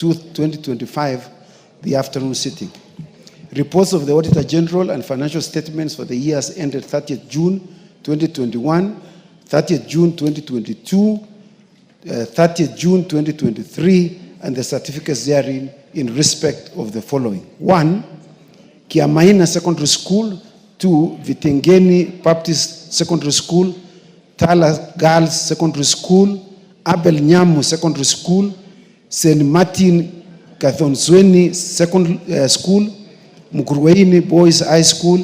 2025, the afternoon sitting. Reports of the Auditor General and financial statements for the years ended 30th June 2021, 30th June 2022, 30th June 2023, and the certificates therein in respect of the following. 1. Kiamaina Secondary School. 2. Vitengeni Baptist Secondary School, Tala Girls Secondary School, Abel Nyamu Secondary School, St. Martin Kathonzweni Secondary School, Mukurweini Boys High School,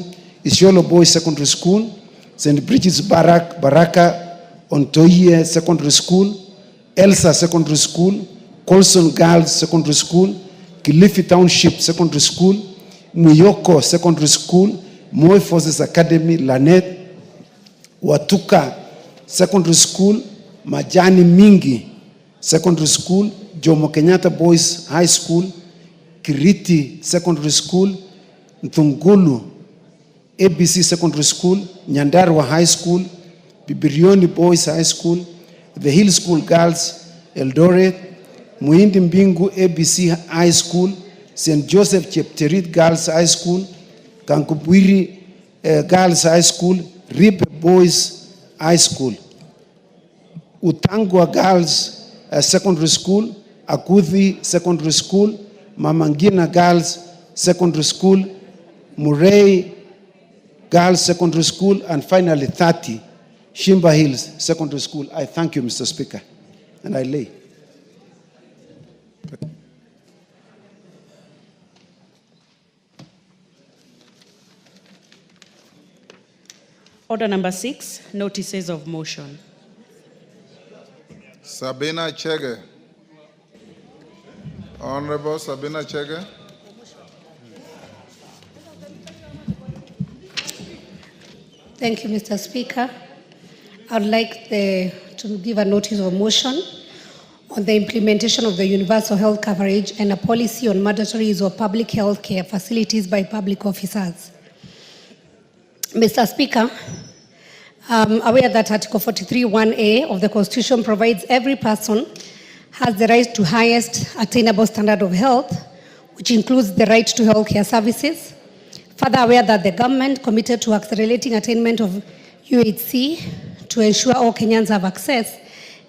Isiolo Boys Secondary School, St. Bridget's Baraka Ontoye Secondary School, Elsa Secondary School, Colson Girls Secondary School, Kilifi Township Secondary School, Muyoko Secondary School, Moi Forces Academy, Lanet, Watuka Secondary School, Majani Mingi Secondary School, Jomo Kenyatta Boys High School, Kiriti Secondary School, Ntungulu ABC Secondary School, Nyandarua High School, Bibirioni Boys High School, The Hill School Girls, Eldoret, Muhindi Mbingu ABC High School, St. Joseph Chepterit Girls High School, Kankubwiri Girls High School, Ripe Boys High School, Utangwa Girls Secondary School, Akuthi Secondary School, Mamangina Girls Secondary School, Murray Girls Secondary School, and finally 30, Shimba Hills Secondary School. I thank you, Mr. Speaker, and I lay. Order number 6, notices of motion. Sabina Chege. Honorable Sabina Chege. Thank you, Mr. Speaker. I would like to give a notice of motion on the implementation of the universal health coverage and a policy on mandatory use of public health care facilities by public officers. Mr. Speaker, I'm aware that Article 43(1)(a) of the Constitution provides every person has the right to highest attainable standard of health, which includes the right to health care services. Further aware that the government committed to accelerating attainment of UHC to ensure all Kenyans have access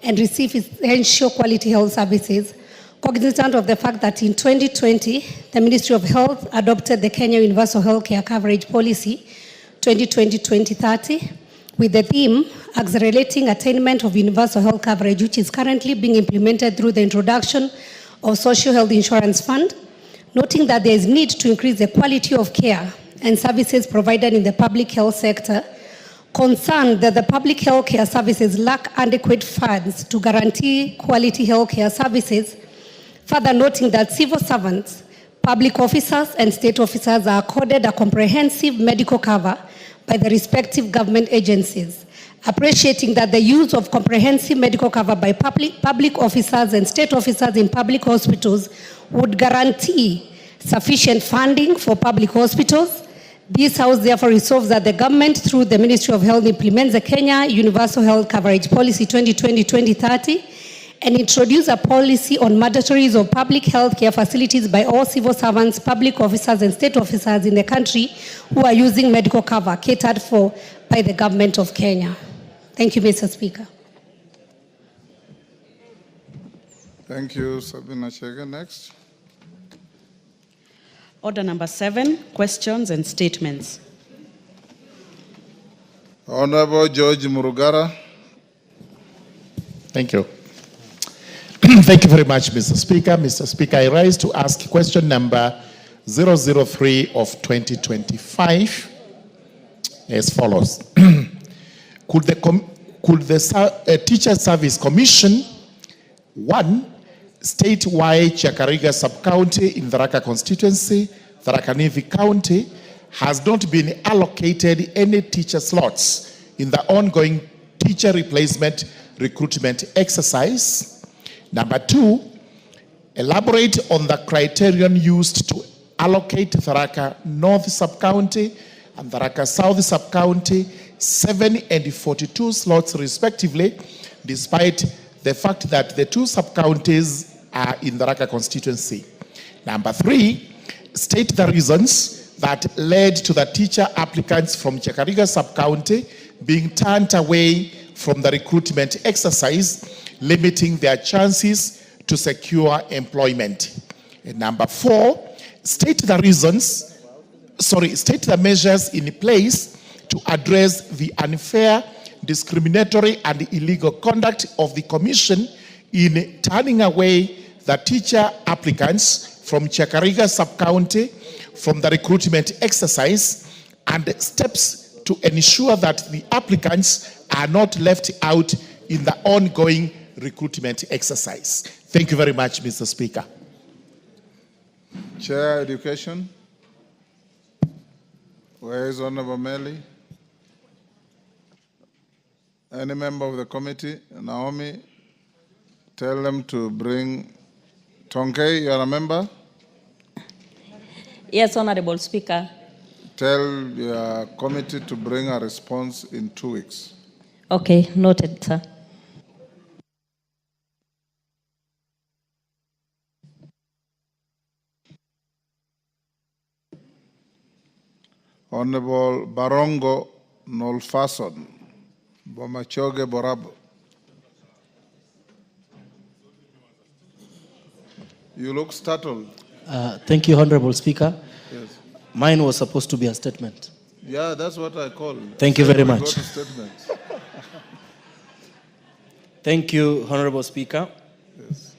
and receive essential quality health services, cognizant of the fact that in 2020, the Ministry of Health adopted the Kenya Universal Health Care Coverage Policy 2020-2030 with the theme accelerating attainment of universal health coverage, which is currently being implemented through the introduction of Social Health Insurance Fund, noting that there is need to increase the quality of care and services provided in the public health sector, concerned that the public health care services lack adequate funds to guarantee quality health care services, further noting that civil servants, public officers and state officers are accorded a comprehensive medical cover by the respective government agencies, appreciating that the use of comprehensive medical cover by public officers and state officers in public hospitals would guarantee sufficient funding for public hospitals. This House therefore resolves that the government, through the Ministry of Health, implements the Kenya Universal Health Coverage Policy 2020-2030 and introduce a policy on mandatory use of public health care facilities by all civil servants, public officers, and state officers in the country who are using medical cover catered for by the government of Kenya. Thank you, Mr. Speaker. Thank you, Sabina Chege. Next. Order number 7, questions and statements. Honorable George Murugara. Thank you. Thank you very much, Mr. Speaker. Mr. Speaker, I rise to ask question number 003 of 2025 as follows. Could the Teacher Service Commission, 1, state why Chakariga Sub-County in Tharaka constituency, Tharaka Nithi County, has not been allocated any teacher slots in the ongoing teacher replacement recruitment exercise? Number 2, elaborate on the criterion used to allocate Tharaka North Sub-County and Tharaka South Sub-County 7 and 42 slots respectively, despite the fact that the two sub-counties in the Raka constituency. Number 3, state the reasons that led to the teacher applicants from Chakariga sub-county being turned away from the recruitment exercise, limiting their chances to secure employment. And number 4, state the measures in place to address the unfair, discriminatory, and illegal conduct of the Commission in turning away the teacher applicants from Chakariga sub-county from the recruitment exercise, and steps to ensure that the applicants are not left out in the ongoing recruitment exercise. Thank you very much, Mr. Speaker. Chair, Education. Where is Honorable Meli? Any member of the committee? Naomi, tell them to bring Tonkei, you are a member? Yes, Honorable Speaker. Tell your committee to bring a response in 2 weeks. Okay, noted, sir. Honorable Barongo Nolfason, Bomachoge Borabo. You look startled. Thank you, Honorable Speaker. Yes. Mine was supposed to be a statement. Yeah, that's what I call. Thank you very We much. go to statements. Thank you, Honorable Speaker. Yes.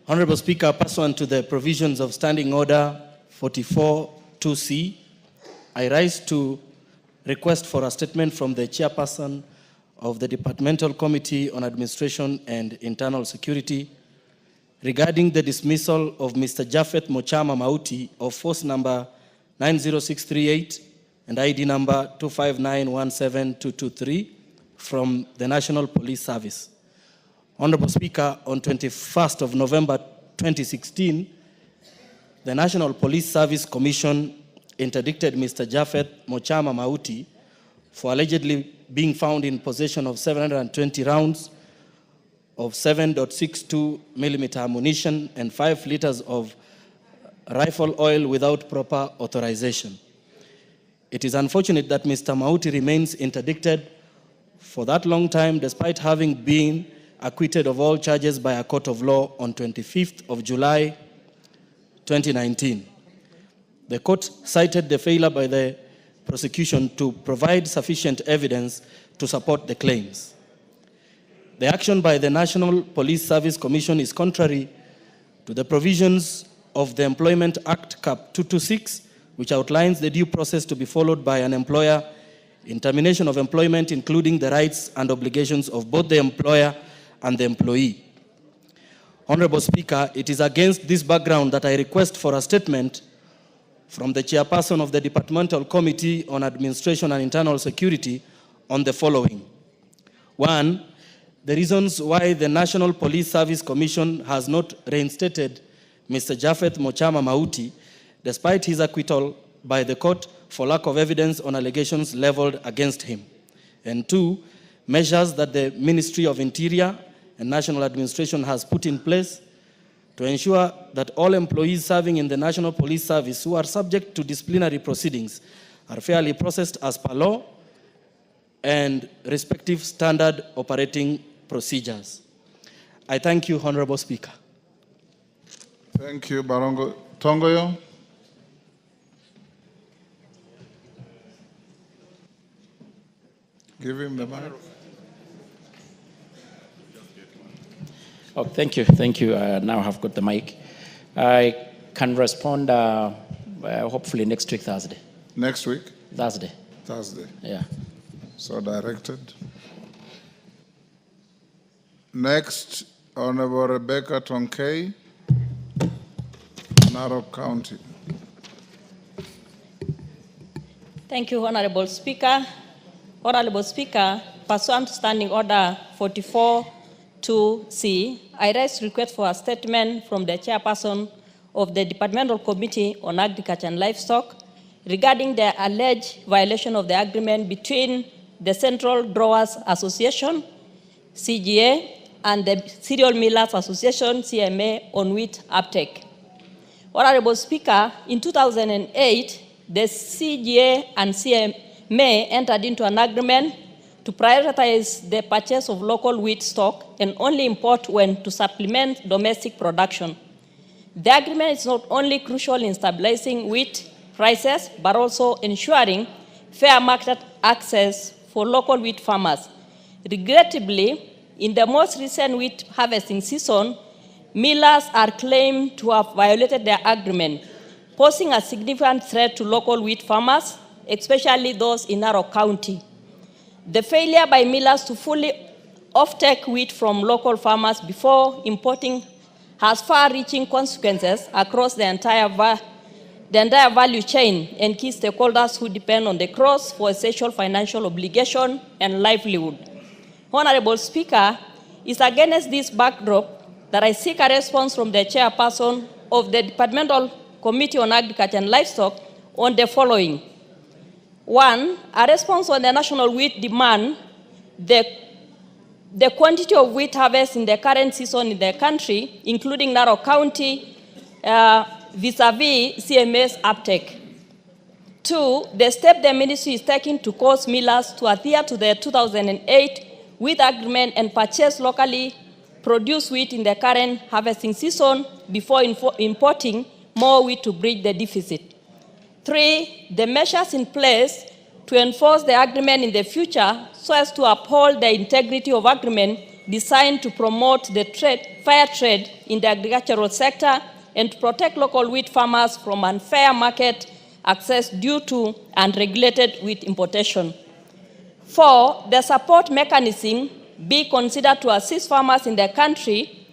Honorable Speaker, pursuant to the provisions of Standing Order 44-2C, I rise to request for a statement from the Chairperson of the Departmental Committee on Administration and Internal Security regarding the dismissal of Mr. Japheth Mochama Mauti of force number 90638 and ID number 259172223 from the National Police Service. Honorable Speaker, on 21st of November 2016, the National Police Service Commission interdicted Mr. Japheth Mochama Mauti for allegedly being found in possession of 720 rounds of 7.62 millimeter ammunition and 5 liters of rifle oil without proper authorization. It is unfortunate that Mr. Mauti remains interdicted for that long time despite having been acquitted of all charges by a court of law on 25th of July 2019. The court cited the failure by the prosecution to provide sufficient evidence to support the claims. The action by the National Police Service Commission is contrary to the provisions of the Employment Act Cap 226, which outlines the due process to be followed by an employer in termination of employment, including the rights and obligations of both the employer and the employee. Honorable Speaker, it is against this background that I request for a statement from the Chairperson of the Departmental Committee on Administration and Internal Security on the following. 1, the reasons why the National Police Service Commission has not reinstated Mr. Japheth Mochama Mauti, despite his acquittal by the court for lack of evidence on allegations leveled against him. And 2, measures that the Ministry of Interior and National Administration has put in place to ensure that all employees serving in the National Police Service who are subject to disciplinary proceedings are fairly processed as per law and respective standard operating procedures. I thank you, Honorable Speaker. Thank you, Barongo. Tongoyo. Give him the mic. Oh, thank you. Thank you. Now I've got the mic. I can respond hopefully next week, Thursday. Next week? Thursday. Thursday. Yeah. So directed. Next, Honorable Rebecca Tonkei, Narok County. Thank you, Honorable Speaker. Honorable Speaker, pursuant to Standing Order 44-2C, I rise to request for a statement from the Chairperson of the Departmental Committee on Agriculture and Livestock regarding the alleged violation of the agreement between the Central Growers Association, CGA, and the Cereal Millers Association, CMA, on wheat uptake. Honorable Speaker, in 2008, the CGA and CMA entered into an agreement to prioritize the purchase of local wheat stock and only import when to supplement domestic production. The agreement is not only crucial in stabilizing wheat prices, but also ensuring fair market access for local wheat farmers. Regrettably, in the most recent wheat harvesting season, millers are claimed to have violated their agreement, posing a significant threat to local wheat farmers, especially those in Narok County. The failure by millers to fully offtake wheat from local farmers before importing has far-reaching consequences across the entire value chain and key stakeholders who depend on the crops for essential financial obligation and livelihood. Honorable Speaker, it's against this backdrop that I seek a response from the chairperson of the Departmental Committee on Agriculture and Livestock on the following. 1, a response on the national wheat demand, the quantity of wheat harvest in the current season in the country, including Narok County, vis-a-vis CMA's uptake. 2, the step the ministry is taking to cause millers to adhere to the 2008 wheat agreement and purchase locally produced wheat in the current harvesting season before importing more wheat to bridge the deficit. 3, the measures in place to enforce the agreement in the future so as to uphold the integrity of agreement designed to promote the fair trade in the agricultural sector and to protect local wheat farmers from unfair market access due to unregulated wheat importation. 4, the support mechanism be considered to assist farmers in the country,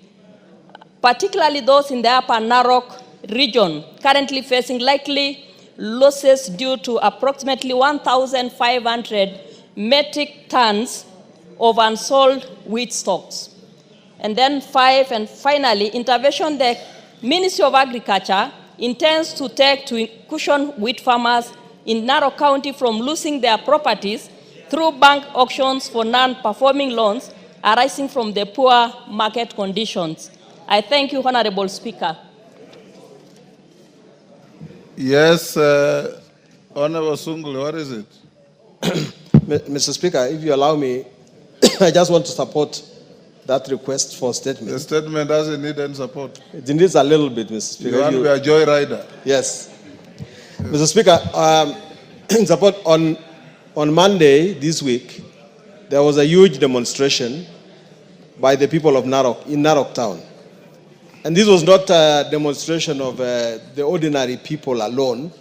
particularly those in the upper Narok region, currently facing likely losses due to approximately 1,500 metric tons of unsold wheat stocks. And then 5, and finally, intervention the Ministry of Agriculture intends to take to cushion wheat farmers in Narok County from losing their properties through bank auctions for non-performing loans arising from the poor market conditions. I thank you, Honorable Speaker. Yes, Honorable Sungul, what is it? Mr. Speaker, if you allow me, I just want to support that request for statement. The statement doesn't need any support. It needs a little bit, Mr. Speaker. You want to be a joyrider? Yes. Mr. Speaker, in support, on Monday this week, there was a huge demonstration by the people of Narok, in Narok town. And this was not a demonstration of the ordinary people alone,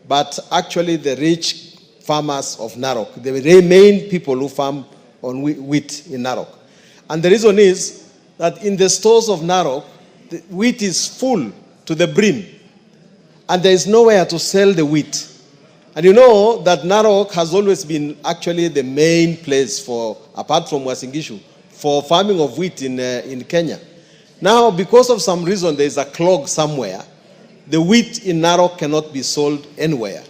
but actually the rich farmers of Narok, the main people who farm on wheat in Narok. And the reason is that in the stores of Narok, the wheat is full to the brim, and there is nowhere to sell the wheat. And you know that Narok has always been actually the main place for, apart from Uasin Gishu, for farming of wheat in Kenya. Now, because of some reason, there is a clog somewhere. The wheat in Narok cannot be sold anywhere.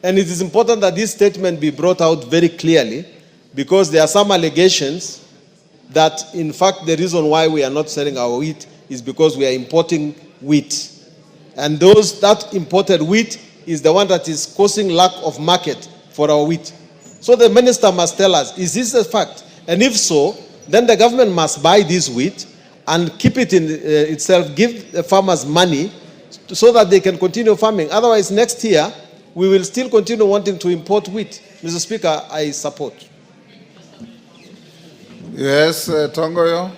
And it is important that this statement be brought out very clearly, because there are some allegations that, in fact, the reason why we are not selling our wheat is because we are importing wheat. And that imported wheat is the one that is causing lack of market for our wheat. So the minister must tell us, is this a fact? And if so, then the government must buy this wheat and keep it in itself, give the farmers money so that they can continue farming. Otherwise, next year, we will still continue wanting to import wheat. Mr. Speaker, I support. Yes, Tongoyo.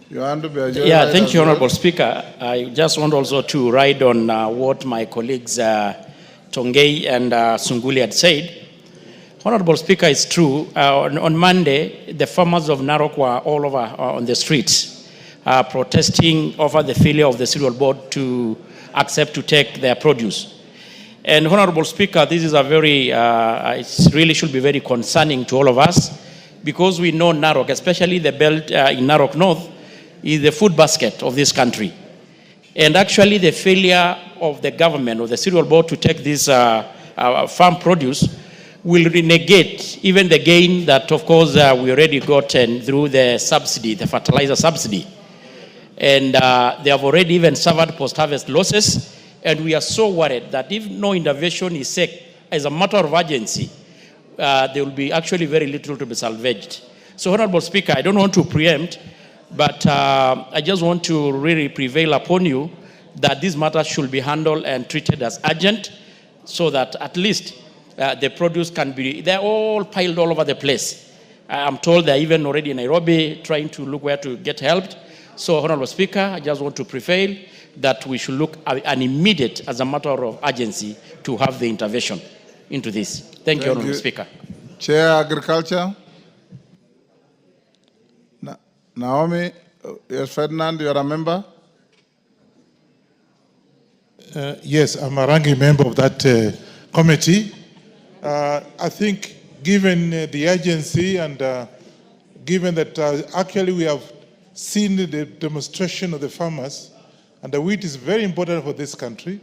You want to be a Yeah, thank you, Honorable Speaker. I just want also to ride on what my colleagues Tongei and Sunguli had said. Honorable Speaker, it's true. On Monday, the farmers of Narok were all over on the streets protesting over the failure of the cereal board to accept to take their produce. And Honorable Speaker, this is a very, it really should be very concerning to all of us, because we know Narok, especially the belt in Narok North, is the food basket of this country. And actually the failure of the government or the cereal board to take this farm produce will renegate even the gain that, of course, we already gotten through the subsidy, the fertilizer subsidy. And they have already even suffered post-harvest losses. And we are so worried that if no intervention is set as a matter of urgency, there will be actually very little to be salvaged. So, Honorable Speaker, I don't want to preempt, but I just want to really prevail upon you that this matter should be handled and treated as urgent so that at least the produce can be, they're all piled all over the place. I'm told they're even already in Nairobi trying to look where to get helped. So, Honorable Speaker, I just want to prevail that we should look at an immediate, as a matter of urgency, to have the intervention into this. Thank you, Honorable Speaker. Chair Agriculture. Naomi, yes, Ferdinand, you are a member? Yes, I'm a ranking member of that committee. I think given the urgency and given that actually we have seen the demonstration of the farmers, and the wheat is very important for this country,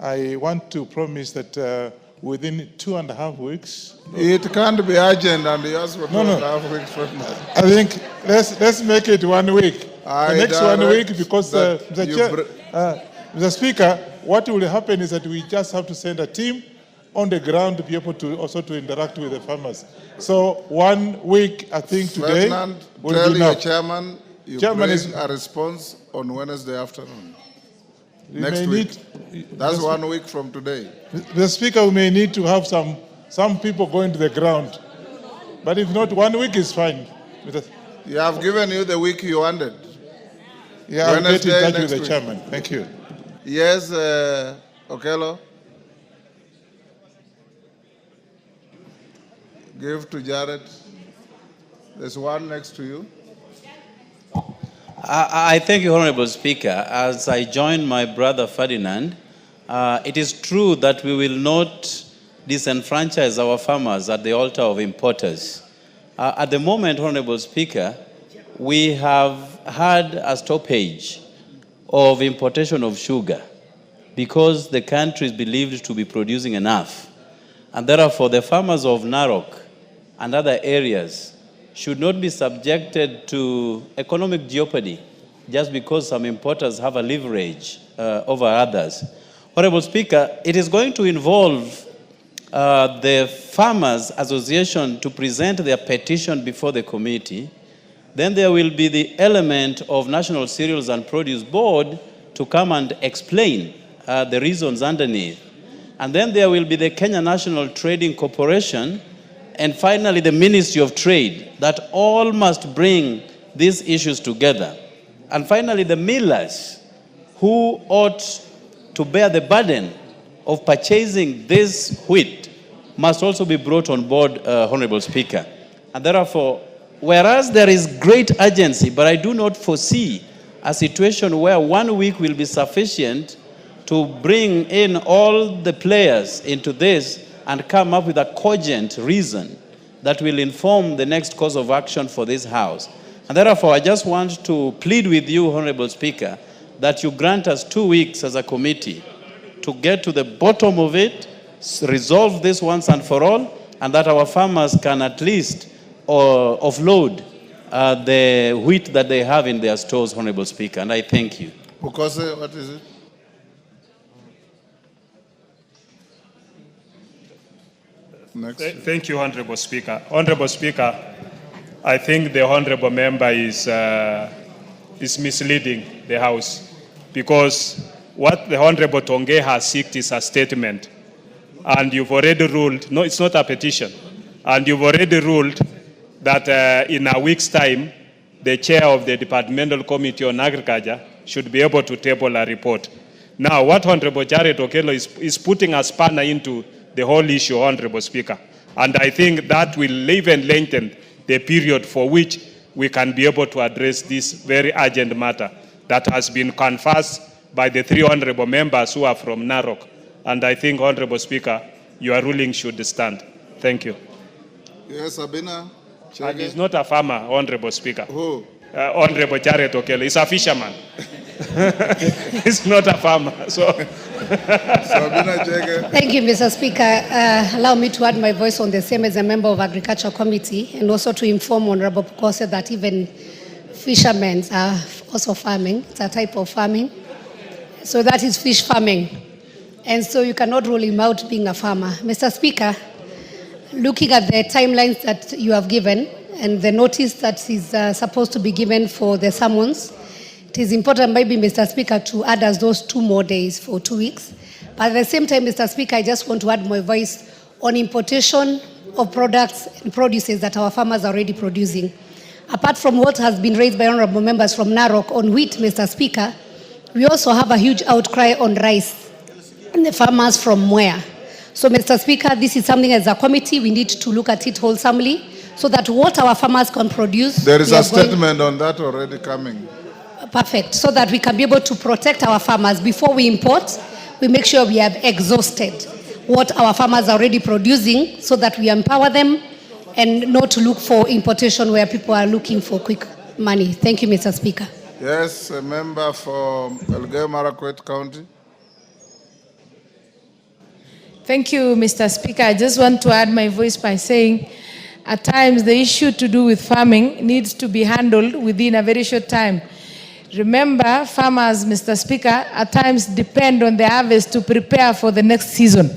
I want to promise that within 2.5 weeks. It can't be urgent, and you ask for 2.5 weeks from now. I think let's make it 1 week. The next 1 week, because Mr. Speaker, what will happen is that we just have to send a team on the ground to be able to also to interact with the farmers. So 1 week, I think today will tell be your enough. chairman you bring a response on Wednesday afternoon. Next week. That's 1 week from today. The Speaker, we may need to have some people going to the ground. But if not, 1 week is fine. You have given you the week you wanted. Yeah, I'll get in Wednesday, touch with next the week. chairman. Thank you. Yes, Okello. Give to Jared. There's one next to you. I thank you, Honorable Speaker. As I join my brother Ferdinand, it is true that we will not disenfranchise our farmers at the altar of importers. At the moment, Honorable Speaker, we have had a stoppage of importation of sugar because the country is believed to be producing enough. And therefore, the farmers of Narok and other areas should not be subjected to economic jeopardy just because some importers have a leverage over others. Honorable Speaker, it is going to involve the Farmers Association to present their petition before the committee. Then there will be the element of National Cereals and Produce Board to come and explain the reasons underneath. And then there will be the Kenya National Trading Corporation, and finally the Ministry of Trade, that all must bring these issues together. And finally the millers, who ought to bear the burden of purchasing this wheat, must also be brought on board, Honorable Speaker. And therefore, whereas there is great urgency, but I do not foresee a situation where 1 week will be sufficient to bring in all the players into this and come up with a cogent reason that will inform the next course of action for this House. And therefore, I just want to plead with you, Honorable Speaker, that you grant us 2 weeks as a committee to get to the bottom of it, resolve this once and for all, and that our farmers can at least offload the wheat that they have in their stores, Honorable Speaker. And I thank you. Bukose, what is it? Next. Thank you, Honorable Speaker. Honorable Speaker, I think the Honorable Member is misleading the House, because what the Honorable Tonge has sought is a statement. And you've already ruled, no, it's not a petition, and you've already ruled that in a week's time, the chair of the Departmental Committee on Agriculture should be able to table a report. Now, what Honorable Jared Okello is putting a spanner into the whole issue, Honorable Speaker. And I think that will even lengthen the period for which we can be able to address this very urgent matter that has been confessed by the 3 honorable members who are from Narok. And I think, Honorable Speaker, your ruling should stand. Thank you. Yes, Sabina. And he's not a farmer, Honorable Speaker. Who? Honorable Jared Okello. He's a fisherman. He's not a farmer. So Sabina Chege. Thank you, Mr. Speaker. Allow me to add my voice on the same as a member of Agriculture Committee, and also to inform Honorable Pukose that even fishermen are also farming. It's a type of farming. So that is fish farming. And so you cannot rule him out being a farmer. Mr. Speaker, looking at the timelines that you have given and the notice that is supposed to be given for the summons, it is important, maybe, Mr. Speaker, to add us those 2 more days for 2 weeks. But at the same time, Mr. Speaker, I just want to add my voice on importation of products and produces that our farmers are already producing. Apart from what has been raised by honorable members from Narok on wheat, Mr. Speaker, we also have a huge outcry on rice and the farmers from Mwea. So, Mr. Speaker, this is something as a committee we need to look at it wholesomely so that what our farmers can produce. There is a statement on that already coming. Perfect. So that we can be able to protect our farmers before we import. We make sure we have exhausted what our farmers are already producing so that we empower them and not to look for importation where people are looking for quick money. Thank you, Mr. Speaker. Yes, a member for Elgeyo Marakwet County. Thank you, Mr. Speaker. I just want to add my voice by saying at times the issue to do with farming needs to be handled within a very short time. Remember, farmers, Mr. Speaker, at times depend on the harvest to prepare for the next season.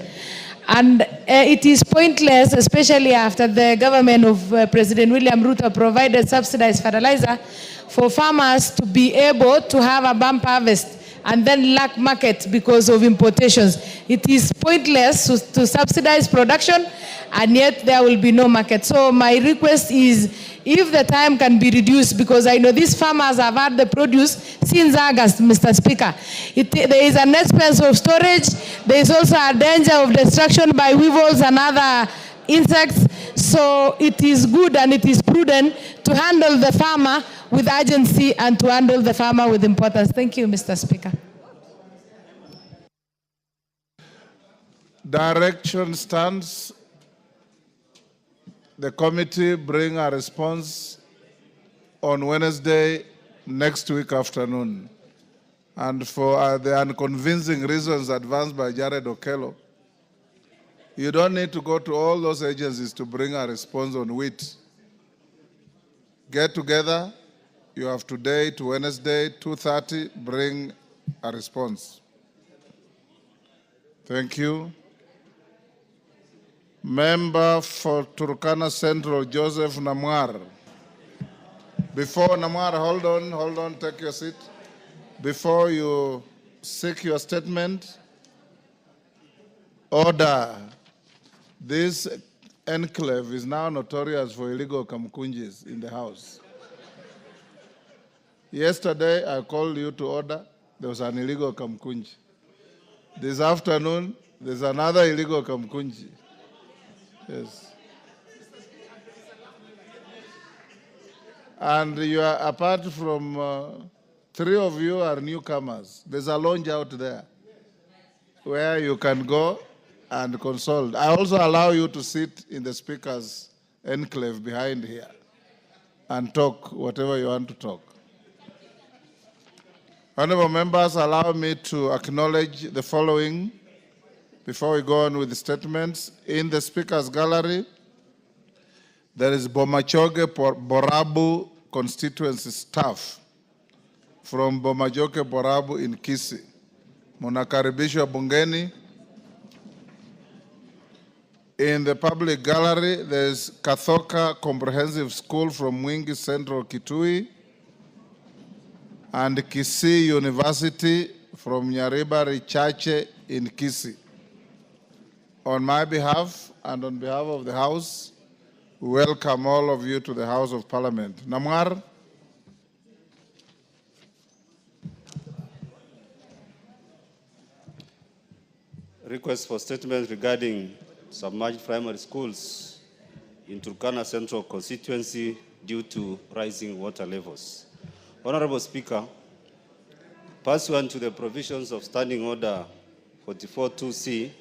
And it is pointless, especially after the government of President William Ruto provided subsidized fertilizer, for farmers to be able to have a bump harvest and then lack market because of importations. It is pointless to subsidize production and yet there will be no market. So my request is, if the time can be reduced, because I know these farmers have had the produce since August, Mr. Speaker. There is an expense of storage. There is also a danger of destruction by weevils and other insects. So it is good and it is prudent to handle the farmer with urgency and to handle the farmer with importance. Thank you, Mr. Speaker. Direction stands. The committee bring a response on Wednesday next week afternoon. And for the unconvincing reasons advanced by Jared Okello, you don't need to go to all those agencies to bring a response on wheat. Get together. You have today to Wednesday, 2:30, bring a response. Thank you. Member for Turkana Central, Joseph Namwar. Before Namwar, hold on, take your seat. Before you seek your statement, order. This enclave is now notorious for illegal kamkunjis in the house. Yesterday, I called you to order. There was an illegal kamkunji. This afternoon, there's another illegal kamkunji. Yes. And you are, apart from 3 of you are newcomers. There's a lounge out there where you can go and consult. I also allow you to sit in the speaker's enclave behind here and talk whatever you want to talk. Honorable members, allow me to acknowledge the following before we go on with the statements. In the speaker's gallery, there is Bomachoge Borabu constituency staff from Bomachoge Borabu in Kisii. Munakaribishwa bungeni. In the public gallery, there is Kathoka Comprehensive School from Mwingi Central Kitui and Kisii University from Nyaribari Chache in Kisii. On my behalf and on behalf of the House, we welcome all of you to the House of Parliament. Namwar. Request for statement regarding submerged primary schools in Turkana Central constituency due to rising water levels. Honorable Speaker, pursuant to the provisions of Standing Order 44-2C,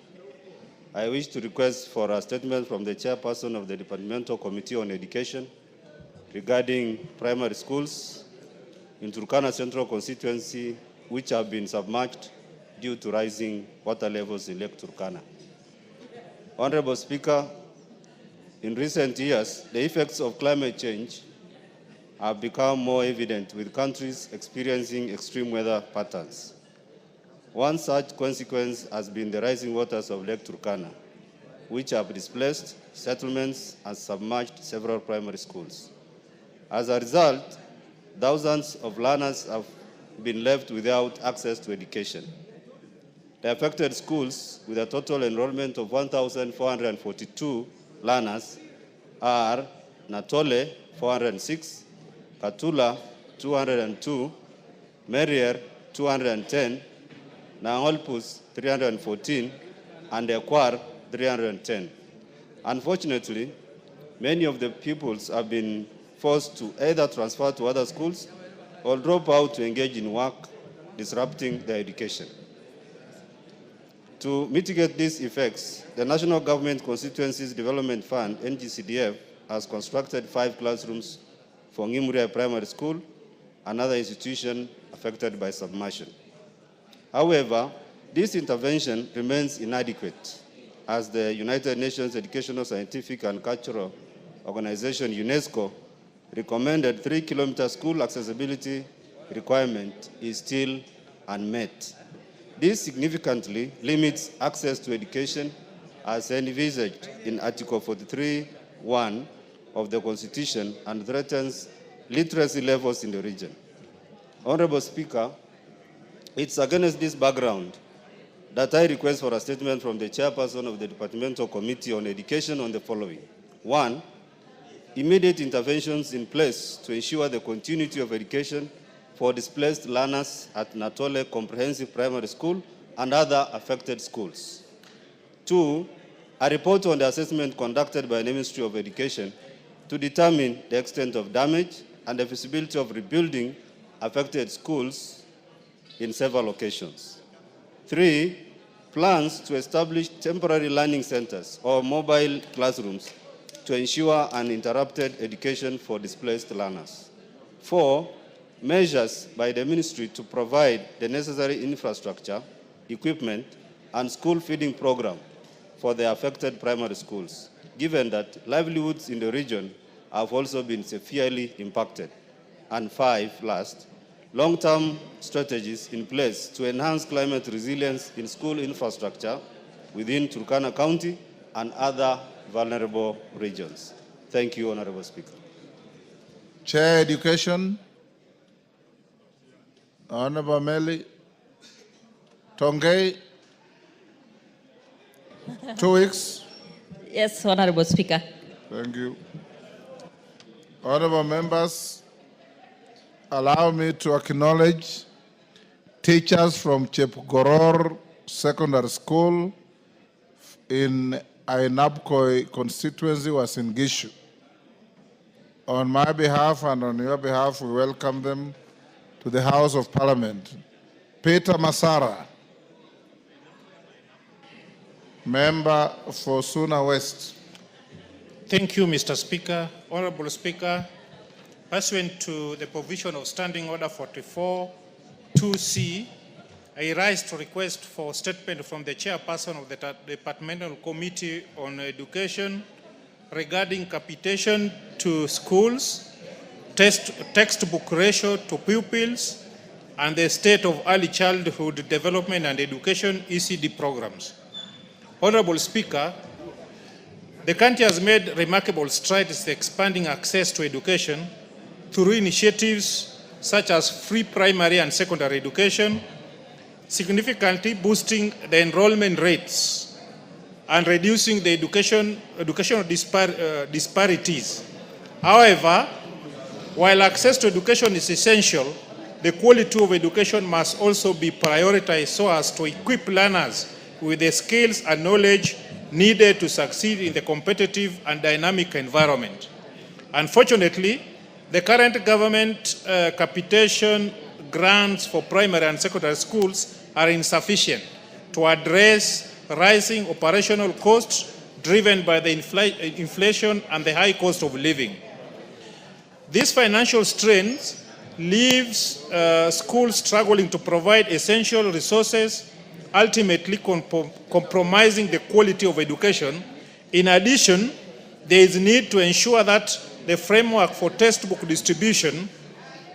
I wish to request for a statement from the chairperson of the Departmental Committee on Education regarding primary schools in Turkana Central constituency which have been submerged due to rising water levels in Lake Turkana. Honorable Speaker, in recent years, the effects of climate change have become more evident with countries experiencing extreme weather patterns. One such consequence has been the rising waters of Lake Turkana, which have displaced settlements and submerged several primary schools. As a result, thousands of learners have been left without access to education. The affected schools, with a total enrollment of 1,442 learners, are Natole, 406, Katula, 202, Merier, 210, Nangolpus, 314, and Ekwar, 310. Unfortunately, many of the pupils have been forced to either transfer to other schools or drop out to engage in work, disrupting their education. To mitigate these effects, the National Government Constituencies Development Fund, NGCDF, has constructed 5 classrooms for Ngimuria Primary School, another institution affected by submersion. However, this intervention remains inadequate, as the United Nations Educational, Scientific and Cultural Organization, UNESCO, recommended 3-kilometer school accessibility requirement is still unmet. This significantly limits access to education as envisaged in Article 43(1) of the Constitution and threatens literacy levels in the region. Honorable Speaker, it's against this background that I request for a statement from the chairperson of the Departmental Committee on Education on the following. 1, immediate interventions in place to ensure the continuity of education for displaced learners at Natole Comprehensive Primary School and other affected schools. 2, a report on the assessment conducted by the Ministry of Education to determine the extent of damage and the feasibility of rebuilding affected schools in several locations. 3, plans to establish temporary learning centers or mobile classrooms to ensure uninterrupted education for displaced learners. 4, measures by the ministry to provide the necessary infrastructure, equipment, and school feeding program for the affected primary schools, given that livelihoods in the region have also been severely impacted. And 5, last, long-term strategies in place to enhance climate resilience in school infrastructure within Turkana County and other vulnerable regions. Thank you, Honorable Speaker. Chair Education, Honorable Meli Tongei, 2 weeks. Yes, Honorable Speaker. Thank you. Honorable members, allow me to acknowledge teachers from Chepgoror Secondary School in Ainabkoi constituency was in Gishu. On my behalf and on your behalf, we welcome them to the House of Parliament. Peter Masara, member for Suna West. Thank you, Mr. Speaker. Honorable Speaker, pursuant to the provision of Standing Order 44, 2C, I rise to request for statement from the chairperson of the Departmental Committee on Education regarding capitation to schools, textbook ratio to pupils, and the state of early childhood development and education ECD programs. Honorable Speaker, the country has made remarkable strides in expanding access to education through initiatives such as free primary and secondary education, significantly boosting the enrollment rates and reducing the educational disparities. However, while access to education is essential, the quality of education must also be prioritized so as to equip learners with the skills and knowledge needed to succeed in the competitive and dynamic environment. Unfortunately, the current government capitation grants for primary and secondary schools are insufficient to address rising operational costs driven by the inflation and the high cost of living. This financial strain leaves schools struggling to provide essential resources ultimately compromising the quality of education. In addition, there is need to ensure that the framework for textbook distribution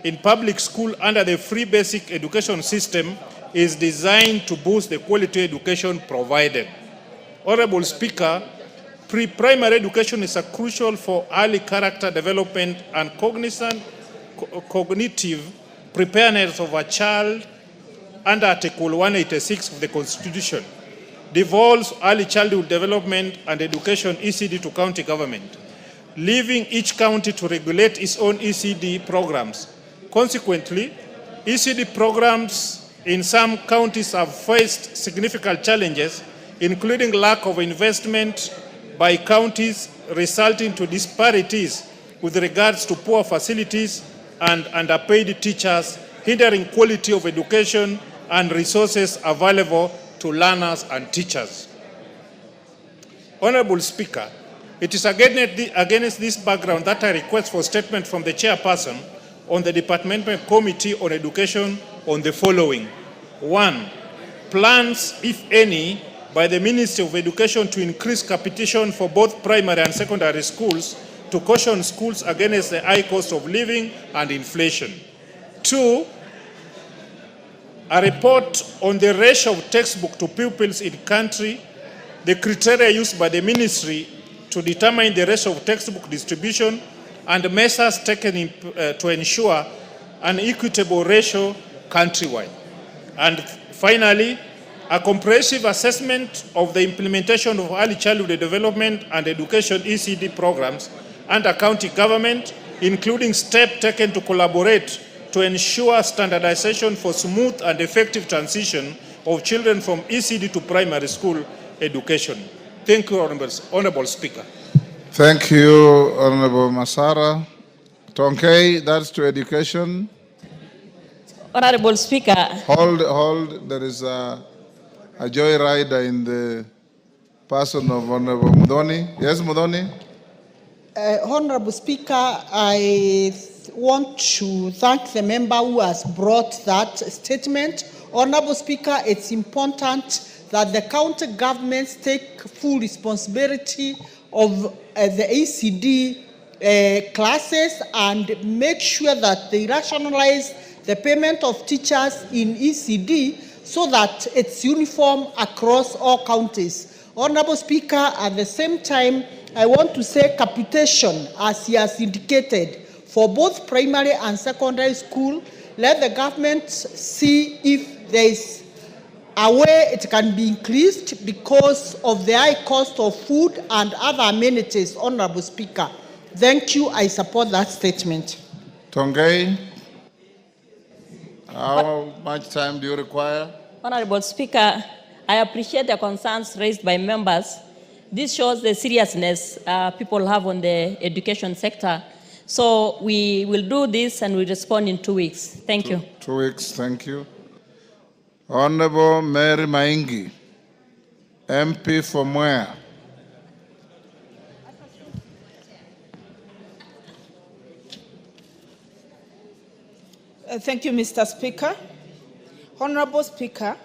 in public school under the free basic education system is designed to boost the quality education provided. Honorable Speaker, pre-primary education is crucial for early character development and cognitive preparedness of a child under Article 186 of the Constitution. Devolves early childhood development and education ECD to county government, leaving each county to regulate its own ECD programs. Consequently, ECD programs in some counties have faced significant challenges, including lack of investment by counties, resulting to disparities with regards to poor facilities and underpaid teachers, hindering quality of education and resources available to learners and teachers. Honorable Speaker, it is against this background that I request for statement from the chairperson on the Departmental Committee on Education on the following. 1. Plans, if any, by the Ministry of Education to increase capitation for both primary and secondary schools to caution schools against the high cost of living and inflation. 2. A report on the ratio of textbook to pupils in country, the criteria used by the ministry to determine the ratio of textbook distribution, and measures taken to ensure an equitable ratio countrywide. And finally, a comprehensive assessment of the implementation of early childhood development and education ECD programs under county government, including steps taken to collaborate to ensure standardization for smooth and effective transition of children from ECD to primary school education. Thank you, Honorable Speaker. Thank you, Honorable Masara. Tonkei, that's to education. Honorable Speaker. Hold. There is a joyrider in the person of Honorable Mudhoni. Yes, Mudhoni? Honorable Speaker, I want to thank the member who has brought that statement. Honorable Speaker, it's important that the county governments take full responsibility of the ECD classes and make sure that they rationalize the payment of teachers in ECD so that it's uniform across all counties. Honorable Speaker, at the same time, I want to say capitation, as he has indicated, for both primary and secondary school. Let the government see if there is a way it can be increased because of the high cost of food and other amenities. Honorable Speaker, thank you. I support that statement. Tonkei, how much time do you require? Honorable Speaker, I appreciate the concerns raised by members. This shows the seriousness people have on the education sector. So we will do this and we'll respond in 2 weeks. Thank you. 2 weeks, thank you. Honorable Mary Maingi, MP for Mwea. Thank you, Mr. Speaker. Honorable Speaker,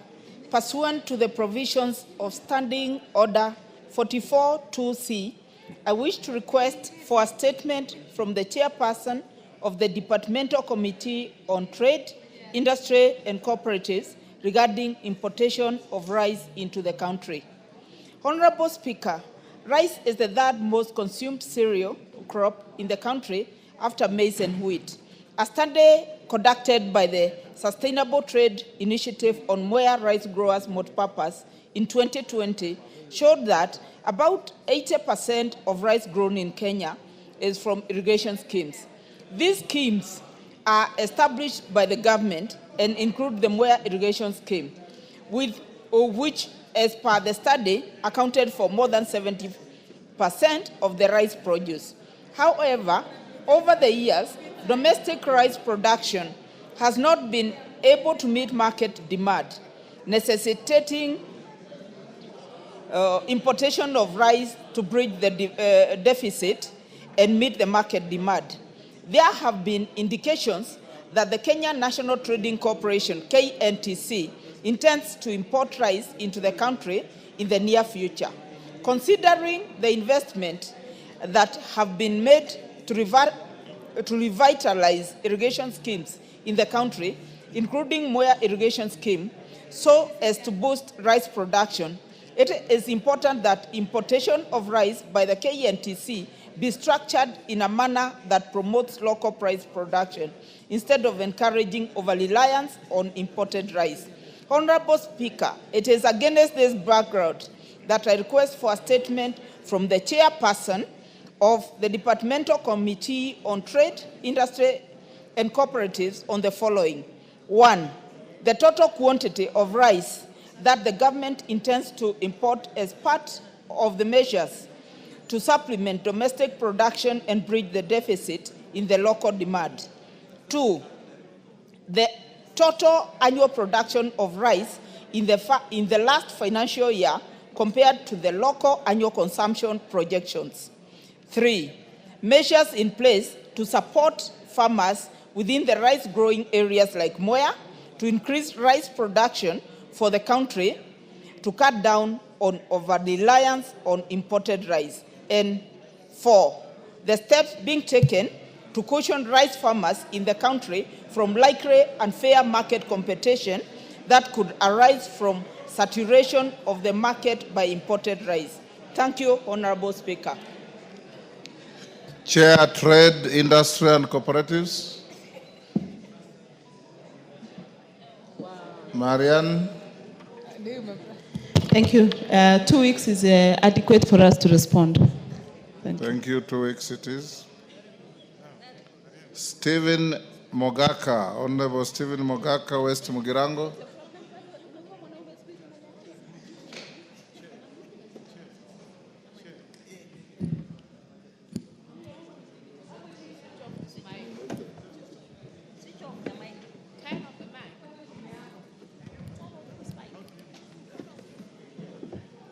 pursuant to the provisions of Standing Order 44-2C, I wish to request for a statement from the chairperson of the Departmental Committee on Trade, Industry and Cooperatives regarding importation of rice into the country. Honorable Speaker, rice is the third most consumed cereal crop in the country after maize and wheat. A study conducted by the Sustainable Trade Initiative on Mwea Rice Growers Multipurpose in 2020 showed that about 80% of rice grown in Kenya is from irrigation schemes. These schemes are established by the government and include the Mwea irrigation scheme, which, as per the study, accounted for more than 70% of the rice produce. However, over the years, domestic rice production has not been able to meet market demand, necessitating importation of rice to bridge the deficit and meet the market demand. There have been indications that the Kenya National Trading Corporation, KNTC, intends to import rice into the country in the near future. Considering the investment that have been made to revitalize irrigation schemes in the country, including Moya irrigation scheme, so as to boost rice production, it is important that importation of rice by the KNTC be structured in a manner that promotes local price production instead of encouraging over-reliance on imported rice. Honorable Speaker, it is against this background that I request for a statement from the chairperson of the Departmental Committee on Trade, Industry and Cooperatives on the following. 1. The total quantity of rice that the government intends to import as part of the measures to supplement domestic production and bridge the deficit in the local demand. 2. The total annual production of rice in the last financial year compared to the local annual consumption projections. 3. Measures in place to support farmers within the rice growing areas like Moya to increase rice production for the country to cut down on over-reliance on imported rice. And 4, the steps being taken to caution rice farmers in the country from likely unfair market competition that could arise from saturation of the market by imported rice. Thank you, Honorable Speaker. Chair, Trade, Industry and Cooperatives. Marianne. Thank you. 2 weeks is adequate for us to respond. Thank you. 2 weeks it is. Stephen Mogaka, Honorable Stephen Mogaka, West Mugirango.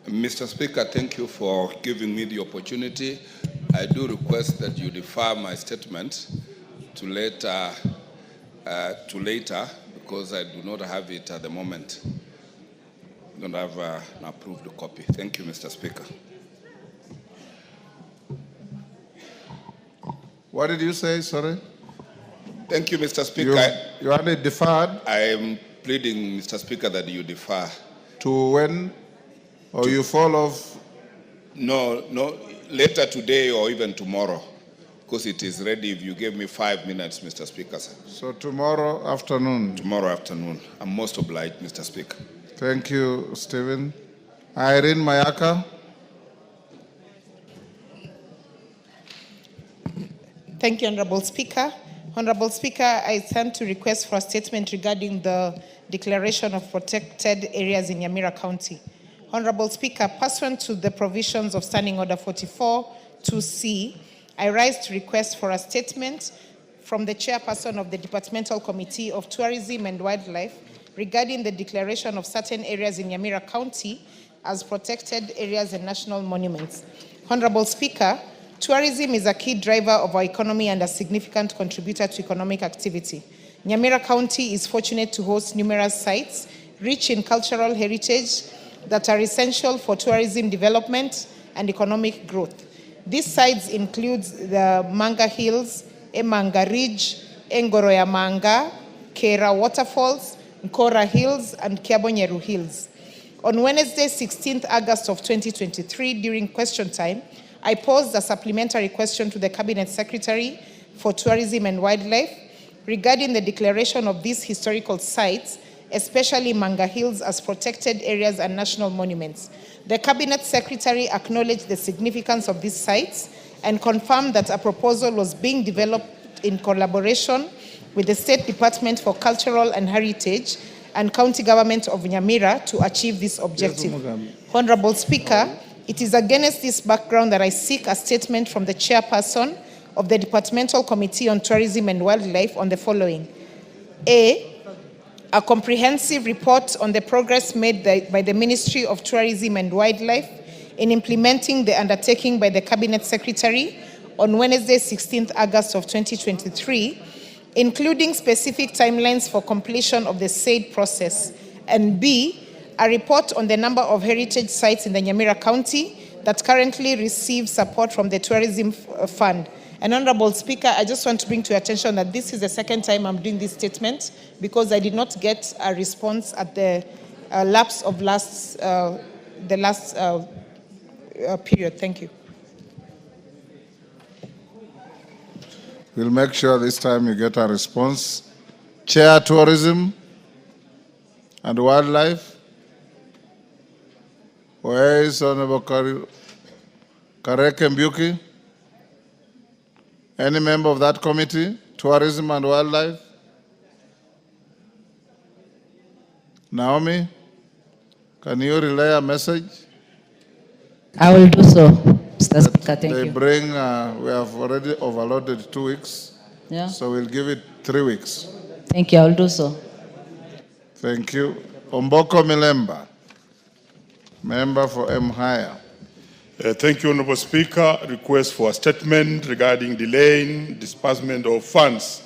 Mr. Speaker, thank you for giving me the opportunity. I do request that you defer my statement to later, because I do not have it at the moment. I don't have an approved copy. Thank you, Mr. Speaker. What did you say? Sorry. Thank you, Mr. Speaker. You want it deferred? I am pleading, Mr. Speaker, that you defer. To when? Or you fall off? No, later today or even tomorrow, because it is ready if you give me 5 minutes, Mr. Speaker. So tomorrow afternoon? Tomorrow afternoon. I'm most obliged, Mr. Speaker. Thank you, Stephen. Irene Mayaka. Thank you, Honorable Speaker. Honorable Speaker, I sent to request for a statement regarding the declaration of protected areas in Nyamira County. Honorable Speaker, pursuant to the provisions of Standing Order 44-2C, I rise to request for a statement from the chairperson of the Departmental Committee of Tourism and Wildlife regarding the declaration of certain areas in Nyamira County as protected areas and national monuments. Honorable Speaker, tourism is a key driver of our economy and a significant contributor to economic activity. Nyamira County is fortunate to host numerous sites rich in cultural heritage that are essential for tourism development and economic growth. These sites include the Manga Hills, Emanga Ridge, Engoroya Manga, Kera Waterfalls, Nkora Hills, and Kiabonyeru Hills. On Wednesday, 16th August of 2023, during question time, I posed a supplementary question to the Cabinet Secretary for Tourism and Wildlife regarding the declaration of these historical sites, especially Manga Hills, as protected areas and national monuments. The Cabinet Secretary acknowledged the significance of these sites and confirmed that a proposal was being developed in collaboration with the State Department for Cultural and Heritage and County Government of Nyamira to achieve this objective. Honorable Speaker, it is against this background that I seek a statement from the chairperson of the Departmental Committee on Tourism and Wildlife on the following. A comprehensive report on the progress made by the Ministry of Tourism and Wildlife in implementing the undertaking by the Cabinet Secretary on Wednesday, 16th August of 2023, including specific timelines for completion of the said process And B, a report on the number of heritage sites in the Nyamira County that currently receive support from the Tourism Fund. And Honorable Speaker, I just want to bring to your attention that this is the second time I'm doing this statement because I did not get a response at the lapse of the last period. Thank you. We'll make sure this time you get a response. Chair, Tourism and Wildlife. Where is Honorable Kareke Mbuki? Any member of that committee, Tourism and Wildlife? Naomi, can you relay a message? I will do so, Mr. Speaker. Thank you. We have already overloaded 2 weeks. Yeah. So we'll give it 3 weeks. Thank you. I will do so. Thank you. Omboko Milemba, member for Mhaya. Thank you, Honorable Speaker. Request for a statement regarding delaying disbursement of funds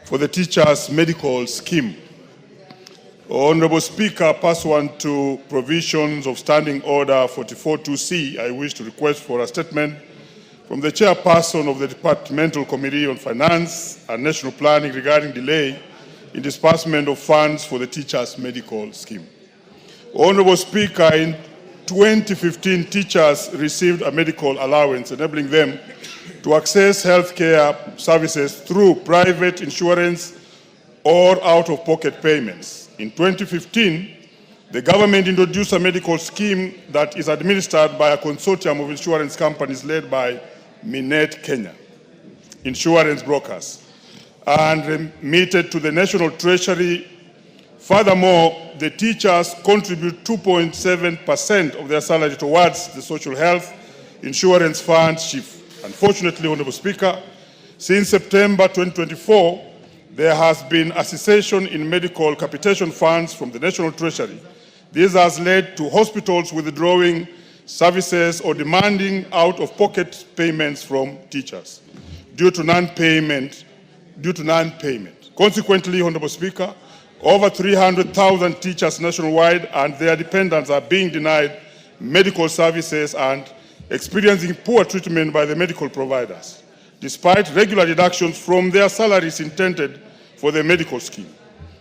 for the teachers' medical scheme. Honorable Speaker, pursuant to provisions of Standing Order 44.2c, I wish to request for a statement from the chairperson of the Departmental Committee on Finance and National Planning regarding delay in disbursement of funds for the teachers' medical scheme. Honorable Speaker, in 2015, teachers received a medical allowance enabling them to access healthcare services through private insurance or out-of-pocket payments. In 2015, the government introduced a medical scheme that is administered by a consortium of insurance companies led by Minet Kenya insurance brokers and remitted to the National Treasury. Furthermore, the teachers contribute 2.7% of their salary towards the social health insurance fund, SHIF. Unfortunately, Honorable Speaker, since September 2024, there has been a cessation in medical capitation funds from the National Treasury. This has led to hospitals withdrawing services or demanding out-of-pocket payments from teachers due to non-payment. Consequently, Honorable Speaker, over 300,000 teachers nationwide and their dependents are being denied medical services and experiencing poor treatment by the medical providers, despite regular deductions from their salaries intended for the medical scheme.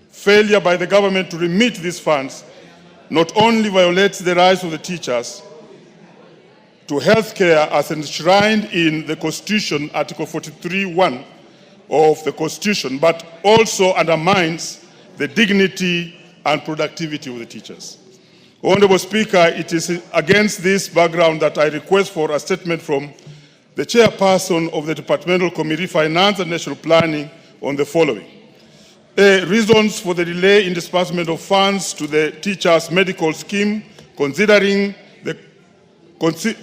Failure by the government to remit these funds not only violates the rights of the teachers to health care as enshrined in the Constitution, Article 43(1) of the Constitution, but also undermines the dignity and productivity of the teachers. Honorable Speaker, it is against this background that I request for a statement from the chairperson of the Departmental Committee, Finance and National Planning on the following. Reasons for the delay in disbursement of funds to the teachers' medical scheme, considering the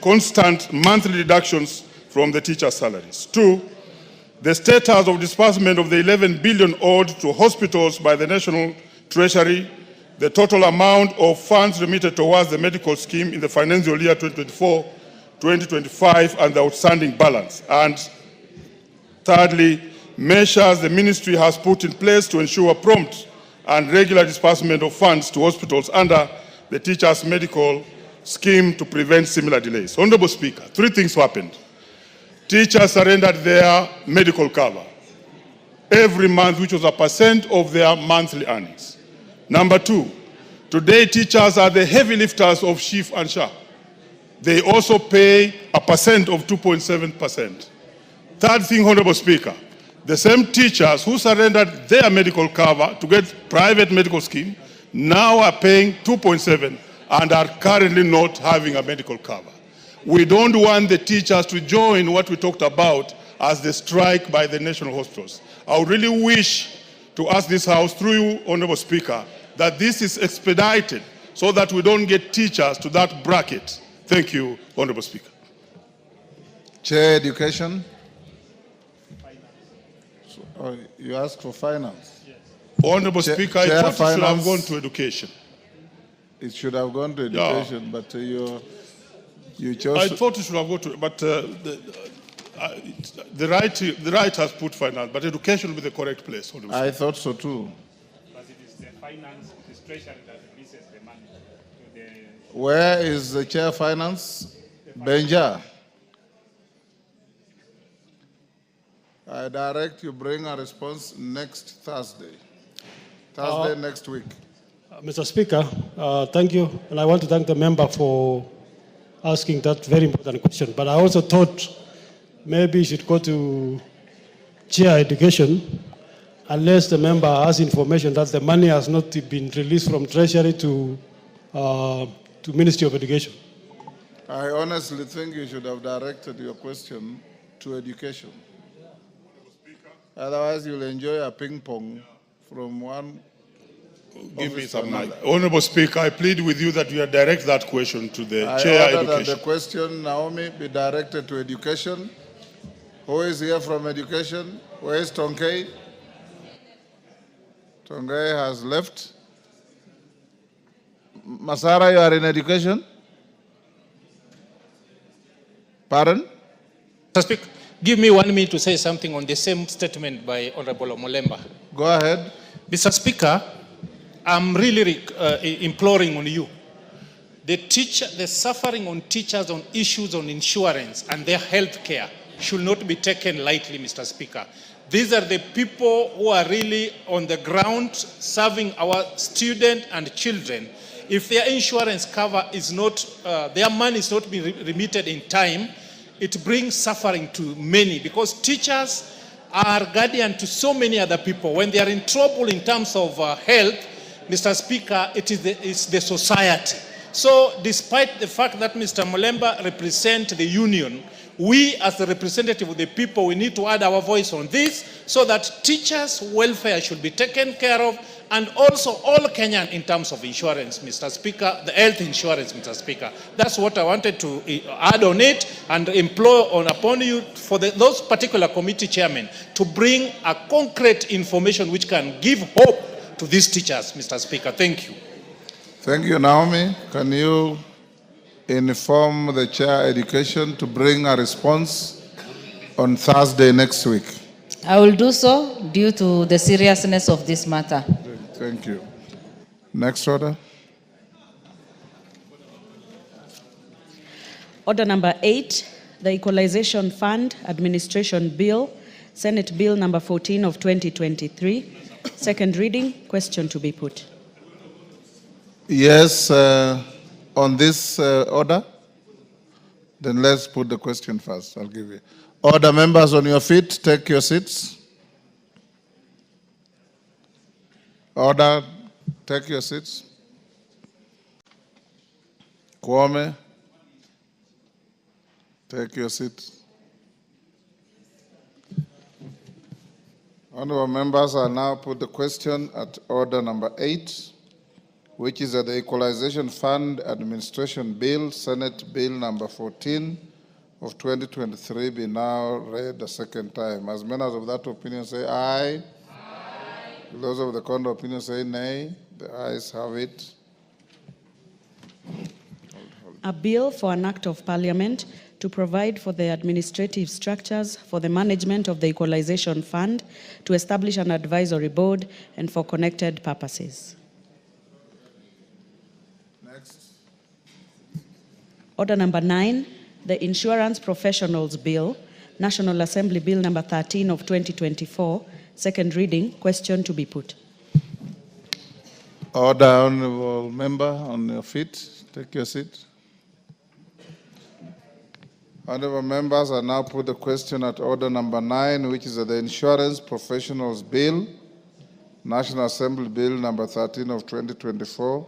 constant monthly deductions from the teachers' salaries. 2, the status of disbursement of the 11 billion owed to hospitals by the National Treasury, the total amount of funds remitted towards the medical scheme in the financial year 2024-2025 and the outstanding balance. And thirdly, measures the ministry has put in place to ensure prompt and regular disbursement of funds to hospitals under the teachers' medical scheme to prevent similar delays. Honorable Speaker, 3 things happened. Teachers surrendered their medical cover every month, which was a % of their monthly earnings. Number 2, today teachers are the heavy lifters of SHIF and SHA. They also pay a % of 2.7%. Third thing, Honorable Speaker, the same teachers who surrendered their medical cover to get private medical scheme now are paying 2.7 and are currently not having a medical cover. We don't want the teachers to join what we talked about as the strike by the national hospitals. I would really wish to ask this House, through you, Honorable Speaker, that this is expedited so that we don't get teachers to that bracket. Thank you, Honorable Speaker. Chair, Education. You asked for finance. Yes. Honorable Speaker, I thought it should have gone to education. It should have gone to education, yeah. But you chose. I thought it should have gone to, but the right has put finance, but education will be the correct place. I thought so too. But it is the finance, it is treasury that Where is the Chair of Finance? Benja. I direct you bring a response next Thursday. Next week. Mr. Speaker, thank you. And I want to thank the member for asking that very important question. But I also thought maybe you should go to Chair Education unless the member has information that the money has not been released from Treasury to Ministry of Education. I honestly think you should have directed your question to Education. Otherwise, you'll enjoy a ping pong from one. Give me some time. Honorable Speaker, I plead with you that you direct that question to the Chair I order Education. that the question, Naomi, be directed to Education. Who is here from Education? Where is Tonkei? Tonkei has left. Masara, you are in Education? Pardon? Mr. Speaker, give me 1 minute to say something on the same statement by Honorable Molemba. Go ahead. Mr. Speaker, I'm really imploring on you. The suffering on teachers on issues on insurance and their health care should not be taken lightly, Mr. Speaker. These are the people who are really on the ground serving our students and children. If their insurance cover is not, their money is not being remitted in time, it brings suffering to many because teachers are guardian to so many other people. When they are in trouble in terms of health, Mr. Speaker, it's the society. So despite the fact that Mr. Molemba represents the union, we as the representative of the people, we need to add our voice on this so that teachers' welfare should be taken care of and also all Kenyan in terms of insurance, Mr. Speaker, the health insurance, Mr. Speaker. That's what I wanted to add on it and implore upon you for those particular committee chairmen to bring a concrete information which can give hope to these teachers, Mr. Speaker. Thank you. Thank you, Naomi. Can you inform the Chair Education to bring a response on Thursday next week? I will do so due to the seriousness of this matter. Thank you. Next order. Order number 8, the Equalization Fund Administration Bill, Senate Bill number 14 of 2023. Second reading, question to be put. Yes, on this order, then let's put the question first. I'll give you. Order, members on your feet, take your seats. Order, take your seats. Kwame, take your seat. Honorable members, I now put the question at order number 8, which is that the Equalization Fund Administration Bill, Senate Bill number 14 of 2023, be now read a second time. As many of that opinion say aye. Aye. Those of the contrary opinion say nay. The ayes have it. A bill for an act of parliament to provide for the administrative structures for the management of the Equalization Fund, to establish an advisory board, and for connected purposes. Next. Order number 9, the Insurance Professionals Bill, National Assembly Bill number 13 of 2024, second reading, question to be put. Order, honorable member on your feet, take your seat. Honorable members, I now put the question at order number 9, which is the Insurance Professionals Bill, National Assembly Bill number 13 of 2024,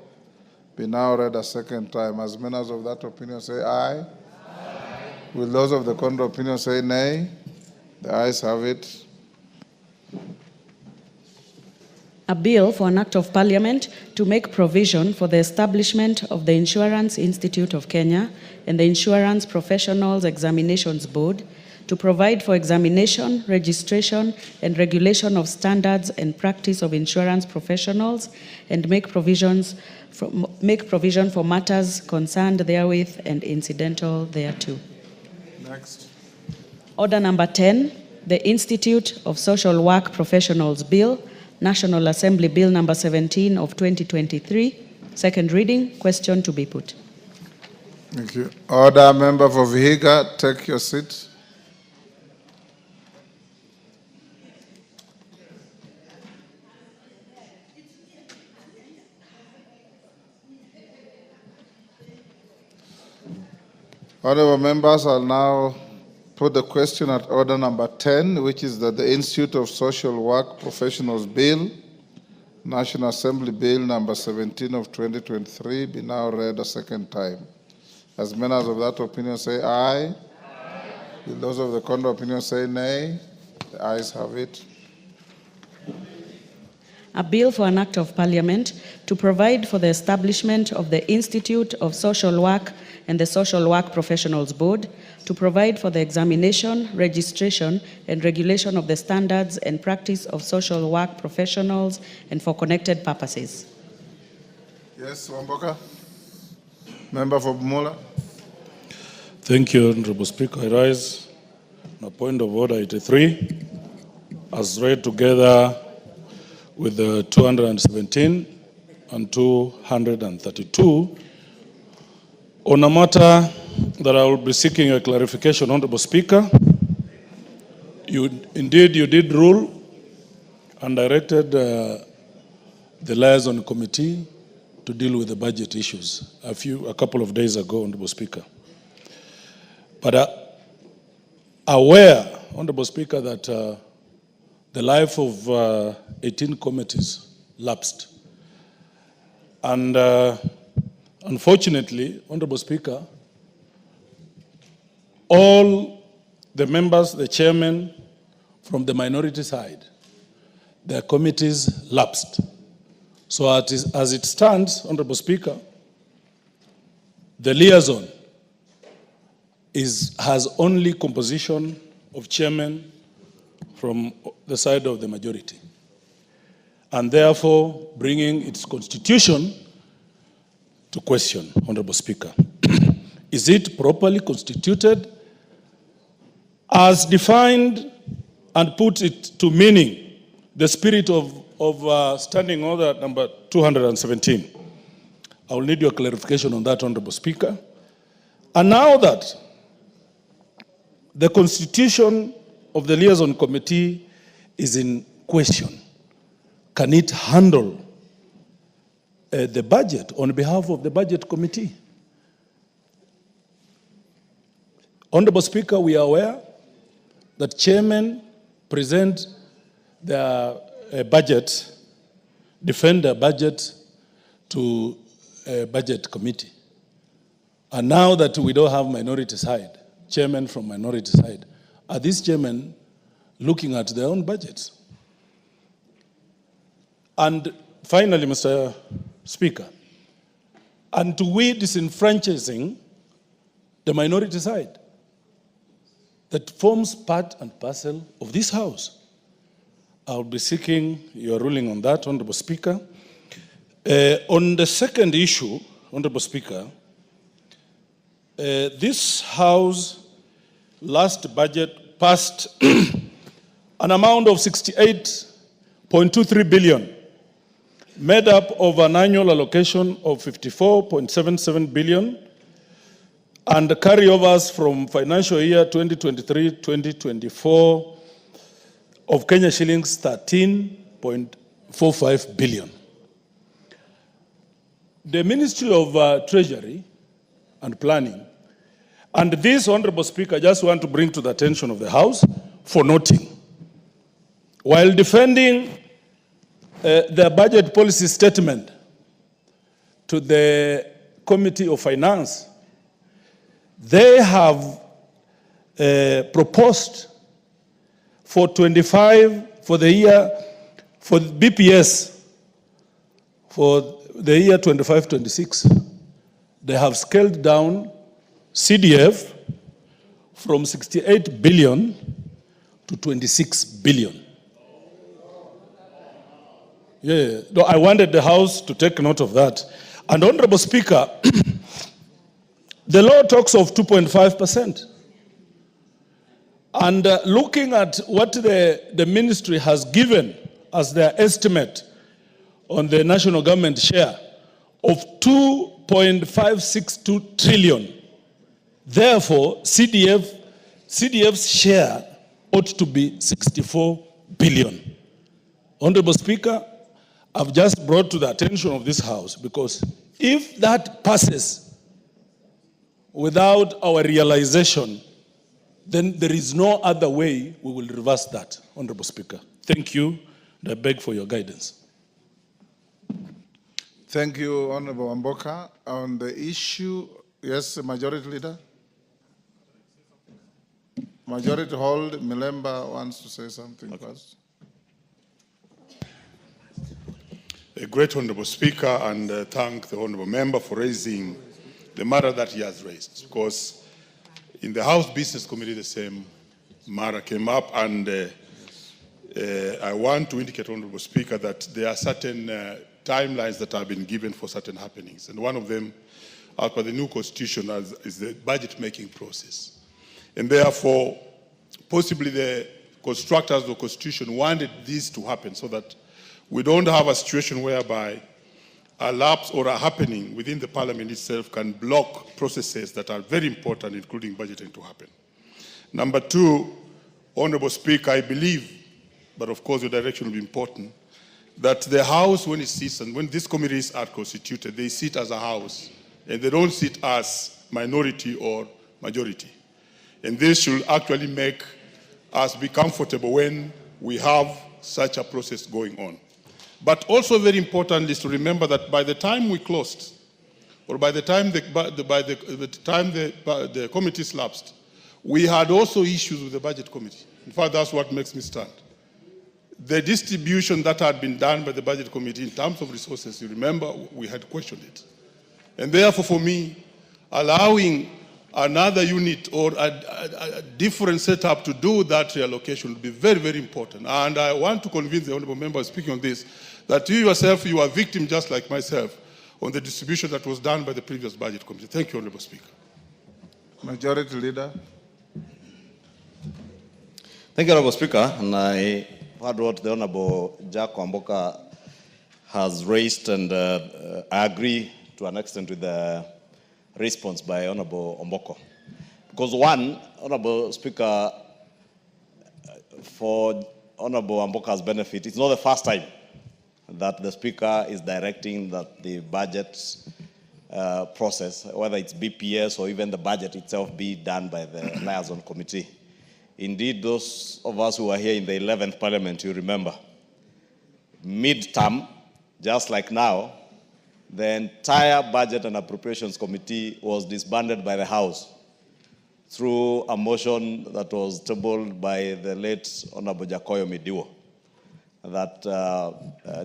be now read a second time. As many of that opinion say aye. Aye. Will those of the contrary opinion say nay? The ayes have it. A bill for an act of parliament to make provision for the establishment of the Insurance Institute of Kenya and the Insurance Professionals Examinations Board, to provide for examination, registration, and regulation of standards and practice of insurance professionals, and make provision for matters concerned therewith and incidental thereto. Next. Order number 10, the Institute of Social Work Professionals Bill, National Assembly Bill number 17 of 2023, Second reading, question to be put. Thank you. Order, member for Vihiga, take your seat. Honorable members, I'll now put the question at order number 10, which is that the Institute of Social Work Professionals Bill, National Assembly Bill number 17 of 2023, be now read a second time. As members of that opinion say aye. Will those of the contrary opinion say nay? The ayes have it. A bill for an act of parliament to provide for the establishment of the Institute of Social Work and the Social Work Professionals Board, to provide for the examination, registration, and regulation of the standards and practice of social work professionals and for connected purposes. Yes, Wamboka. Member for Bumula. Thank you, Honorable Speaker. I rise on a point of order 83, as read together with the 217 and 232, on a matter that I will be seeking a clarification, Honorable Speaker. You did rule and directed the liaison committee to deal with the budget issues a couple of days ago, Honorable Speaker. But aware, Honorable Speaker, that the life of 18 committees lapsed. And unfortunately, Honorable Speaker, all the members, the chairman from the minority side, their committees lapsed. So as it stands, Honorable Speaker, the liaison has only composition of chairman from the side of the majority, and therefore bringing its constitution to question, Honorable Speaker. Is it properly constituted as defined and put it to meaning the spirit of Standing Order number 217? I will need your clarification on that, Honorable Speaker. And now that the constitution of the liaison committee is in question, can it handle the budget on behalf of the budget committee? Honorable Speaker, we are aware that chairmen present their budget, defend their budget to a budget committee. And now that we don't have minority side, chairman from minority side, are these chairmen looking at their own budgets? And finally, Mr. Speaker, and to we disenfranchising the minority side that forms part and parcel of this House. I'll be seeking your ruling on that, Honorable Speaker. On the second issue, Honorable Speaker, this House last budget passed an amount of 68.23 billion, made up of an annual allocation of 54.77 billion, and the carryovers from financial year 2023-2024 of Kenya shillings 13.45 billion. The Ministry of Treasury and Planning, and this, Honorable Speaker, I just want to bring to the attention of the House for noting, while defending their budget policy statement to the Committee of Finance, they have proposed for 25 for the year, for BPS, for the year 25-26, they have scaled down CDF from 68 billion to 26 billion. Yeah, no, I wanted the House to take note of that. And Honorable Speaker, the law talks of 2.5%. And looking at what the ministry has given as their estimate on the national government share of 2.562 trillion. Therefore, CDF's share ought to be 64 billion. Honorable Speaker, I've just brought to the attention of this House because if that passes without our realization, then there is no other way we will reverse that, Honorable Speaker. Thank you, and I beg for your guidance. Thank you, Honorable Amboka. On the issue, yes, Majority Leader? Majority Hold, Milemba wants to say something first. A great Honorable Speaker, and thank the Honorable Member for raising the matter that he has raised, because in the House Business Committee the same matter came up, and I want to indicate, Honorable Speaker, that there are certain timelines that have been given for certain happenings, and one of them, as per the new Constitution, is the budget-making process. And therefore, possibly the constructors of the Constitution wanted this to happen so that we don't have a situation whereby a lapse or a happening within the Parliament itself can block processes that are very important, including budgeting, to happen. Number two, Honorable Speaker, I believe, but of course your direction will be important, that the House, when it sits and when these committees are constituted, they sit as a House and they don't sit as minority or majority. And this should actually make us be comfortable when we have such a process going on. But also very important is to remember that by the time we closed, or by the time the committee lapsed, we had also issues with the budget committee. In fact, that's what makes me stand. The distribution that had been done by the budget committee in terms of resources, you remember, we had questioned it. And therefore, for me, allowing another unit or a different setup to do that reallocation would be very, very important. And I want to convince the Honourable Member speaking on this, that you yourself, you are a victim just like myself on the distribution that was done by the previous budget committee. Thank you, Honourable Speaker. Majority Leader. Thank you, Honourable Speaker. And I heard what the Honourable Jack Wamboka has raised, and I agree to an extent with the response by Honourable Omboko. Because one, Honourable Speaker, for Honourable Amboka's benefit, it's not the first time that the Speaker is directing that the budget process, whether it's BPS or even the budget itself, be done by the liaison committee. Indeed, those of us who were here in the 11th Parliament, you remember, mid-term, just like now, the entire Budget and Appropriations Committee was disbanded by the House through a motion that was tabled by the late Honorable Jacoyo Midiwo that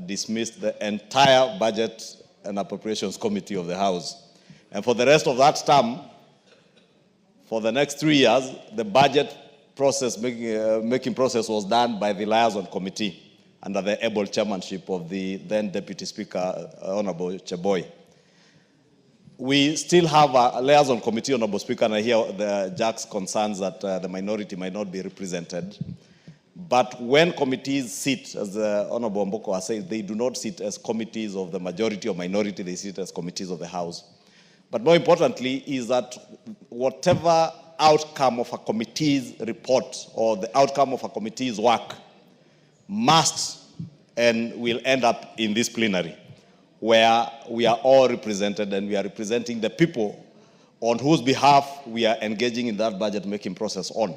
dismissed the entire Budget and Appropriations Committee of the House. And for the rest of that term, for the next 3 years, the budget process, making process was done by the liaison committee under the able chairmanship of the then Deputy Speaker, Honorable Cheboy. We still have a liaison committee, Honorable Speaker, and I hear the Jack's concerns that the minority might not be represented. But when committees sit, as the Honorable Mboko has said, they do not sit as committees of the majority or minority, they sit as committees of the House. But more importantly is that whatever outcome of a committee's report or the outcome of a committee's work must and will end up in this plenary, where we are all represented and we are representing the people on whose behalf we are engaging in that budget-making process on.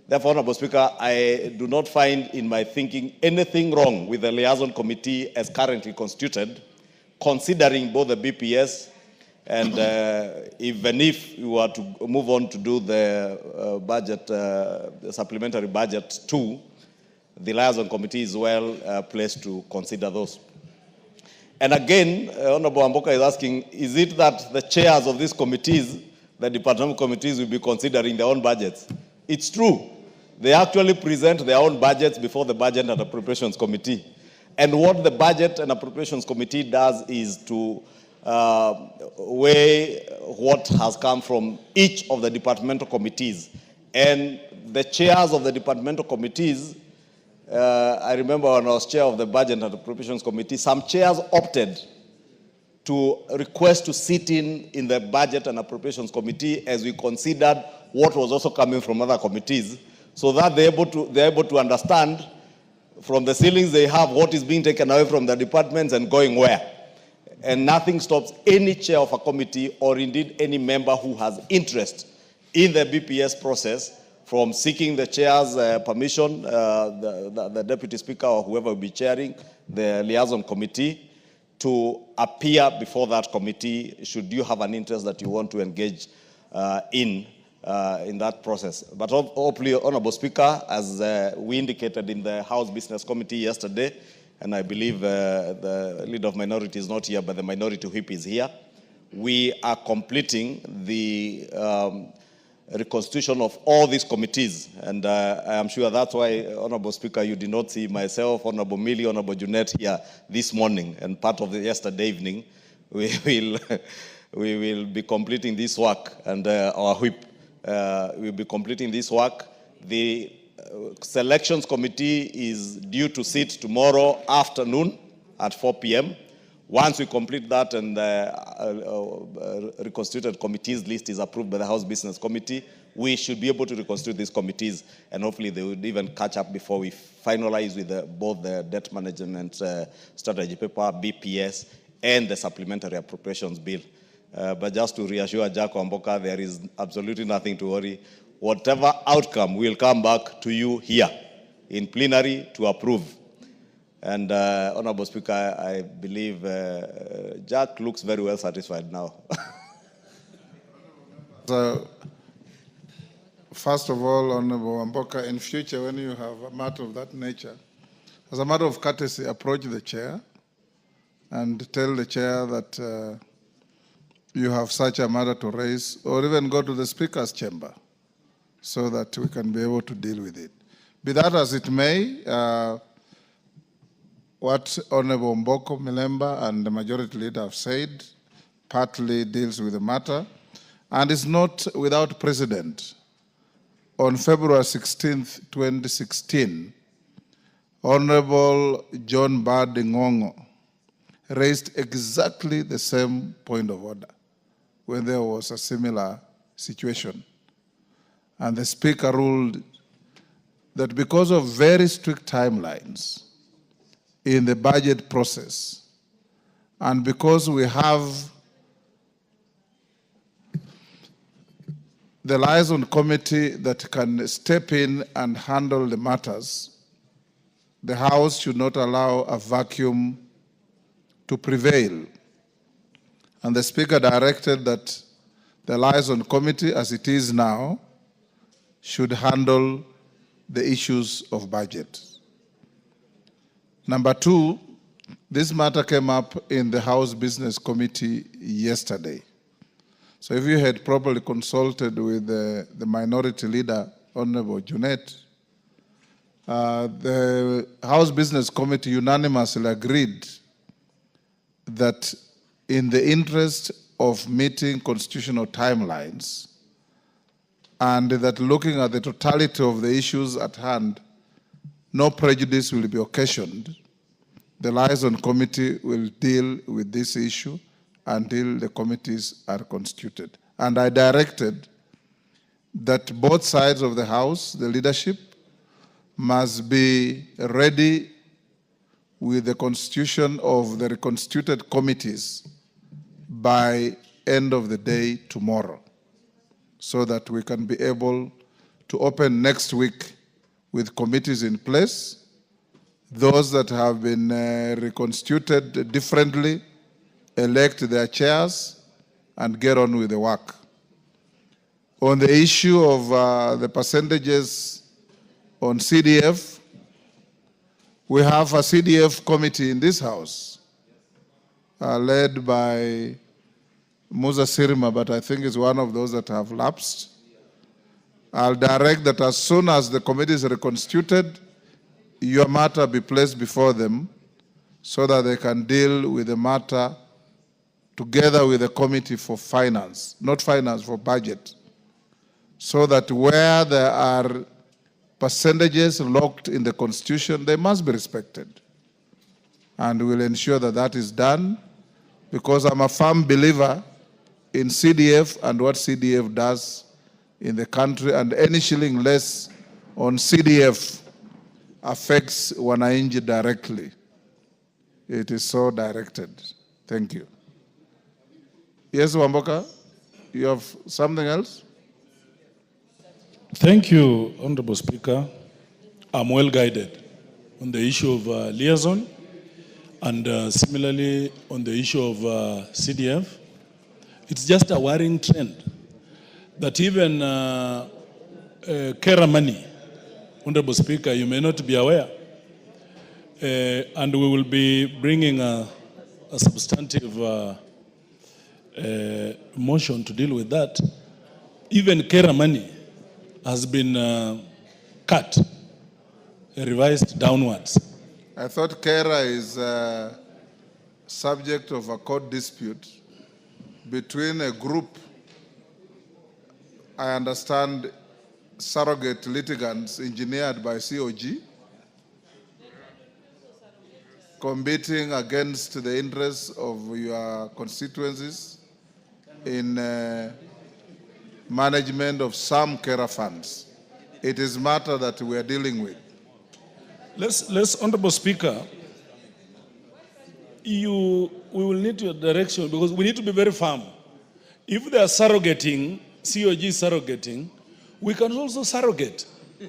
Therefore, Honorable Speaker, I do not find in my thinking anything wrong with the liaison committee as currently constituted, considering both the BPS and even if we were to move on to do the budget, the supplementary budget too, the liaison committee is well placed to consider those. And again, Honorable Amboka is asking, is it that the chairs of these committees, the departmental committees, will be considering their own budgets? It's true. They actually present their own budgets before the Budget and Appropriations Committee. And what the Budget and Appropriations Committee does is to weigh what has come from each of the departmental committees. And the chairs of the departmental committees, I remember when I was chair of the Budget and Appropriations Committee, some chairs opted to request to sit in the Budget and Appropriations Committee as we considered what was also coming from other committees, so that they're able to understand from the ceilings they have what is being taken away from the departments and going where. And nothing stops any chair of a committee or indeed any member who has interest in the BPS process from seeking the chair's permission, the deputy speaker or whoever will be chairing the liaison committee, to appear before that committee should you have an interest that you want to engage in that process. But hopefully, Honorable Speaker, as we indicated in the House Business Committee yesterday, and I believe the Leader of Minority is not here, but the Minority Whip is here, we are completing the reconstitution of all these committees. And I am sure that's why, Honorable Speaker, you did not see myself, Honorable Millie, Honorable Junet here this morning. And part of the yesterday evening, we will be completing this work, and our whip will be completing this work. The selections committee is due to sit tomorrow afternoon at 4 p.m. Once we complete that and the reconstituted committees list is approved by the House Business Committee, we should be able to reconstitute these committees, and hopefully they would even catch up before we finalize with both the debt management strategy paper, BPS, and the supplementary appropriations bill. But just to reassure Jack Wamboka, there is absolutely nothing to worry. Whatever outcome will come back to you here in plenary to approve. And Honorable Speaker, I believe Jack looks very well satisfied now. So, first of all, Honorable Wamboka, in future when you have a matter of that nature, as a matter of courtesy, approach the chair and tell the chair that you have such a matter to raise, or even go to the Speaker's chamber so that we can be able to deal with it. Be that as it may, what Honorable Mboko Milemba and the Majority Leader have said partly deals with the matter, and is not without precedent. On February 16th, 2016, Honorable John Badi Ngongo raised exactly the same point of order when there was a similar situation. And the Speaker ruled that because of very strict timelines in the budget process, and because we have the liaison committee that can step in and handle the matters, the House should not allow a vacuum to prevail. And the Speaker directed that the liaison committee, as it is now, should handle the issues of budget. Number two, this matter came up in the House Business Committee yesterday. So if you had properly consulted with the Minority Leader, Honorable Junet, the House Business Committee unanimously agreed that in the interest of meeting constitutional timelines, and that looking at the totality of the issues at hand, no prejudice will be occasioned, the liaison committee will deal with this issue until the committees are constituted. And I directed that both sides of the House, the leadership, must be ready with the constitution of the reconstituted committees by end of the day tomorrow, so that we can be able to open next week with committees in place. Those that have been reconstituted differently, elect their chairs and get on with the work. On the issue of the percentages on CDF, we have a CDF committee in this House led by Musa Sirma, but I think it's one of those that have lapsed. I'll direct that as soon as the committee is reconstituted, your matter be placed before them so that they can deal with the matter together with the committee for finance, not finance, for budget, so that where there are percentages locked in the Constitution, they must be respected. And we'll ensure that that is done because I'm a firm believer in CDF and what CDF does in the country, and any shilling less on CDF affects wananchi directly. It is so directed. Thank you. Yes, Wamboka, you have something else? Thank you, Honorable Speaker. I'm well guided on the issue of liaison and similarly on the issue of CDF. It's just a worrying trend that even Kera money, Honorable Speaker, you may not be aware, and we will be bringing a substantive motion to deal with that. Even Kera money has been cut, revised downwards. I thought Kera is subject of a court dispute between a group, I understand, surrogate litigants engineered by COG, competing against the interests of your constituencies in management of some Kera funds. It is a matter that we are dealing with. Let's, Honorable Speaker, we will need your direction because we need to be very firm. If they are surrogating, COG surrogating, we can also surrogate.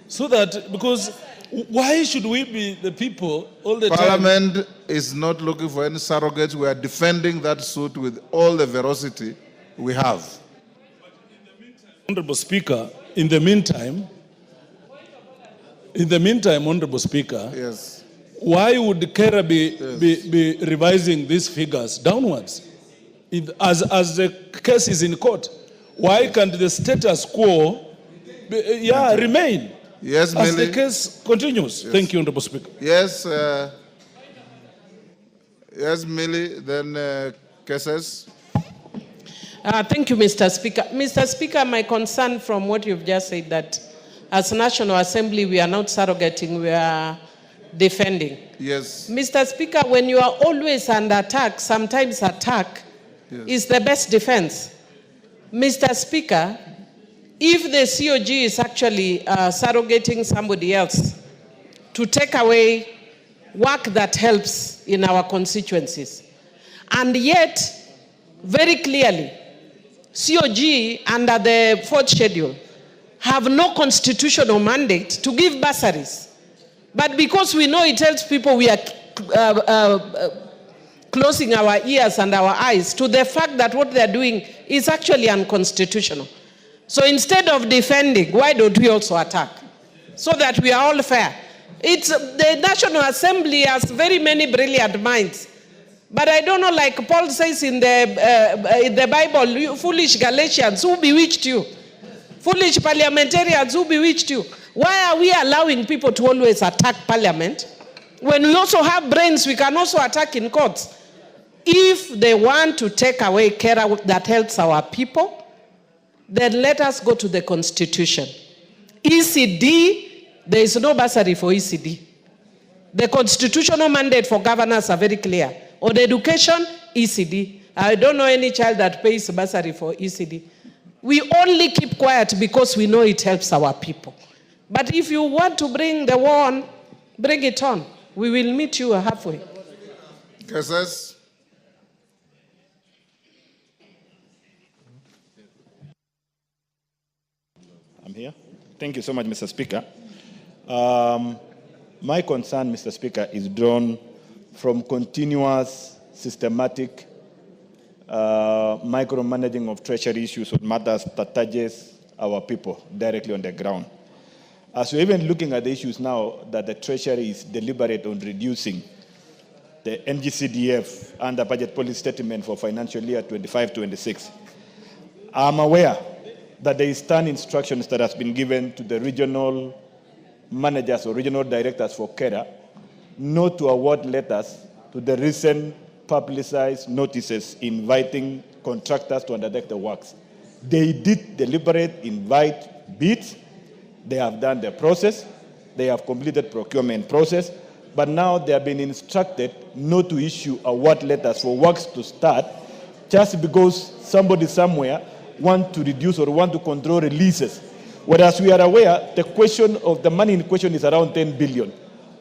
So that, because why should we be the people all the time? Parliament is not looking for any surrogates. We are defending that suit with all the veracity we have. Honorable Speaker, in the meantime, Honorable Speaker, yes, why would Kera be revising these figures downwards? As the case is in court, why can't the status quo remain? Yes, as Millie. the case continues. Yes. Thank you, Honorable Speaker. Yes, yes, Millie, then cases. Thank you, Mr. Speaker. Mr. Speaker, my concern from what you've just said that as National Assembly, we are not surrogating, we are defending. Yes. Mr. Speaker, when you are always under attack, sometimes attack is the best defense. Mr. Speaker, if the COG is actually surrogating somebody else to take away work that helps in our constituencies, and yet, very clearly, COG under the 4th schedule have no constitutional mandate to give bursaries. But because we know it helps people, we are closing our ears and our eyes to the fact that what they're doing is actually unconstitutional. So instead of defending, why don't we also attack? So that we are all fair. It's the National Assembly has very many brilliant minds. But I don't know, like Paul says in the Bible, you foolish Galatians, who bewitched you? Foolish parliamentarians, who bewitched you? Why are we allowing people to always attack Parliament? When we also have brains, we can also attack in courts. If they want to take away care that helps our people, then let us go to the Constitution. ECD, there is no bursary for ECD. The constitutional mandate for governors are very clear. On education, ECD. I don't know any child that pays bursary for ECD. We only keep quiet because we know it helps our people. But if you want to bring the war on, bring it on. We will meet you halfway. Cases. I'm here. Thank you so much, Mr. Speaker. My concern, Mr. Speaker, is drawn from continuous, systematic micromanaging of treasury issues on matters that touches our people directly on the ground. As we're even looking at the issues now that the treasury is deliberate on reducing the NGCDF and the budget policy statement for financial year 25-26, I'm aware that there is stern instructions that has been given to the regional managers or regional directors for Kera not to award letters to the recent publicized notices inviting contractors to undertake the works. They did deliberate invite bids. They have done the process. They have completed procurement process. but now they have been instructed not to issue award letters for works to start just because somebody somewhere want to reduce or want to control releases. Whereas we are aware, the question of the money in question is around 10 billion.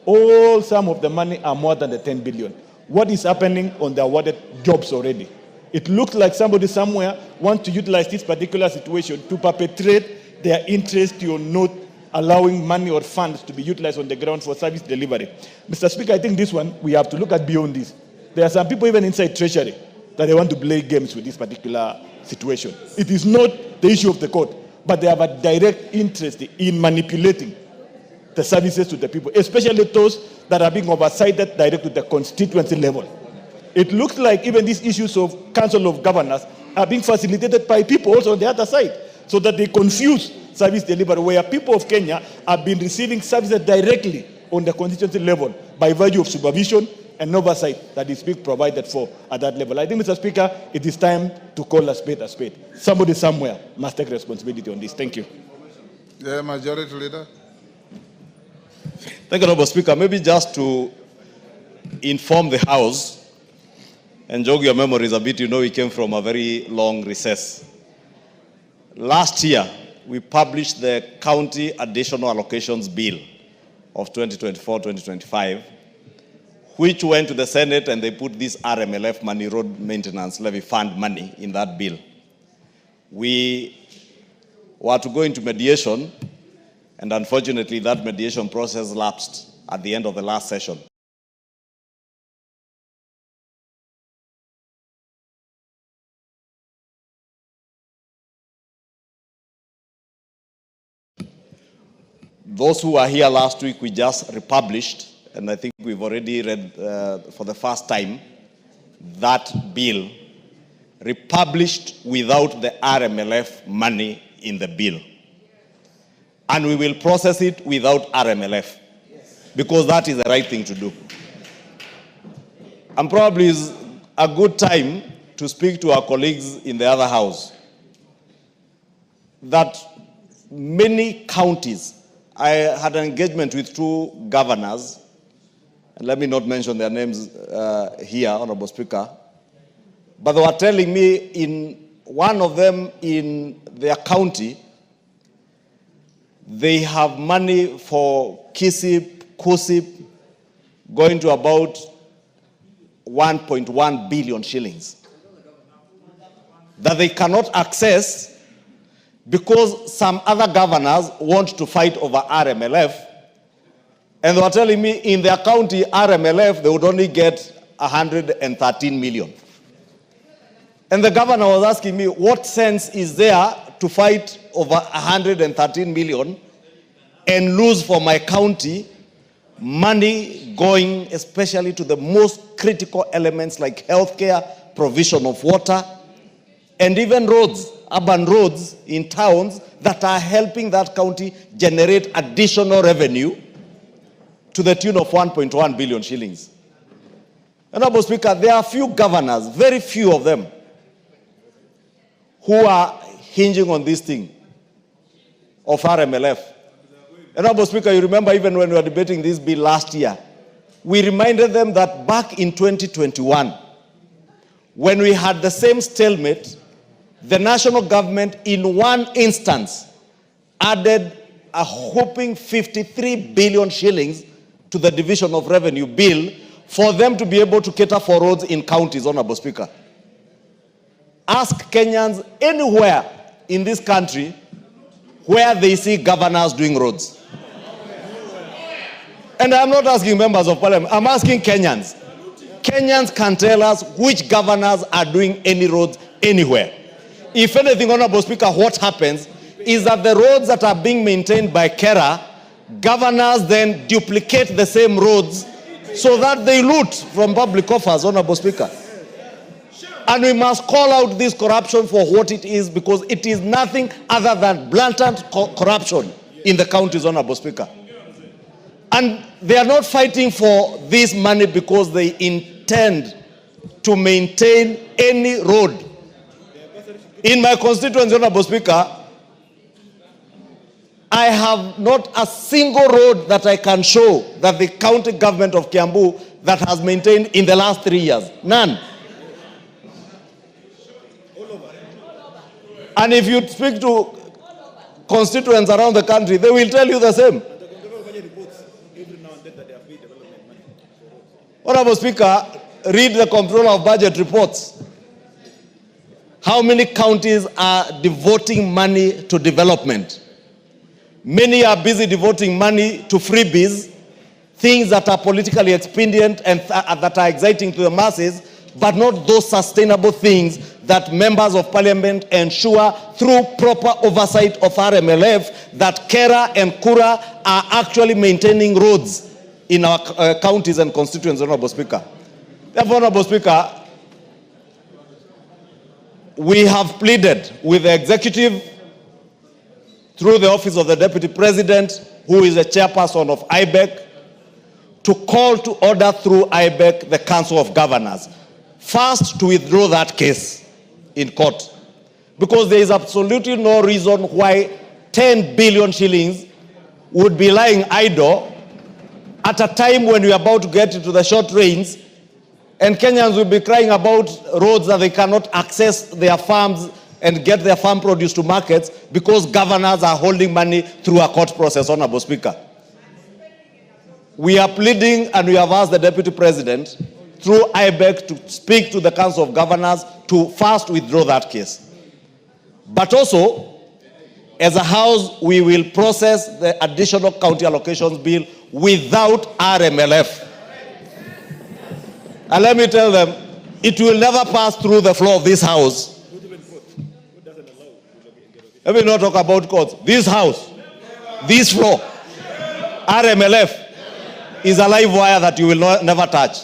All some of the money are more than the 10 billion. What is happening on the awarded jobs already? It looks like somebody somewhere wants to utilize this particular situation to perpetrate their interest on not allowing money or funds to be utilized on the ground for service delivery. Mr. Speaker, I think this one, we have to look at beyond this. There are some people even inside Treasury that they want to play games with this particular situation. It is not the issue of the court, but they have a direct interest in manipulating the services to the people, especially those that are being oversighted direct to the constituency level. It looks like even these issues of Council of Governors are being facilitated by people also on the other side, so that they confuse service delivery, where people of Kenya have been receiving services directly on the constituency level by virtue of supervision and oversight that is being provided for at that level. I think, Mr. Speaker, it is time to call a spade a spade. Somebody somewhere must take responsibility on this. Thank you. The Majority Leader. Thank you, Honorable Speaker. Maybe just to inform the House and jog your memories a bit, you know we came from a very long recess. Last year, we published the County Additional Allocations Bill of 2024-2025, which went to the Senate and they put this RMLF money, Road Maintenance Levy Fund money, in that bill. We were to go into mediation, and unfortunately that mediation process lapsed at the end of the last session. Those who were here last week, we just republished, and I think we've already read for the first time, that bill republished without the RMLF money in the bill. And we will process it without RMLF, because that is the right thing to do. And probably is a good time to speak to our colleagues in the other house that many counties, I had an engagement with two governors, and let me not mention their names here, Honorable Speaker, but they were telling me in one of them in their county, they have money for KUSIP going to about 1.1 billion shillings that they cannot access because some other governors want to fight over RMLF, and they were telling me in their county, RMLF, they would only get 113 million. And the governor was asking me, what sense is there to fight over 113 million and lose for my county money going especially to the most critical elements like healthcare, provision of water, and even roads, urban roads in towns that are helping that county generate additional revenue to the tune of 1.1 billion shillings. Honorable Speaker, there are few governors, very few of them, who are hinging on this thing of RMLF. Honorable Speaker, you remember even when we were debating this bill last year, we reminded them that back in 2021, when we had the same stalemate, the national government in one instance added a whopping 53 billion shillings to the Division of Revenue bill for them to be able to cater for roads in counties, Honorable Speaker. Ask Kenyans anywhere in this country where they see governors doing roads. And I'm not asking members of parliament, I'm asking Kenyans. Kenyans can tell us which governors are doing any roads anywhere. If anything, Honorable Speaker, what happens is that the roads that are being maintained by KERA, governors then duplicate the same roads so that they loot from public coffers, Honorable Speaker. And we must call out this corruption for what it is, because it is nothing other than blatant corruption in the counties, Honorable Speaker. And they are not fighting for this money because they intend to maintain any road. In my constituency, Honorable Speaker, I have not a single road that I can show that the county government of Kiambu that has maintained in the last 3 years. None. And if you speak to constituents around the country, they will tell you the same. Honorable Speaker, read the Comptroller of Budget reports. How many counties are devoting money to development? Many are busy devoting money to freebies, things that are politically expedient and that are exciting to the masses, but not those sustainable things that members of parliament ensure through proper oversight of RMLF that Kera and Kura are actually maintaining roads in our counties and constituents, Honorable Speaker. Therefore, Honorable Speaker, we have pleaded with the executive through the office of the Deputy President, who is the chairperson of IBEC, to call to order through IBEC the Council of Governors. First, to withdraw that case in court, because there is absolutely no reason why 10 billion shillings would be lying idle at a time when we are about to get into the short rains, and Kenyans will be crying about roads that they cannot access their farms and get their farm produce to markets because governors are holding money through a court process, Honorable Speaker. We are pleading and we have asked the Deputy President through IBEC to speak to the Council of Governors to first withdraw that case. But also, as a House, we will process the additional county allocations bill without RMLF. And let me tell them, it will never pass through the floor of this House. Let me not talk about courts. This House, this floor, RMLF is a live wire that you will never touch.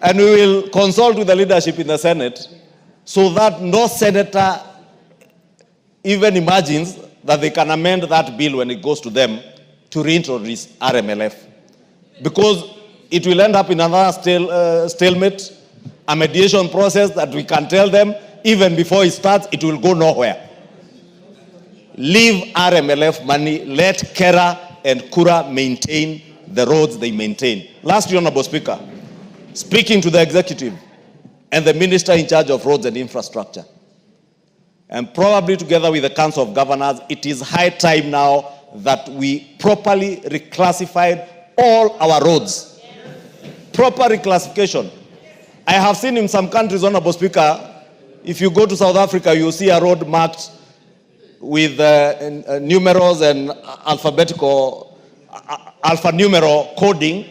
And we will consult with the leadership in the Senate so that no senator even imagines that they can amend that bill when it goes to them to reintroduce RMLF. Because it will end up in another stalemate, a mediation process that we can tell them, even before it starts, it will go nowhere. Leave RMLF money, let Kera and Kura maintain the roads they maintain. Lastly, Honorable Speaker, speaking to the executive and the minister in charge of roads and infrastructure, and probably together with the Council of Governors, it is high time now that we properly reclassified all our roads. Proper reclassification. I have seen in some countries, Honorable Speaker, if you go to South Africa, you will see a road marked with numerals and alphanumeric coding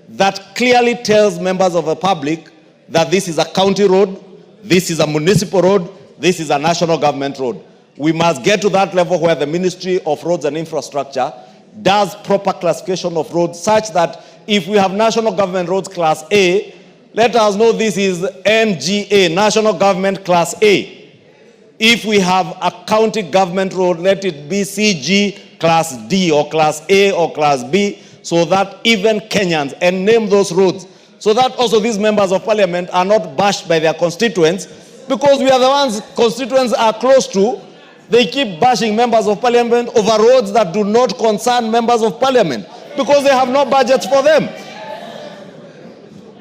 that clearly tells members of the public that this is a county road, this is a municipal road, this is a national government road. We must get to that level where the Ministry of Roads and Infrastructure does proper classification of roads such that if we have national government roads class A, let us know this is NGA, National Government Class A. If we have a county government road, let it be CG Class D or Class A or Class B, so that even Kenyans, and name those roads, so that also these members of parliament are not bashed by their constituents, because we are the ones constituents are close to. They keep bashing members of parliament over roads that do not concern members of parliament because they have no budgets for them.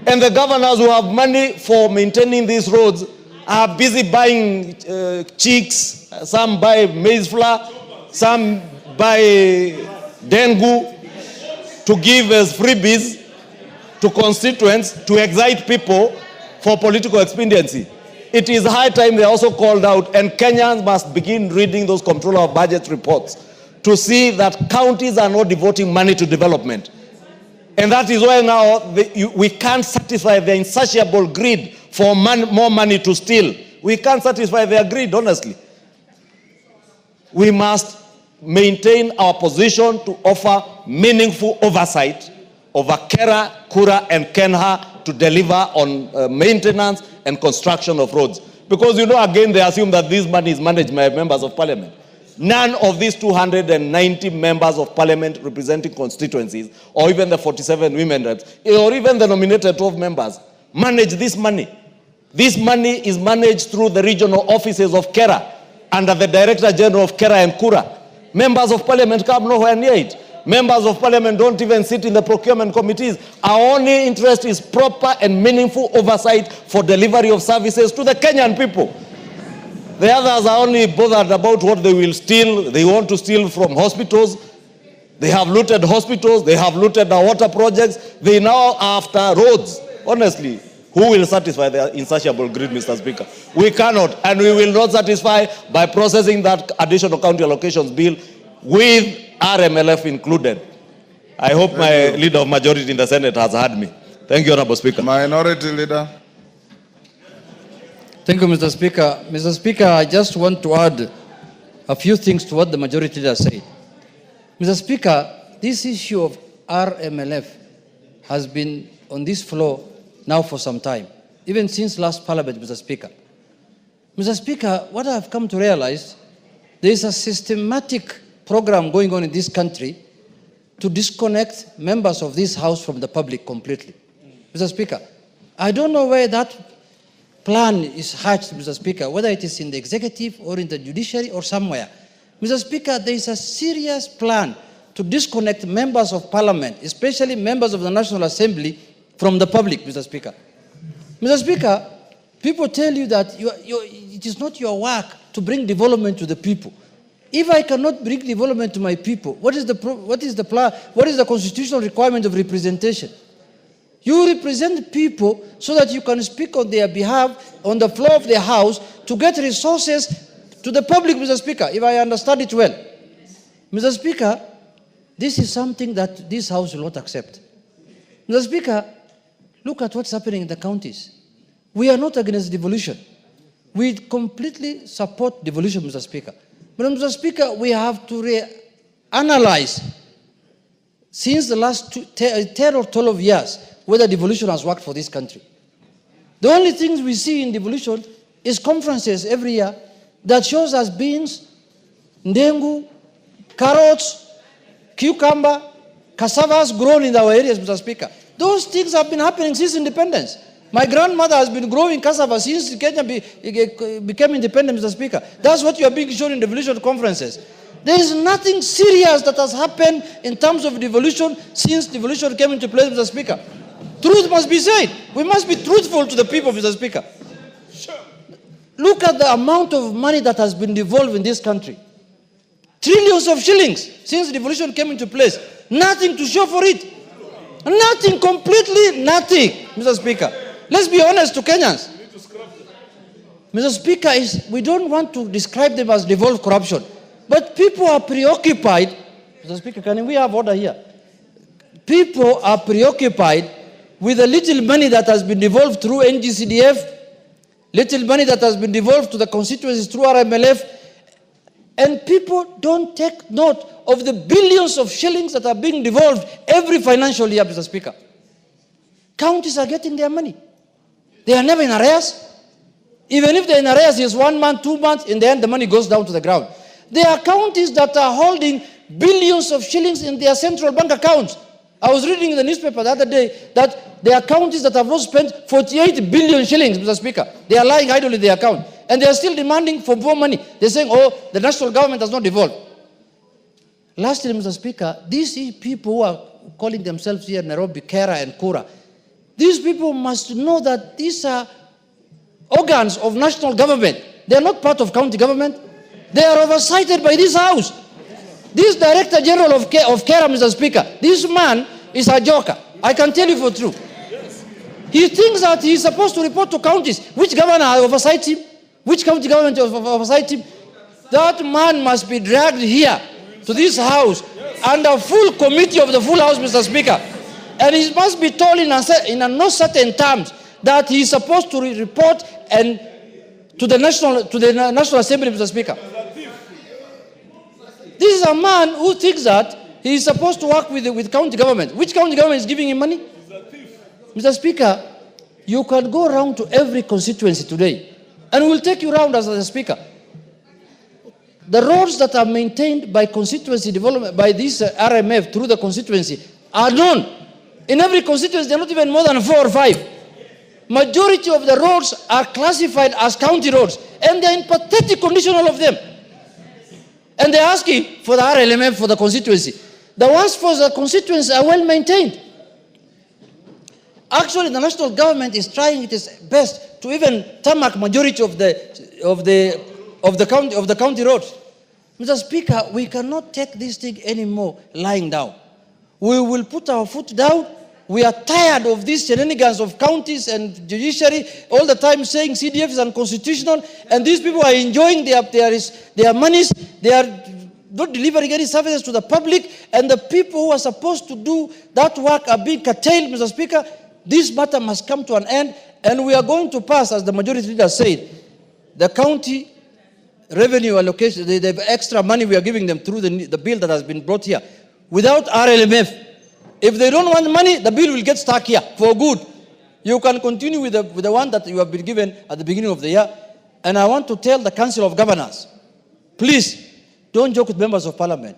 And the governors who have money for maintaining these roads are busy buying chicks. Some buy maize flour, some buy dengue to give as freebies to constituents to excite people for political expediency. It is high time they also called out, and Kenyans must begin reading those Comptroller of Budget reports to see that counties are not devoting money to development. And that is why now we can't satisfy their insatiable greed for more money to steal. We can't satisfy their greed, honestly. We must maintain our position to offer meaningful oversight over Kera, Kura, and Kenha to deliver on maintenance and construction of roads. Because, you know, again, they assume that this money is managed by members of parliament. None of these 290 members of parliament representing constituencies, or even the 47 women reps, or even the nominated 12 members, manage this money. This money is managed through the regional offices of Kera. under the Director General of Kera and Kura. Members of Parliament come nowhere near it. Members of Parliament don't even sit in the procurement committees. Our only interest is proper and meaningful oversight for delivery of services to the Kenyan people. The others are only bothered about what they will steal. They want to steal from hospitals. They have looted hospitals. They have looted our water projects. They now are after roads. Honestly, who will satisfy the insatiable greed, Mr. Speaker? We cannot, and we will not satisfy by processing that additional county allocations bill with RMLF included. I hope my leader of majority in the Senate has heard me. Thank you, Honorable Speaker. Minority Leader. Thank you, Mr. Speaker. Mr. Speaker, I just want to add a few things to what the majority leader said. Mr. Speaker, this issue of RMLF has been on this floor now for some time, even since last Parliament, Mr. Speaker. Mr. Speaker, what I have come to realize, there is a systematic program going on in this country to disconnect members of this House from the public completely. Mr. Speaker, I don't know where that plan is hatched, Mr. Speaker, whether it is in the executive or in the judiciary or somewhere. Mr. Speaker, there is a serious plan to disconnect members of Parliament, especially members of the National Assembly, from the public, Mr. Speaker. Mr. Speaker, people tell you that it is not your work to bring development to the people. If I cannot bring development to my people, what is the constitutional requirement of representation? You represent people so that you can speak on their behalf on the floor of the House to get resources to the public, Mr. Speaker, if I understand it well. Mr. Speaker, this is something that this House will not accept. Mr. Speaker, look at what's happening in the counties. We are not against devolution. We completely support devolution, Mr. Speaker. But, Mr. Speaker, we have to analyze since the last 10 or 12 years whether devolution has worked for this country. The only things we see in devolution is conferences every year that shows us beans, ndengu, carrots, cucumber, cassavas grown in our areas, Mr. Speaker. Those things have been happening since independence. My grandmother has been growing cassava since Kenya became independent, Mr. Speaker. That's what you are being shown in devolution conferences. There is nothing serious that has happened in terms of devolution since devolution came into place, Mr. Speaker. Truth must be said. We must be truthful to the people, Mr. Speaker. Look at the amount of money that has been devolved in this country. Trillions of shillings since devolution came into place. Nothing to show for it. Nothing, completely nothing, Mr. Speaker. Let's be honest to Kenyans. Mr. Speaker, we don't want to describe them as devolved corruption. But people are preoccupied. Mr. Speaker, can we have order here? People are preoccupied with the little money that has been devolved through NGCDF, little money that has been devolved to the constituencies through RMLF, and people don't take note of the billions of shillings that are being devolved every financial year, Mr. Speaker. Counties are getting their money. They are never in arrears. Even if they're in arrears, it's 1 month, 2 months, in the end the money goes down to the ground. There are counties that are holding billions of shillings in their central bank accounts. I was reading in the newspaper the other day that there are counties that have not spent 48 billion shillings, Mr. Speaker. They are lying idle in their account. And they are still demanding for more money. They're saying, oh, the national government has not devolved. Lastly, Mr. Speaker, these people who are calling themselves here Nairobi, Kera and Kura, these people must know that these are organs of national government. They are not part of county government. They are oversighted by this House. This Director General of Kera, Mr. Speaker, this man is a joker. I can tell you for true. He thinks that he is supposed to report to counties. Which governor oversights him? Which county government oversights him? That man must be dragged here to this House under full committee of the full House, Mr. Speaker. And he must be told in no certain terms that he is supposed to report and to the National Assembly, Mr. Speaker. This is a man who thinks that he is supposed to work with county government. Which county government is giving him money? Mr. Speaker, you can go around to every constituency today, and we'll take you around as a speaker. The roads that are maintained by constituency development, by this RMF through the constituency, are known. In every constituency, they're not even more than 4 or 5. Majority of the roads are classified as county roads. And they're in pathetic condition, all of them. And they're asking for the RLMF for the constituency. The ones for the constituency are well maintained. Actually, the national government is trying its best to even tarmac majority of the county roads. Mr. Speaker, we cannot take this thing anymore lying down. We will put our foot down. We are tired of these shenanigans of counties and judiciary all the time saying CDF is unconstitutional, and these people are enjoying their monies. They are not delivering any services to the public, and the people who are supposed to do that work are being curtailed, Mr. Speaker. This matter must come to an end, and we are going to pass, as the majority leader said, the county revenue allocation, the extra money we are giving them through the bill that has been brought here, without RLMF. If they don't want money, the bill will get stuck here for good. You can continue with the one that you have been given at the beginning of the year. And I want to tell the Council of Governors, please, don't joke with members of parliament.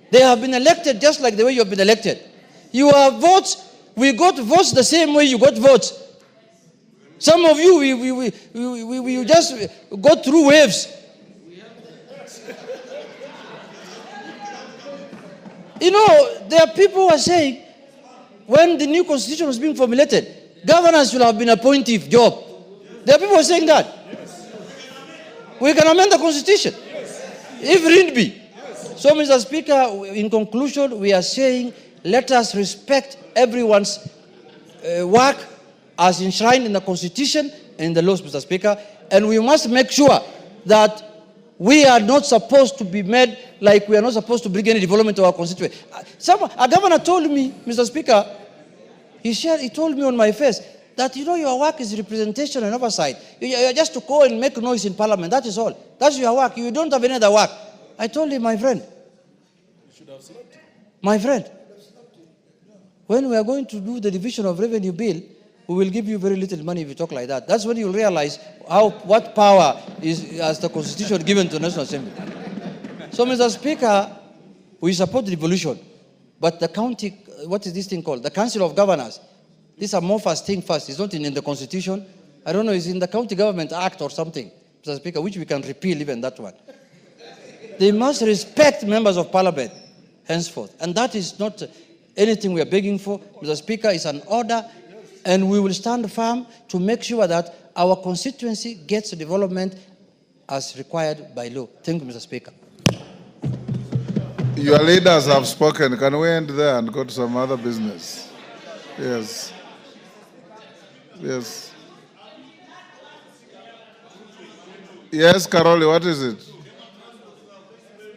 They have been elected just like the way you have been elected. Your votes, we got votes the same way you got votes. Some of you, we just go through waves. You know, there are people who are saying, when the new constitution was being formulated, governors should have been a appointive job. There are people who are saying that. Yes. We can amend the constitution, if need be. Yes. So, Mr. Speaker, in conclusion, we are saying, let us respect everyone's work as enshrined in the constitution and in the laws, Mr. Speaker, and we must make sure that we are not supposed to be made like we are not supposed to bring any development to our constituency. A governor told me, Mr. Speaker, he told me on my face that, you know, your work is representation and oversight. You're just to call and make noise in parliament. That is all. That's your work. You don't have any other work. I told him, my friend, when we are going to do the division of revenue bill, we will give you very little money if you talk like that. That's when you'll realize what power is, as the constitution, given to the National Assembly. So, Mr. Speaker, we support the devolution, but the county, what is this thing called? The Council of Governors. This amorphous thing first. It's not in the constitution. I don't know, it's in the County Government Act or something, Mr. Speaker, which we can repeal even that one. They must respect members of parliament henceforth. And that is not anything we are begging for. Mr. Speaker, it's an order. And we will stand firm to make sure that our constituency gets development as required by law. Thank you, Mr. Speaker. Your leaders have spoken. Can we end there and go to some other business? Yes. Yes. Yes, Karoli, what is it?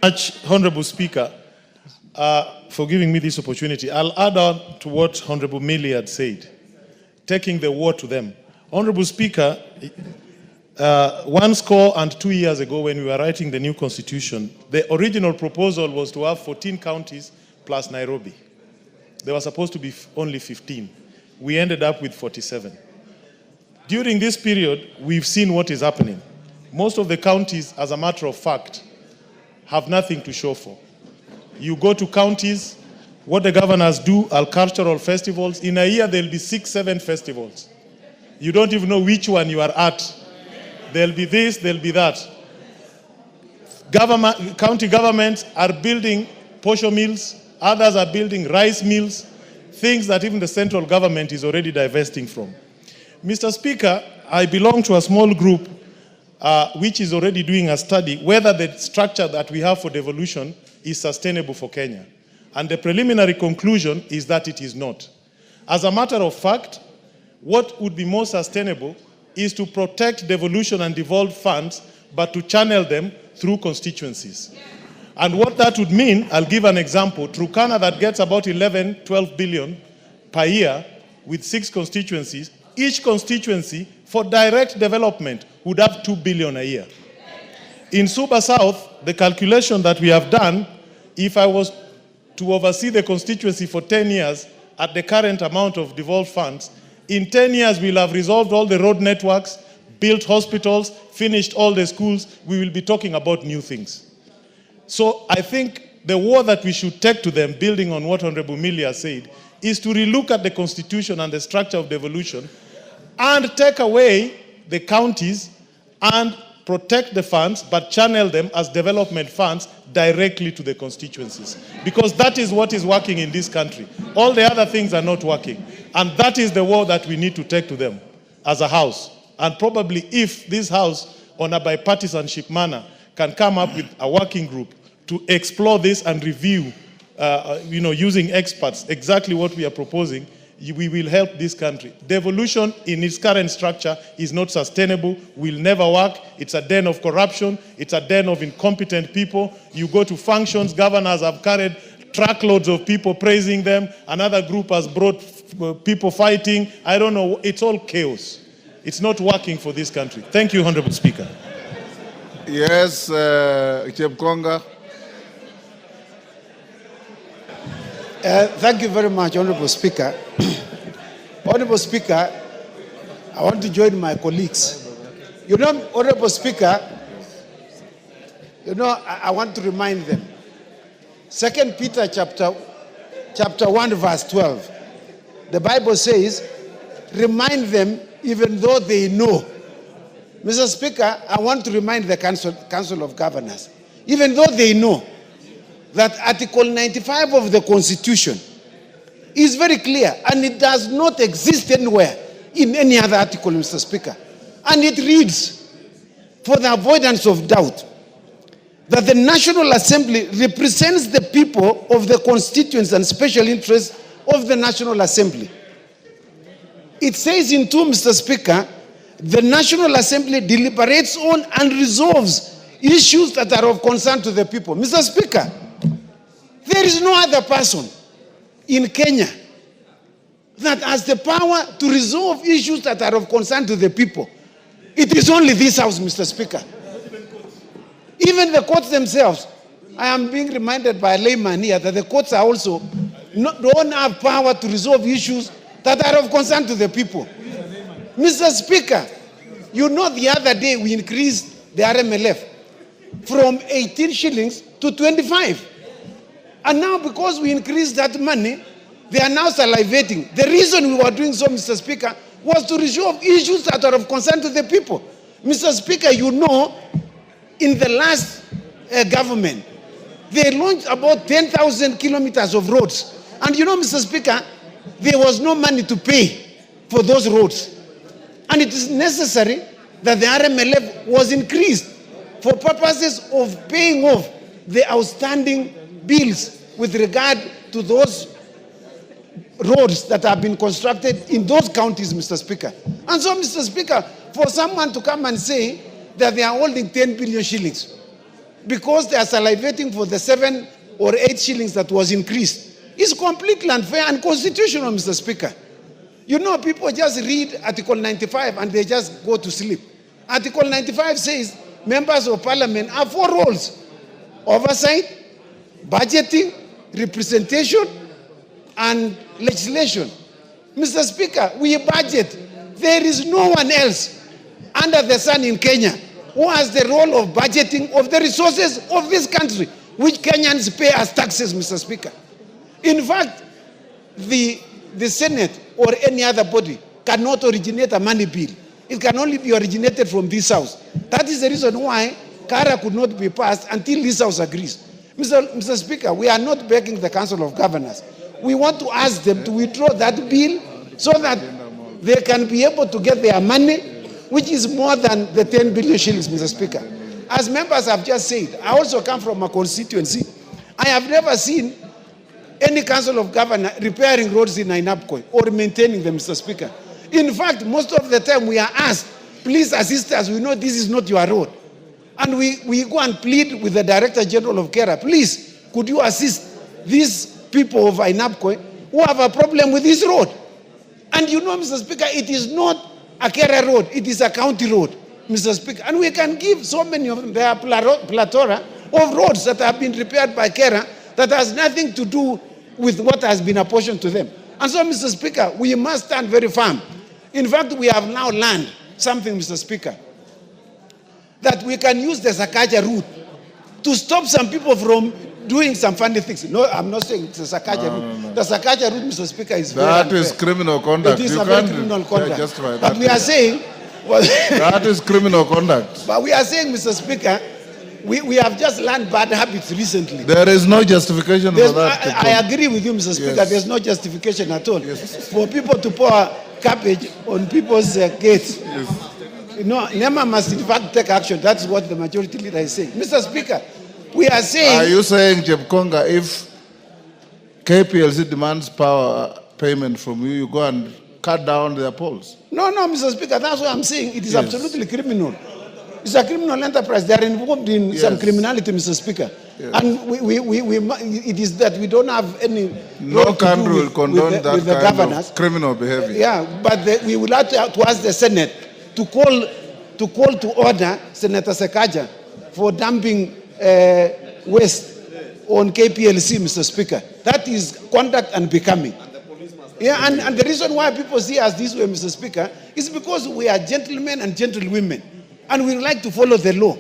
Much, Honorable Speaker, for giving me this opportunity. I'll add on to what Honorable Millie had said, taking the war to them. Honorable Speaker, 12 years ago when we were writing the new constitution, the original proposal was to have 14 counties plus Nairobi. There were supposed to be only 15. We ended up with 47. During this period, we've seen what is happening. Most of the counties, as a matter of fact, have nothing to show for. You go to counties, what the governors do are cultural festivals. In a year, there'll be 6-7 festivals. You don't even know which one you are at. There'll be this, there'll be that. County governments are building posho mills. Others are building rice mills. Things that even the central government is already divesting from. Mr. Speaker, I belong to a small group which is already doing a study whether the structure that we have for devolution is sustainable for Kenya. And the preliminary conclusion is that it is not. As a matter of fact, what would be more sustainable is to protect devolution and devolved funds, but to channel them through constituencies. And what that would mean, I'll give an example. Turkana, that gets about 11-12 billion per year with 6 constituencies, each constituency for direct development would have 2 billion a year. In Suba South, the calculation that we have done, if I was to oversee the constituency for 10 years at the current amount of devolved funds, in 10 years we'll have resolved all the road networks, built hospitals, finished all the schools. We will be talking about new things. So I think the war that we should take to them, building on what Honorable Milia said, is to relook at the constitution and the structure of devolution and take away the counties and protect the funds, but channel them as development funds directly to the constituencies. Because that is what is working in this country. All the other things are not working. And that is the war that we need to take to them as a house. And probably if this house, on a bipartisanship manner, can come up with a working group to explore this and review, using experts, exactly what we are proposing, we will help this country. Devolution in its current structure is not sustainable, will never work. It's a den of corruption. It's a den of incompetent people. You go to functions, governors have carried truckloads of people praising them. Another group has brought people fighting. I don't know. It's all chaos. It's not working for this country. Thank you, Honorable Speaker. Yes, Chepkonga. Thank you very much, Honorable Speaker. Honorable Speaker, I want to join my colleagues. You know, Honorable Speaker, I want to remind them. 2 Peter chapter 1, verse 12. The Bible says, remind them even though they know. Mr. Speaker, I want to remind the Council of Governors, even though they know that Article 95 of the Constitution is very clear and it does not exist anywhere in any other article, Mr. Speaker. And it reads, for the avoidance of doubt, that the National Assembly represents the people of the constituents and special interests of the National Assembly. It says in 2, Mr. Speaker, the National Assembly deliberates on and resolves issues that are of concern to the people. Mr. Speaker, there is no other person in Kenya that has the power to resolve issues that are of concern to the people. It is only this House, Mr. Speaker. Even the courts themselves, I am being reminded by a layman here that the courts are also don't have power to resolve issues that are of concern to the people. Mr. Speaker, you know the other day we increased the RMLF from 18 shillings to 25. And now because we increased that money, they are now salivating. The reason we were doing so, Mr. Speaker, was to resolve issues that are of concern to the people. Mr. Speaker, you know, in the last government, they launched about 10,000 kilometers of roads. And you know, Mr. Speaker, there was no money to pay for those roads. And it is necessary that the RMLF was increased for purposes of paying off the outstanding bills with regard to those roads that have been constructed in those counties, Mr. Speaker. And so, Mr. Speaker, for someone to come and say that they are holding 10 billion shillings because they are salivating for the 7 or 8 shillings that was increased is completely unfair and unconstitutional, Mr. Speaker. You know, people just read Article 95 and they just go to sleep. Article 95 says members of parliament have 4 roles: oversight, budgeting, representation, and legislation. Mr. Speaker, we budget. There is no one else under the sun in Kenya who has the role of budgeting of the resources of this country, which Kenyans pay as taxes, Mr. Speaker. In fact, the Senate or any other body cannot originate a money bill. It can only be originated from this House. That is the reason why Kara could not be passed until this House agrees. Mr. Speaker, we are not begging the Council of Governors. We want to ask them to withdraw that bill so that they can be able to get their money, which is more than the 10 billion shillings, Mr. Speaker. As members have just said, I also come from a constituency. I have never seen any Council of Governors repairing roads in Ainabkoi or maintaining them, Mr. Speaker. In fact, most of the time we are asked, please assist us, we know this is not your road. And we go and plead with the Director General of Kera, please, could you assist these people of Ainabkoi who have a problem with this road? And you know, Mr. Speaker, it is not a Kera road, it is a county road, Mr. Speaker. And we can give so many of them. There are plethora of roads that have been repaired by Kera that has nothing to do with what has been apportioned to them. And so, Mr. Speaker, we must stand very firm. In fact, we have now learned something, Mr. Speaker, that we can use the Sakaja route to stop some people from doing some funny things. No, I'm not saying it's a Sakaja route. No. The Sakaja route, Mr. Speaker, is very unfair. That is criminal conduct. It is a very criminal conduct. But we are saying That is criminal conduct. But we are saying, Mr. Speaker, we have just learned bad habits recently. There is no justification for that. I agree with you, Mr. Speaker. Yes. There's no justification at all for people to pour cabbage on people's gates. Yes. No, NEMA must in fact take action. That's what the majority leader is saying. Mr. Speaker, we are saying... Are you saying, Chepkonga, if KPLC demands power payment from you, you go and cut down their polls? No, Mr. Speaker, that's what I'm saying. It is absolutely criminal. It's a criminal enterprise. They are involved in some criminality, Mr. Speaker. Yes. And it is that we don't have any... No country will condone that with the kind governors. of criminal behavior. Yeah, but we would like to ask the Senate to call to order Senator Sekaja for dumping waste on KPLC, Mr. Speaker. That is conduct unbecoming. Yeah, and the reason why people see us this way, Mr. Speaker, is because we are gentlemen and gentlewomen, and we like to follow the law.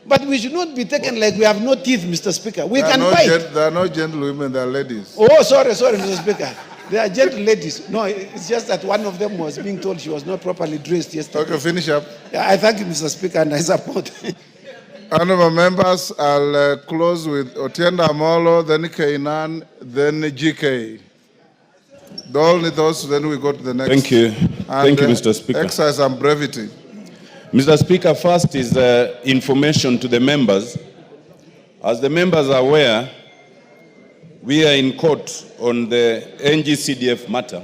But we should not be taken like we have no teeth, Mr. Speaker. We can fight. There are no gentlewomen, there are ladies. Oh, sorry, Mr. Speaker. They are gentle ladies. No, it's just that one of them was being told she was not properly dressed yesterday. Okay, finish up. Yeah, I thank you, Mr. Speaker, and I support. Honorable members, I'll close with Otienda Amolo, then Kainan, then GK. Only those, then we go to the next. Thank you. And, Thank you, Mr. Speaker. Exercise some brevity. Mr. Speaker, first is information to the members. As the members are aware, we are in court on the NGCDF matter.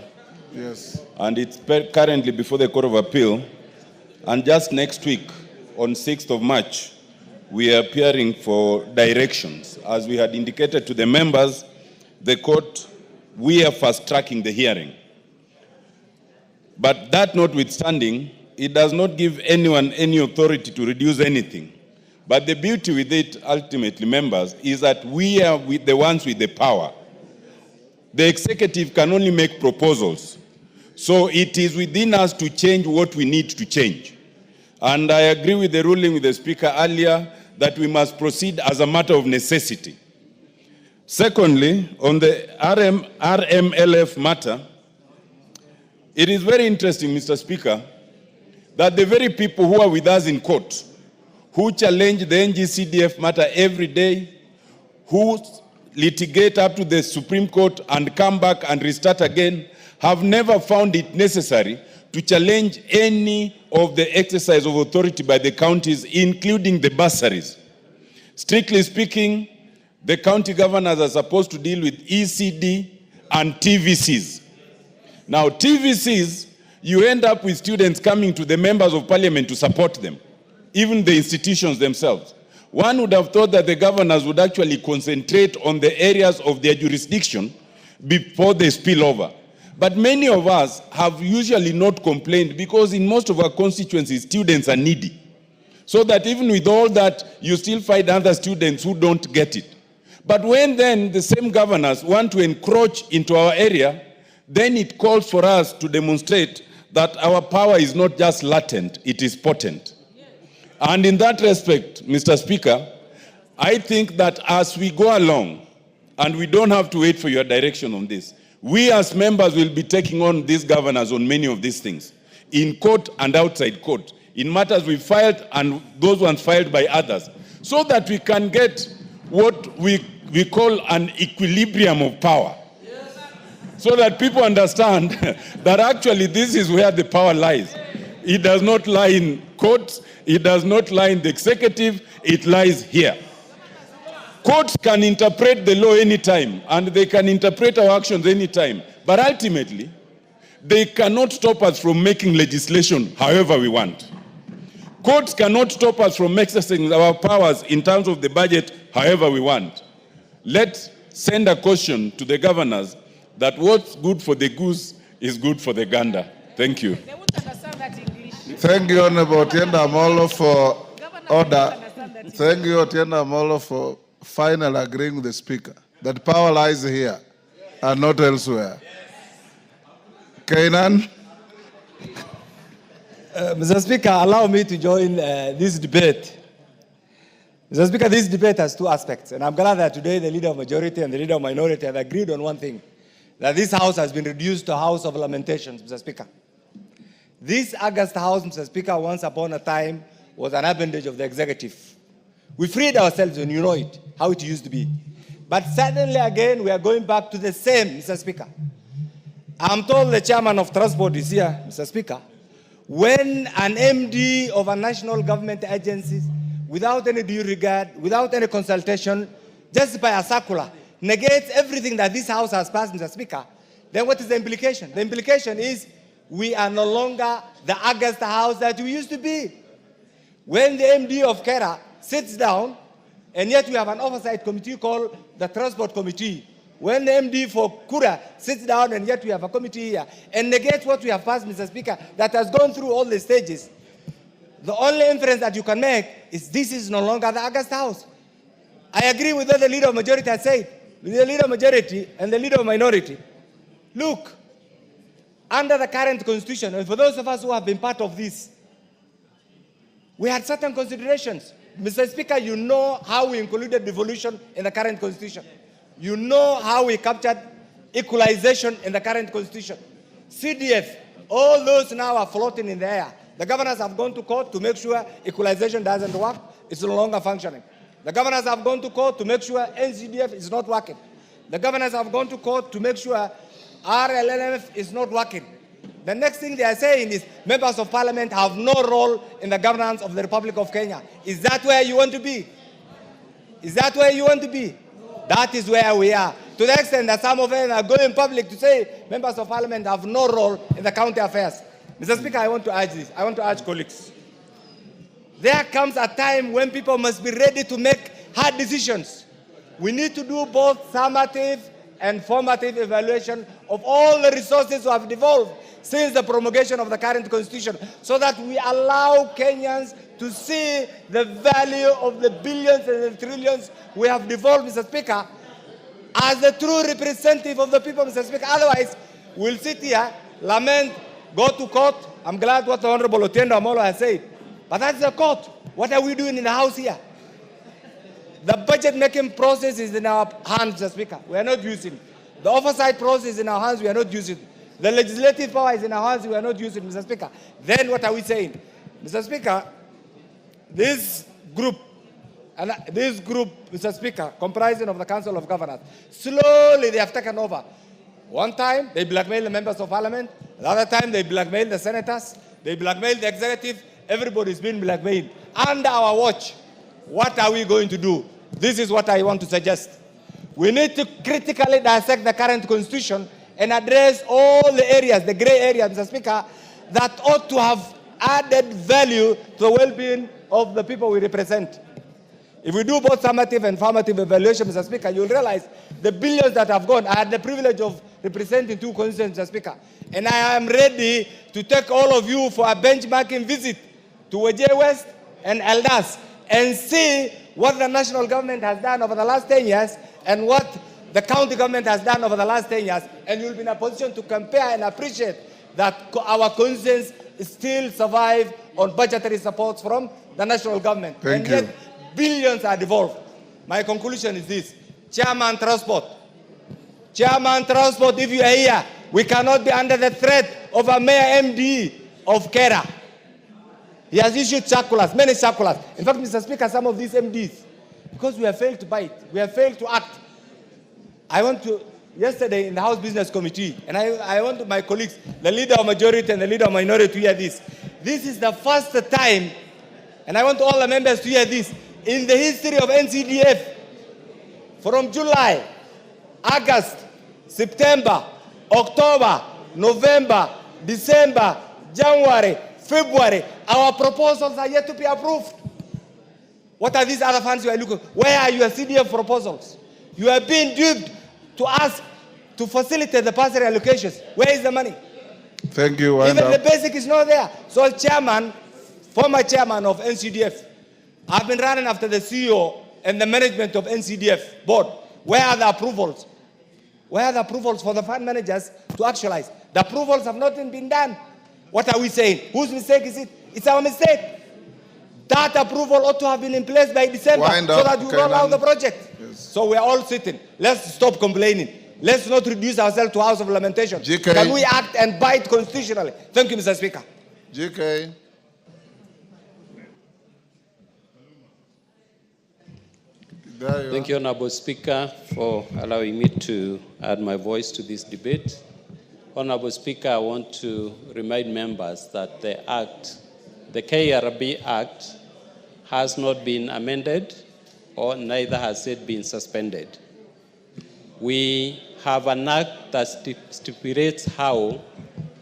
Yes. And it's currently before the Court of Appeal. And just next week, on 6th of March, we are appearing for directions. As we had indicated to the members, the court, we are fast-tracking the hearing. But that notwithstanding, it does not give anyone any authority to reduce anything. But the beauty with it, ultimately, members, is that we are the ones with the power. The executive can only make proposals. So it is within us to change what we need to change. And I agree with the ruling with the Speaker earlier that we must proceed as a matter of necessity. Secondly, on the RMLF matter, it is very interesting, Mr. Speaker, that the very people who are with us in court, who challenge the NGCDF matter every day, who litigate up to the Supreme Court and come back and restart again, have never found it necessary to challenge any of the exercise of authority by the counties, including the bursaries. Strictly speaking, the county governors are supposed to deal with ECD and TVCs. Now, TVCs, you end up with students coming to the members of parliament to support them, even the institutions themselves. One would have thought that the governors would actually concentrate on the areas of their jurisdiction before they spill over. But many of us have usually not complained because in most of our constituencies, students are needy. So that even with all that, you still find other students who don't get it. But when then the same governors want to encroach into our area, then it calls for us to demonstrate that our power is not just latent, it is potent. And in that respect, Mr. Speaker, I think that as we go along, and we don't have to wait for your direction on this, we as members will be taking on these governors on many of these things, in court and outside court, in matters we filed and those ones filed by others, so that we can get what we call an equilibrium of power. So that people understand that actually this is where the power lies. It does not lie in courts, it does not lie in the executive, it lies here. Courts can interpret the law anytime, and they can interpret our actions anytime. But ultimately, they cannot stop us from making legislation however we want. Courts cannot stop us from exercising our powers in terms of the budget however we want. Let's send a caution to the governors that what's good for the goose is good for the gander. Thank you. Thank you, Honorable Otienda Amolo, for order. Thank you, Otienda Amolo, for finally agreeing with the Speaker that power lies here and not elsewhere. Kainan? Mr. Speaker, allow me to join this debate. Mr. Speaker, this debate has two aspects, and I'm glad that today the leader of majority and the leader of minority have agreed on one thing, that this house has been reduced to a house of lamentations, Mr. Speaker. This August House, Mr. Speaker, once upon a time was an appendage of the executive. We freed ourselves, and you know it, how it used to be. But suddenly again, we are going back to the same, Mr. Speaker. I'm told the chairman of transport is here, Mr. Speaker. When an MD of a national government agency, without any due regard, without any consultation, just by a circular, negates everything that this House has passed, Mr. Speaker, then what is the implication? The implication is we are no longer the August House that we used to be. When the MD of Kera sits down, and yet we have an oversight committee called the Transport Committee. When the MD for Kura sits down, and yet we have a committee here, and negates what we have passed, Mr. Speaker, that has gone through all the stages, the only inference that you can make is this is no longer the August House. I agree with what the leader of majority has said. The leader of majority and the leader of minority. Look, under the current constitution, and for those of us who have been part of this, we had certain considerations. Mr. Speaker, you know how we included devolution in the current constitution. You know how we captured equalization in the current constitution. CDF, all those now are floating in the air. The governors have gone to court to make sure equalization doesn't work. It's no longer functioning. The governors have gone to court to make sure NCDF is not working. The governors have gone to court to make sure RLNF is not working. The next thing they are saying is members of parliament have no role in the governance of the Republic of Kenya. Is that where you want to be? Is that where you want to be? That is where we are. To the extent that some of them are going public to say members of parliament have no role in the county affairs. Mr. Speaker, I want to urge this. I want to urge colleagues. There comes a time when people must be ready to make hard decisions. We need to do both summative and formative evaluation of all the resources that have devolved since the promulgation of the current constitution, so that we allow Kenyans to see the value of the billions and the trillions we have devolved, Mr. Speaker, as the true representative of the people, Mr. Speaker. Otherwise, we'll sit here, lament, go to court. I'm glad what the Honorable Otiendo Amolo has said. But that's the court. What are we doing in the House here? The budget-making process is in our hands, Mr. Speaker. We are not using it. The oversight process is in our hands. We are not using it. The legislative power is in our hands. We are not using it, Mr. Speaker. Then what are we saying? Mr. Speaker, this group, Mr. Speaker, comprising of the Council of Governors, slowly they have taken over. One time, they blackmailed the members of parliament. The other time, they blackmailed the senators. They blackmailed the executive. Everybody's been blackmailed. Under our watch, what are we going to do? This is what I want to suggest. We need to critically dissect the current constitution and address all the areas, the gray areas, Mr. Speaker, that ought to have added value to the well-being of the people we represent. If we do both summative and formative evaluation, Mr. Speaker, you'll realize the billions that have gone. I had the privilege of representing 2 constituencies, Mr. Speaker, and I am ready to take all of you for a benchmarking visit to Wajir West and Eldas and see what the national government has done over the last 10 years and what the county government has done over the last 10 years, and you'll be in a position to compare and appreciate that our constituents still survive on budgetary supports from the national government. Thank you. Billions are devolved. My conclusion is this. Chairman Transport, if you are here, we cannot be under the threat of a Mayor MD of Kera. He has issued circulars, many circulars. In fact, Mr. Speaker, some of these MDs, because we have failed to bite, we have failed to act. I went to, yesterday in the House Business Committee, and I want my colleagues, the leader of majority and the leader of minority, to hear this. This is the first time, and I want all the members to hear this, in the history of NCDF, from July, August, September, October, November, December, January, February, our proposals are yet to be approved. What are these other funds you are looking? Where are your CDF proposals? You are being duped to ask to facilitate the bursary allocations. Where is the money? Thank you. Even the basic is not there. So chairman, former chairman of NCDF, I've been running after the CEO and the management of NCDF board. Where are the approvals? Where are the approvals for the fund managers to actualize? The approvals have not been done. What are we saying? Whose mistake is it? It's our mistake. That approval ought to have been in place by December so that we roll out the project. Yes. So we are all sitting. Let's stop complaining. Let's not reduce ourselves to a house of lamentation. Can we act and bite constitutionally? Thank you, Mr. Speaker. GK. Thank you, Honorable Speaker, for allowing me to add my voice to this debate. Honorable Speaker, I want to remind members that the KRB Act has not been amended, or neither has it been suspended. We have an act that stipulates how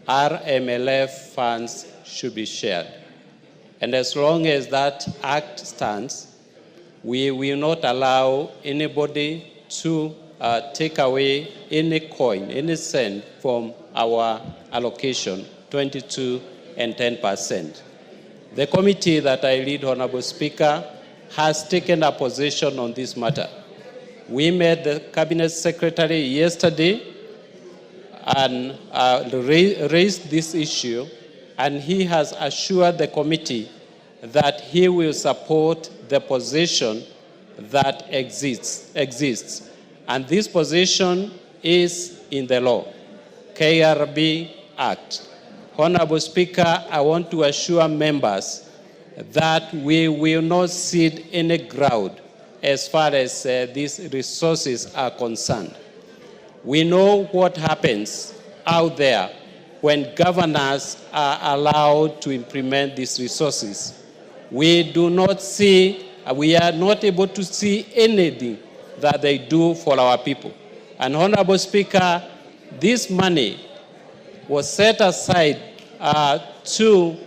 RMLF funds should be shared. And as long as that act stands, we will not allow anybody to take away any coin, any cent from our allocation, 22 and 10%. The committee that I lead, Honorable Speaker, has taken a position on this matter. We met the Cabinet Secretary yesterday and raised this issue, and he has assured the committee that he will support the position that exists. And this position is in the law, KRB Act. Honorable Speaker, I want to assure members that we will not cede any ground as far as these resources are concerned. We know what happens out there when governors are allowed to implement these resources. We do not see, we are not able to see anything that they do for our people. And Honorable Speaker, this money was set aside to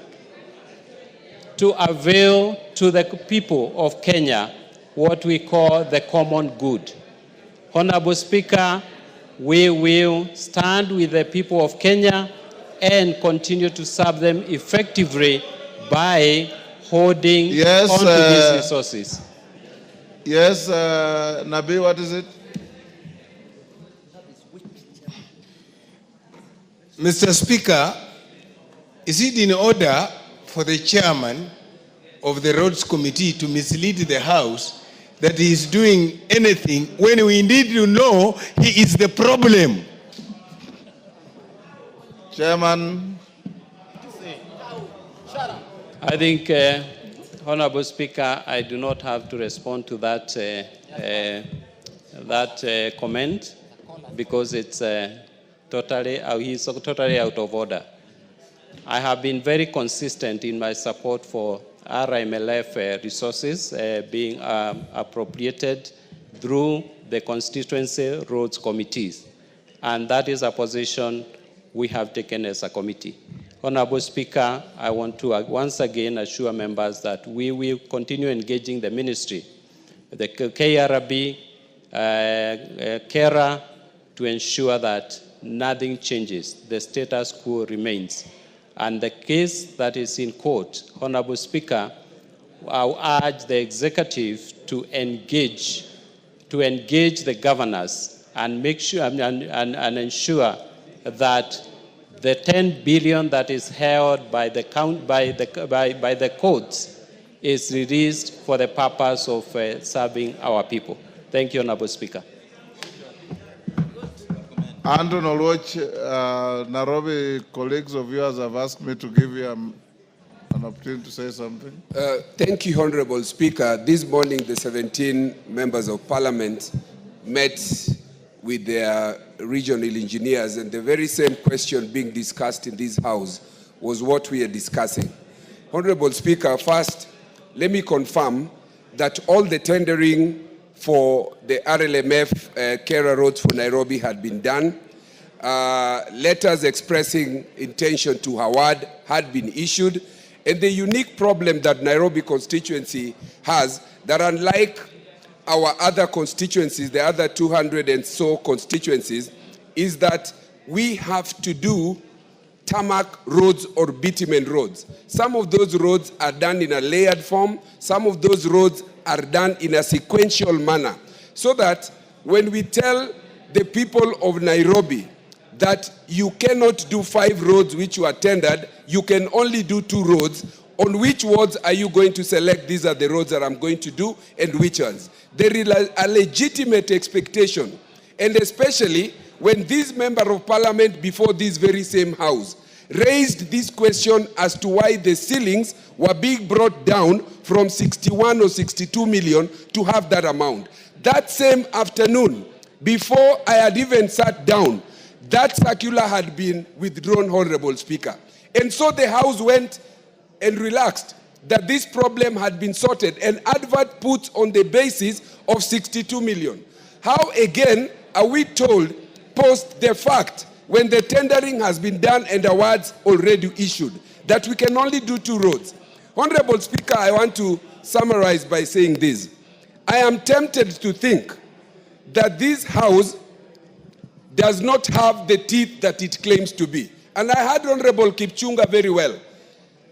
avail to the people of Kenya what we call the common good. Honorable Speaker, we will stand with the people of Kenya and continue to serve them effectively by holding onto these resources. Yes, Nabi, what is it? Mr. Speaker, is it in order for the chairman of the Roads Committee to mislead the House that he is doing anything when we need to know he is the problem? Chairman. I think, Honorable Speaker, I do not have to respond to that, comment because it's he's totally out of order. I have been very consistent in my support for RMLF resources being appropriated through the constituency roads committees. And that is a position we have taken as a committee. Honorable Speaker, I want to once again assure members that we will continue engaging the ministry, the KRB, KERA, to ensure that nothing changes, the status quo remains. And the case that is in court, Honorable Speaker, I urge the executive to engage the governors and make sure and ensure that the 10 billion that is held by the courts is released for the purpose of serving our people. Thank you, Honorable Speaker. Anton Oluoch, Nairobi colleagues of yours have asked me to give you an opportunity to say something. Thank you, Honorable Speaker. This morning, the 17 members of Parliament met with their regional engineers, and the very same question being discussed in this House was what we are discussing. Honorable Speaker, first, let me confirm that all the tendering for the RLMF Kera roads for Nairobi had been done. Letters expressing intention to award had been issued. And the unique problem that Nairobi constituency has, that unlike our other constituencies, the other 200 and so constituencies, is that we have to do tarmac roads or bitumen roads. Some of those roads are done in a layered form. Some of those roads are done in a sequential manner. So that when we tell the people of Nairobi that you cannot do 5 roads which you are tendered, you can only do 2 roads, on which roads are you going to select? These are the roads that I'm going to do, and which ones? There is a legitimate expectation, and especially when this member of parliament before this very same house raised this question as to why the ceilings were being brought down from 61 or 62 million to have that amount. That same afternoon, before I had even sat down, that circular had been withdrawn, Honorable Speaker. And so the House went and relaxed that this problem had been sorted, and advert put on the basis of 62 million. How again are we told post the fact, when the tendering has been done and awards already issued, that we can only do 2 roads? Honorable Speaker, I want to summarize by saying this. I am tempted to think that this House does not have the teeth that it claims to be. And I heard Honorable Kipchunga very well.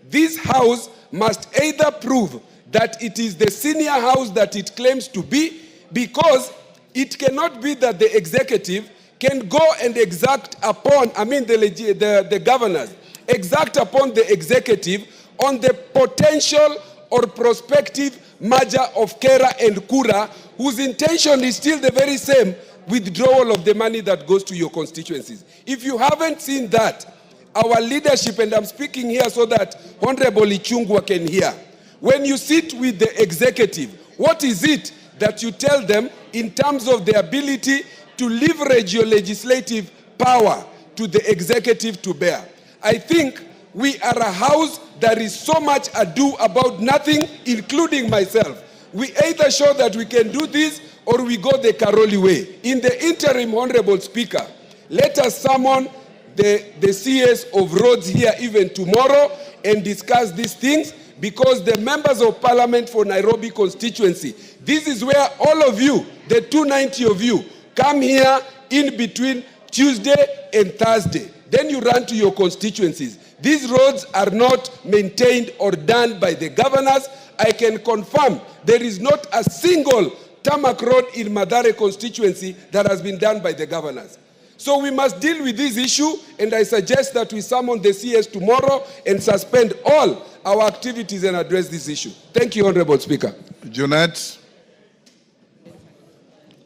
This House must either prove that it is the senior House that it claims to be, because it cannot be that the executive can go and exact upon, the governors, exact upon the executive on the potential or prospective merger of Kera and Kura, whose intention is still the very same, withdrawal of the money that goes to your constituencies. If you haven't seen that, our leadership, and I'm speaking here so that Honorable Ichungwa can hear, when you sit with the executive, what is it that you tell them in terms of the ability to leverage your legislative power to the executive to bear? I think we are a House that is so much ado about nothing, including myself. We either show that we can do this or we go the Karoli way. In the interim, Honorable Speaker, let us summon the CS of roads here even tomorrow and discuss these things, because the members of Parliament for Nairobi constituency, this is where all of you, the 290 of you, come here in between Tuesday and Thursday. Then you run to your constituencies. These roads are not maintained or done by the governors. I can confirm there is not a single tarmac road in Mathare constituency that has been done by the governors. So we must deal with this issue, and I suggest that we summon the CS tomorrow and suspend all our activities and address this issue. Thank you, Honorable Speaker. Junet.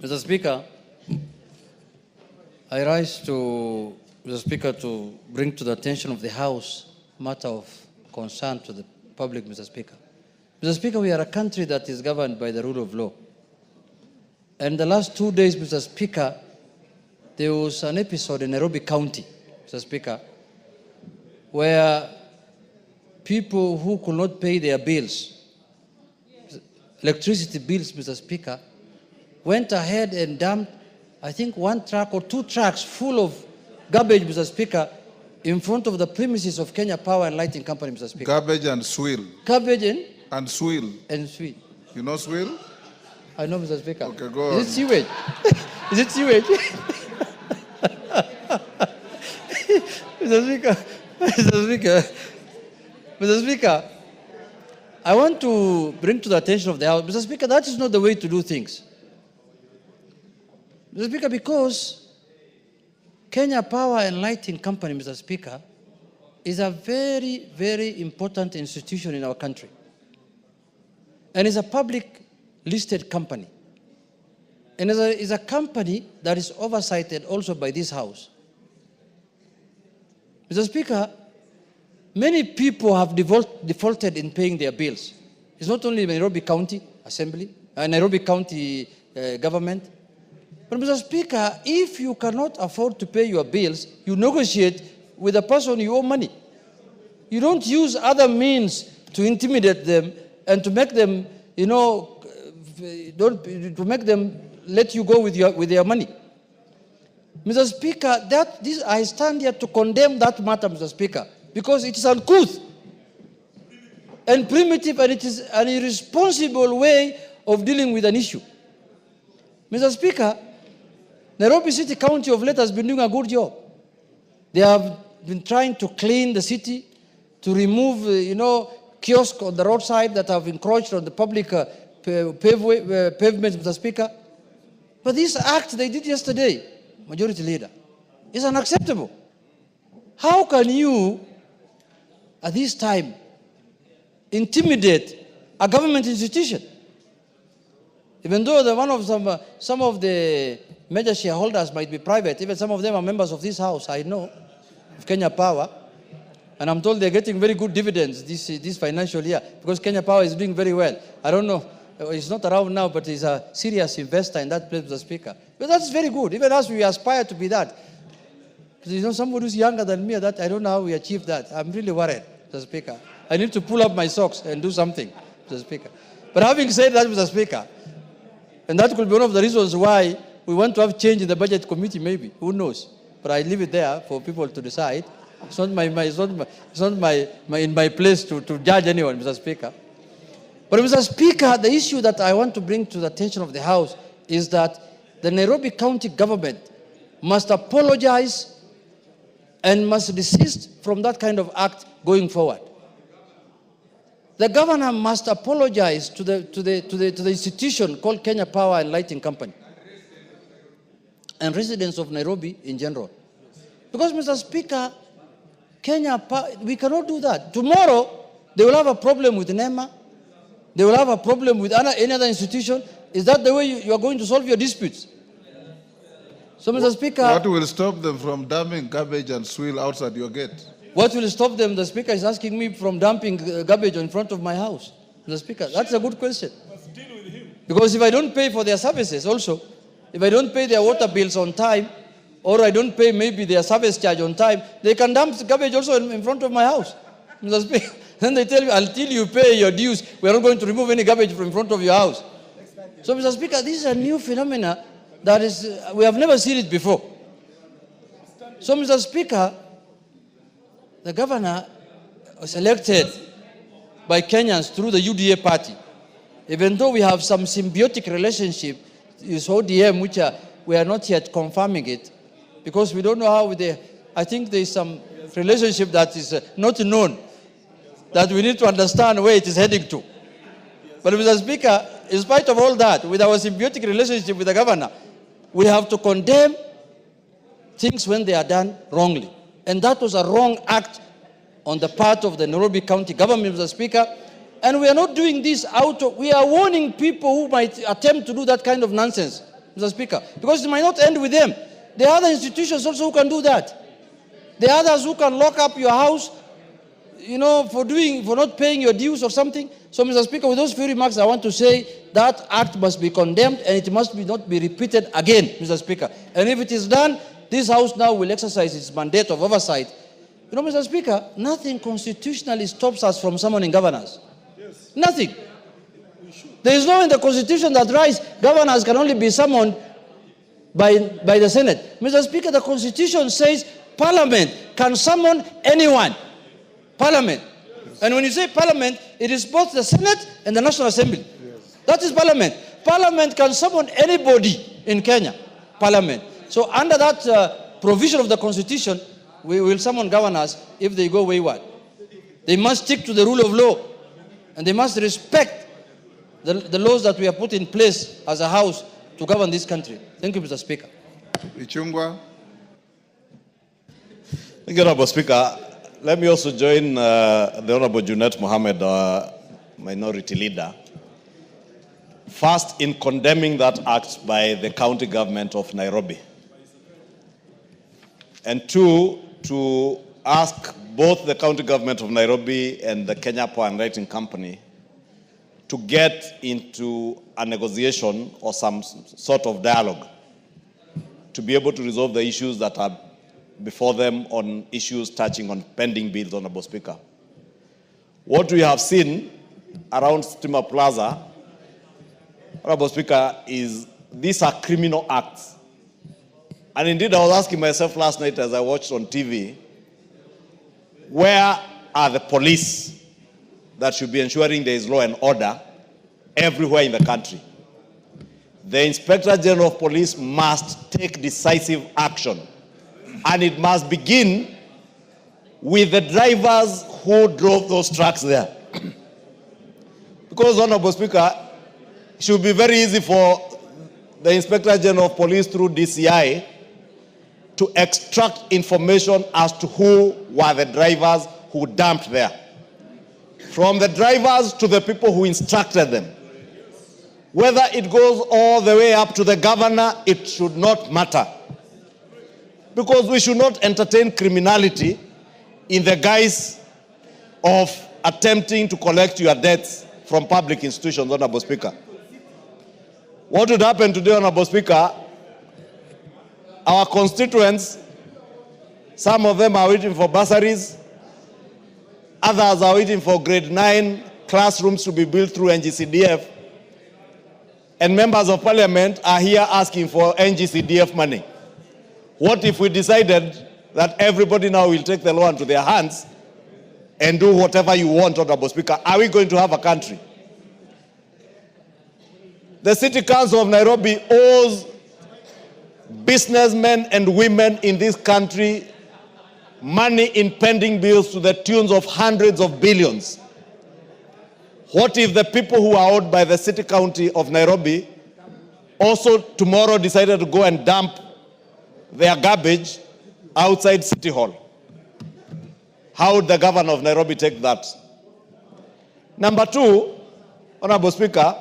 Mr. Speaker, I rise to, Mr. Speaker, to bring to the attention of the House matter of concern to the public, Mr. Speaker. Mr. Speaker, we are a country that is governed by the rule of law. And the last 2 days, Mr. Speaker, there was an episode in Nairobi County, Mr. Speaker, where people who could not pay their bills, electricity bills, Mr. Speaker, went ahead and dumped, I think, 1 truck or 2 trucks full of garbage, Mr. Speaker, in front of the premises of Kenya Power and Lighting Company, Mr. Speaker. Garbage and swill. Garbage and swill. And swill. You know swill? I know, Mr. Speaker. Okay, go on. Is it sewage? Is it sewage? Mr. Speaker, Mr. Speaker, Mr. Speaker, I want to bring to the attention of the House, Mr. Speaker, that is not the way to do things. Mr. Speaker, because Kenya Power and Lighting Company, Mr. Speaker, is a very, very important institution in our country. And is a public listed company. And is a company that is oversighted also by this House. Mr. Speaker, many people have defaulted in paying their bills. It's not only Nairobi County Assembly, Nairobi County government. But Mr. Speaker, if you cannot afford to pay your bills, you negotiate with the person you owe money. You don't use other means to intimidate them and to make them, to make them let you go with their money. Mr. Speaker, I stand here to condemn that matter, Mr. Speaker, because it is uncouth and primitive, and it is an irresponsible way of dealing with an issue. Mr. Speaker, Nairobi City County of late has been doing a good job. They have been trying to clean the city, to remove, kiosks on the roadside that have encroached on the public pavements, Mr. Speaker. But this act they did yesterday, Majority Leader, is unacceptable. How can you, at this time, intimidate a government institution? Even though some of the major shareholders might be private, even some of them are members of this House, I know, of Kenya Power. And I'm told they're getting very good dividends this financial year because Kenya Power is doing very well. I don't know. He's not around now, but he's a serious investor in that place, Mr. Speaker. But that's very good. Even us, we aspire to be that. Because, you know, somebody who's younger than me, that I don't know how we achieve that. I'm really worried, Mr. Speaker. I need to pull up my socks and do something, Mr. Speaker. But having said that, Mr. Speaker, and that could be one of the reasons why we want to have change in the budget committee, maybe. Who knows? But I leave it there for people to decide. It's not in my place to judge anyone, Mr. Speaker. But Mr. Speaker, the issue that I want to bring to the attention of the House is that the Nairobi County government must apologize and must desist from that kind of act going forward. The governor must apologize to the institution called Kenya Power and Lighting Company and residents of Nairobi in general. Because, Mr. Speaker, we cannot do that. Tomorrow, they will have a problem with NEMA. They will have a problem with any other institution. Is that the way you are going to solve your disputes? So, Mr. Speaker... What will stop them from dumping garbage and swill outside your gate? What will stop them? The Speaker is asking me from dumping garbage in front of my house. Mr. Speaker, that's a good question. Because if I don't pay for their services also, if I don't pay their water bills on time, or I don't pay maybe their service charge on time, they can dump garbage also in front of my house. Mr. Speaker. Then they tell you, until you pay your dues, we are not going to remove any garbage from in front of your house. So, Mr. Speaker, this is a new phenomena that is, we have never seen it before. So, Mr. Speaker, the governor was elected by Kenyans through the UDA party. Even though we have some symbiotic relationship with ODM, which we are not yet confirming it, because we don't know how I think there is some relationship that is not known, that we need to understand where it is heading to. But Mr. Speaker, in spite of all that, with our symbiotic relationship with the governor, we have to condemn things when they are done wrongly. And that was a wrong act on the part of the Nairobi County government, Mr. Speaker. And we are not doing this we are warning people who might attempt to do that kind of nonsense, Mr. Speaker, because it might not end with them. There are other institutions also who can do that. There are others who can lock up your house, you know, for not paying your dues or something. So, Mr. Speaker, with those few remarks, I want to say that act must be condemned and it must not be repeated again, Mr. Speaker. And if it is done, this House now will exercise its mandate of oversight. You know, Mr. Speaker, nothing constitutionally stops us from summoning governors. Yes. Nothing. There is no in the Constitution that writes governors can only be summoned by the Senate. Mr. Speaker, the Constitution says Parliament can summon anyone. Parliament. Yes. And when you say Parliament, it is both the Senate and the National Assembly. Yes. That is Parliament. Parliament can summon anybody in Kenya. Parliament. So under that provision of the Constitution, we will summon governors if they go wayward. They must stick to the rule of law, and they must respect the laws that we have put in place as a House to govern this country. Thank you, Mr. Speaker. Ichungwa. Thank you, Honorable Speaker. Let me also join the Honorable Junet Mohammed, Minority Leader, first in condemning that act by the county government of Nairobi. And two, to ask both the county government of Nairobi and the Kenya Power and Lighting Company to get into a negotiation or some sort of dialogue to be able to resolve the issues that are before them on issues touching on pending bills, Honorable Speaker. What we have seen around Stima Plaza, Honorable Speaker, is these are criminal acts. And indeed, I was asking myself last night as I watched on TV, where are the police that should be ensuring there is law and order everywhere in the country? The Inspector General of Police must take decisive action. And it must begin with the drivers who drove those trucks there. Because, Honorable Speaker, it should be very easy for the Inspector General of Police through DCI to extract information as to who were the drivers who dumped there. From the drivers to the people who instructed them. Whether it goes all the way up to the governor, it should not matter. Because we should not entertain criminality in the guise of attempting to collect your debts from public institutions, Honorable Speaker. What would happen today, Honorable Speaker? Our constituents, some of them are waiting for bursaries, others are waiting for grade 9 classrooms to be built through NGCDF, and members of parliament are here asking for NGCDF money. What if we decided that everybody now will take the law into their hands and do whatever you want, Honorable Speaker? Are we going to have a country? The City Council of Nairobi owes businessmen and women in this country money in pending bills to the tunes of hundreds of billions. What if the people who are owed by the City County of Nairobi also tomorrow decided to go and dump their garbage outside City Hall? How would the governor of Nairobi take that? Number two, Honorable Speaker,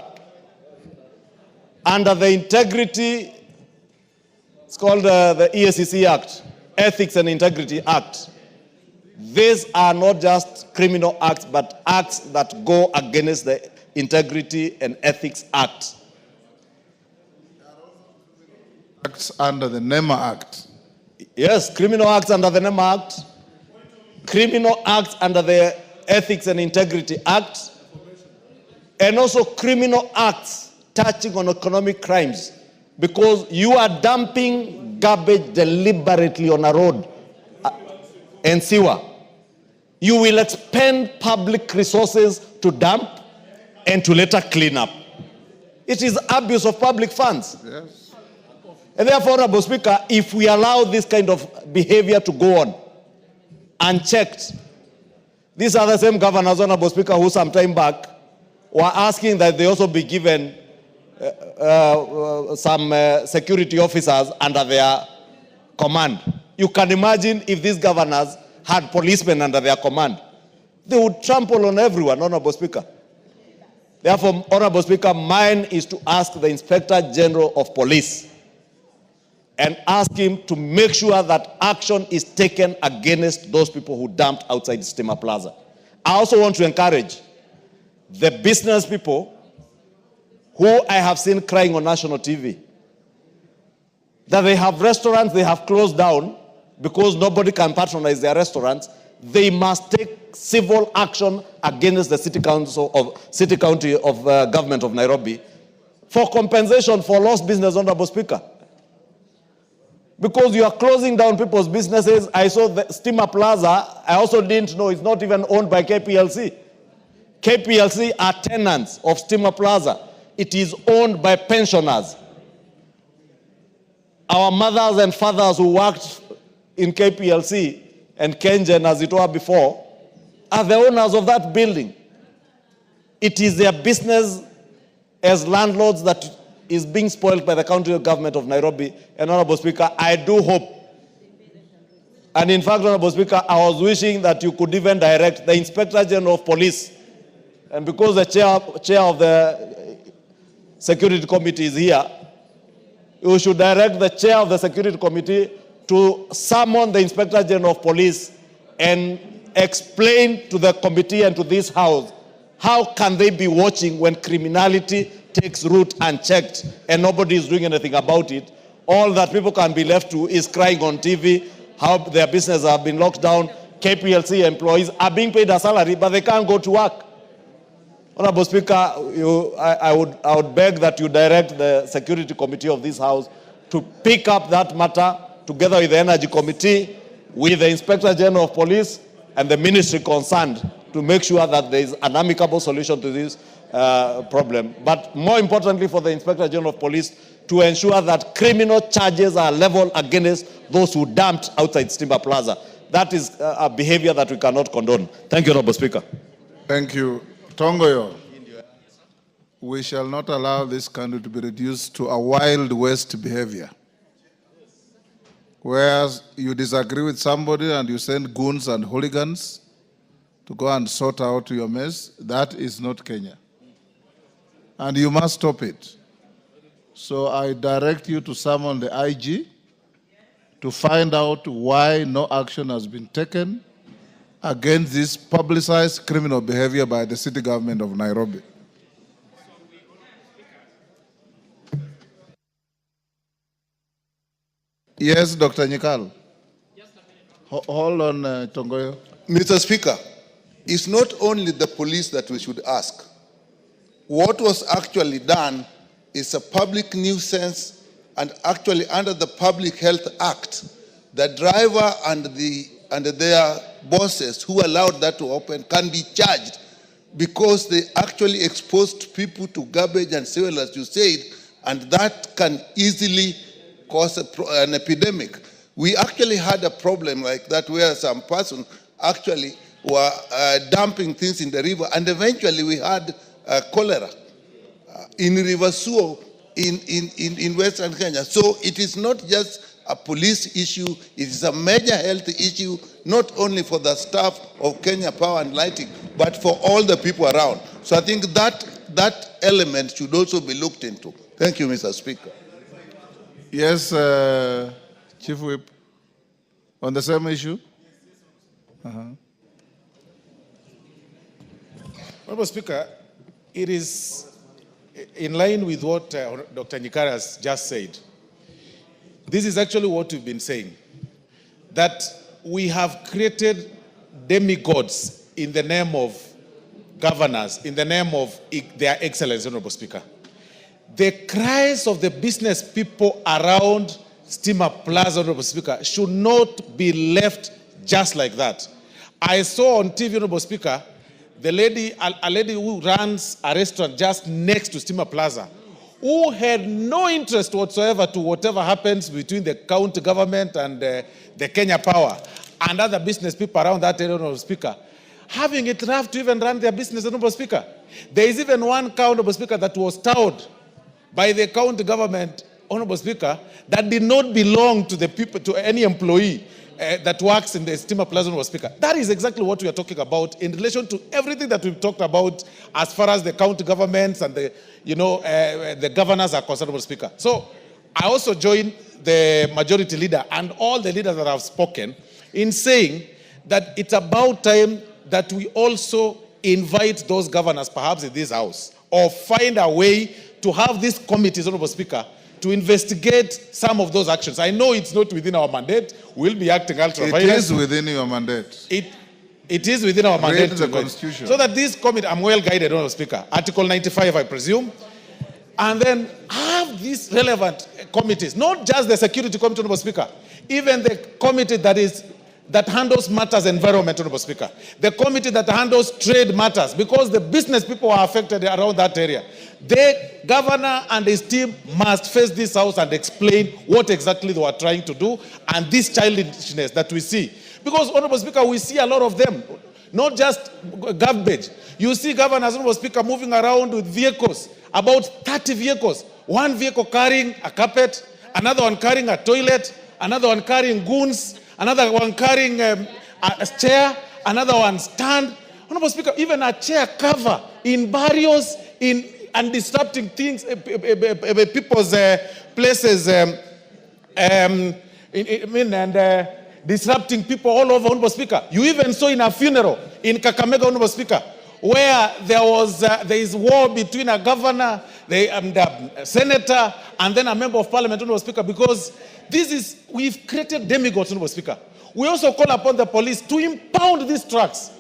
under the integrity, it's called the EACC Act, Ethics and Integrity Act. These are not just criminal acts, but acts that go against the Integrity and Ethics Act. Acts under the NEMA Act. Yes, criminal acts under the NEMA Act, criminal acts under the Ethics and Integrity Act, and also criminal acts touching on economic crimes, because you are dumping garbage deliberately on a road and sewer. You will expend public resources to dump and to later clean up. It is abuse of public funds. Yes. And therefore, Honorable Speaker, if we allow this kind of behavior to go on unchecked, these are the same governors, Honorable Speaker, who some time back were asking that they also be given some security officers under their command. You can imagine if these governors had policemen under their command, they would trample on everyone, Honorable Speaker. Therefore, Honorable Speaker, mine is to ask the Inspector General of Police and ask him to make sure that action is taken against those people who dumped outside Stima Plaza. I also want to encourage the business people who I have seen crying on national TV, that they have restaurants they have closed down because nobody can patronize their restaurants. They must take civil action against the City County of Government of Nairobi for compensation for lost business, Honorable Speaker. Because you are closing down people's businesses. I saw the Stima Plaza. I also didn't know it's not even owned by KPLC. KPLC are tenants of Stima Plaza. It is owned by pensioners. Our mothers and fathers who worked in KPLC and Kengen, as it were before, are the owners of that building. It is their business as landlords that is being spoiled by the county government of Nairobi. And Honorable Speaker, I do hope, and in fact, Honorable Speaker, I was wishing that you could even direct the Inspector General of Police, and because the chair of the Security Committee is here, you should direct the chair of the Security Committee to summon the Inspector General of Police and explain to the committee and to this House how can they be watching when criminality takes root unchecked and nobody is doing anything about it. All that people can be left to is crying on TV how their businesses have been locked down. KPLC employees are being paid a salary, but they can't go to work. Honorable Speaker, I would beg that you direct the Security Committee of this House to pick up that matter together with the Energy Committee, with the Inspector General of Police and the ministry concerned to make sure that there is an amicable solution to this problem. But more importantly for the Inspector General of Police to ensure that criminal charges are leveled against those who dumped outside Stima Plaza. That is a behavior that we cannot condone. Thank you, Honorable Speaker. Thank you. Tongoyo, we shall not allow this country to be reduced to a Wild West behavior, whereas you disagree with somebody and you send goons and hooligans to go and sort out your mess. That is not Kenya. And you must stop it. So I direct you to summon the IG to find out why no action has been taken against this publicized criminal behavior by the city government of Nairobi. Yes, Dr. Nyikal. Hold on, Tongoyo. Mr. Speaker, it's not only the police that we should ask. What was actually done is a public nuisance, and actually under the Public Health Act, the driver and their bosses who allowed that to open can be charged because they actually exposed people to garbage and sewage, as you said, and that can easily cause an epidemic. We actually had a problem like that where some person actually were dumping things in the river, and eventually we had cholera in River Suo in Western Kenya. So it is not just a police issue, it is a major health issue, not only for the staff of Kenya Power and Lighting, but for all the people around. So I think that element should also be looked into. Thank you, Mr. Speaker. Yes, Chief Whip. On the same issue? Honorable Speaker, it is in line with what Dr. Nyikal has just said. This is actually what we've been saying, that we have created demigods in the name of governors, in the name of their excellence, Honorable Speaker. The cries of the business people around Steamer Plaza, Honorable Speaker, should not be left just like that. I saw on TV, Honorable Speaker, a lady who runs a restaurant just next to Steamer Plaza, who had no interest whatsoever to whatever happens between the county government and the Kenya Power and other business people around that area, Honorable Speaker, having it rough to even run their business, Honorable Speaker. There is even one cow, Honorable Speaker, that was towed by the county government, Honorable Speaker, that did not belong to the people, to any employee that works in the Steamer Plaza, Honorable Speaker. That is exactly what we are talking about in relation to everything that we've talked about as far as the county governments and the governors are concerned, Honorable Speaker. So I also join the majority leader and all the leaders that have spoken in saying that it's about time that we also invite those governors perhaps in this house or find a way to have these committees, Honorable Speaker, to investigate some of those actions. I know it's not within our mandate. We'll be acting ultra-violent. It is within your mandate. It is within our mandate. Read the Constitution. So that this committee, I'm well guided, Honorable Speaker. Article 95, I presume. And then have these relevant committees, not just the security committee, Honorable Speaker, even the committee that handles matters environment, Honorable Speaker. The committee that handles trade matters, because the business people are affected around that area. The governor and his team must face this house and explain what exactly they were trying to do and this childishness that we see. Because, Honorable Speaker, we see a lot of them, not just garbage. You see governors, Honorable Speaker, moving around with vehicles, about 30 vehicles. One vehicle carrying a carpet, another one carrying a toilet, another one carrying goons, another one carrying a chair, another one stand. Honorable Speaker, even a chair cover in barrios, and disrupting things, people's places, and disrupting people all over, Honorable Speaker. You even saw in a funeral in Kakamega, Honorable Speaker, where there is war between a governor, the senator, and then a member of parliament, Honorable Speaker, because we've created demigods, Honorable Speaker. We also call upon the police to impound these trucks.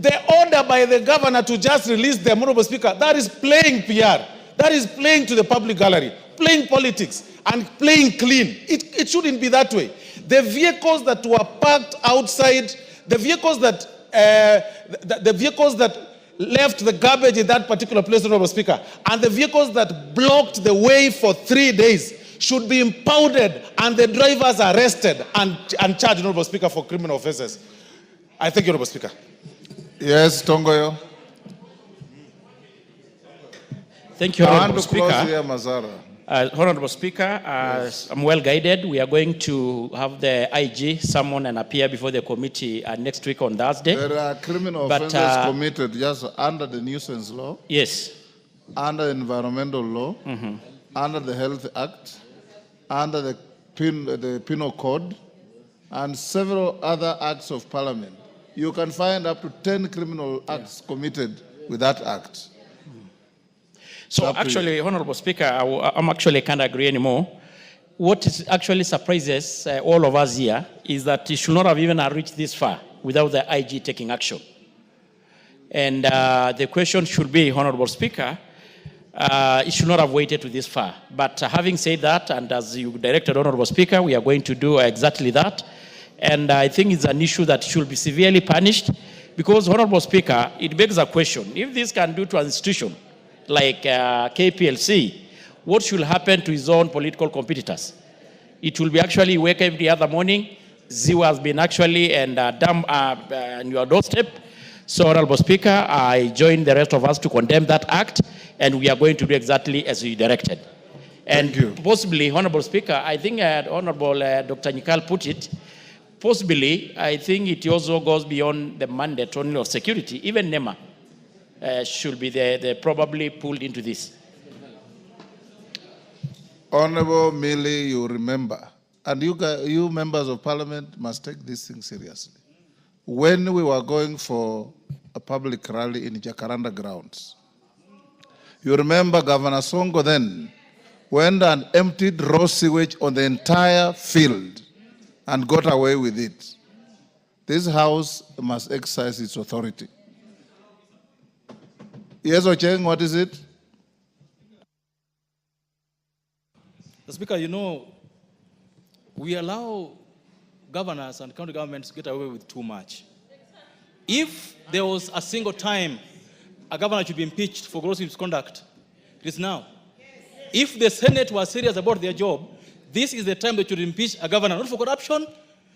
The order by the governor to just release them, Honorable Speaker, that is playing PR. That is playing to the public gallery, playing politics, and playing clean. It shouldn't be that way. The vehicles that were parked outside, the vehicles that left the garbage in that particular place, Honorable Speaker, and the vehicles that blocked the way for 3 days should be impounded and the drivers arrested and charged, Honorable Speaker, for criminal offenses. I thank you, Honorable Speaker. Yes, Tongoyo. Thank you, Honorable Speaker. Here, Mazara. Honorable Speaker, I'm well guided. We are going to have the IG summon and appear before the committee next week on Thursday. There are criminal offences committed just under the nuisance law. Yes. Under environmental law, under the Health Act, under the Penal Code, and several other acts of parliament. you can find up to 10 criminal acts committed with that act. So actually, Honorable Speaker, I'm actually can't agree anymore. What actually surprises all of us here is that it should not have even reached this far without the IG taking action. And the question should be, Honorable Speaker, it should not have waited to this far. But having said that, and as you directed, Honorable Speaker, we are going to do exactly that. And I think it's an issue that should be severely punished because, Honorable Speaker, it begs a question. If this can do to an institution like KPLC, what should happen to his own political competitors? It will be actually wake every other morning. Zero has been actually and dump on your doorstep. So, Honorable Speaker, I join the rest of us to condemn that act, and we are going to do exactly as you directed. And possibly, Honorable Speaker, I think Honorable Dr. Nyikal put it, possibly, I think it also goes beyond the mandate only of security. Even NEMA should be they're probably pulled into this. Honorable Millie, you remember, and you members of parliament must take this thing seriously. When we were going for a public rally in Jacaranda grounds, you remember Governor Songo then went and emptied raw sewage on the entire field and got away with it. This House must exercise its authority. Yes, Ocheng, what is it? Mr. Speaker, you know, we allow governors and county governments to get away with too much. If there was a single time a governor should be impeached for gross misconduct, it is now. If the Senate was serious about their job, this is the time they should impeach a governor, not for corruption,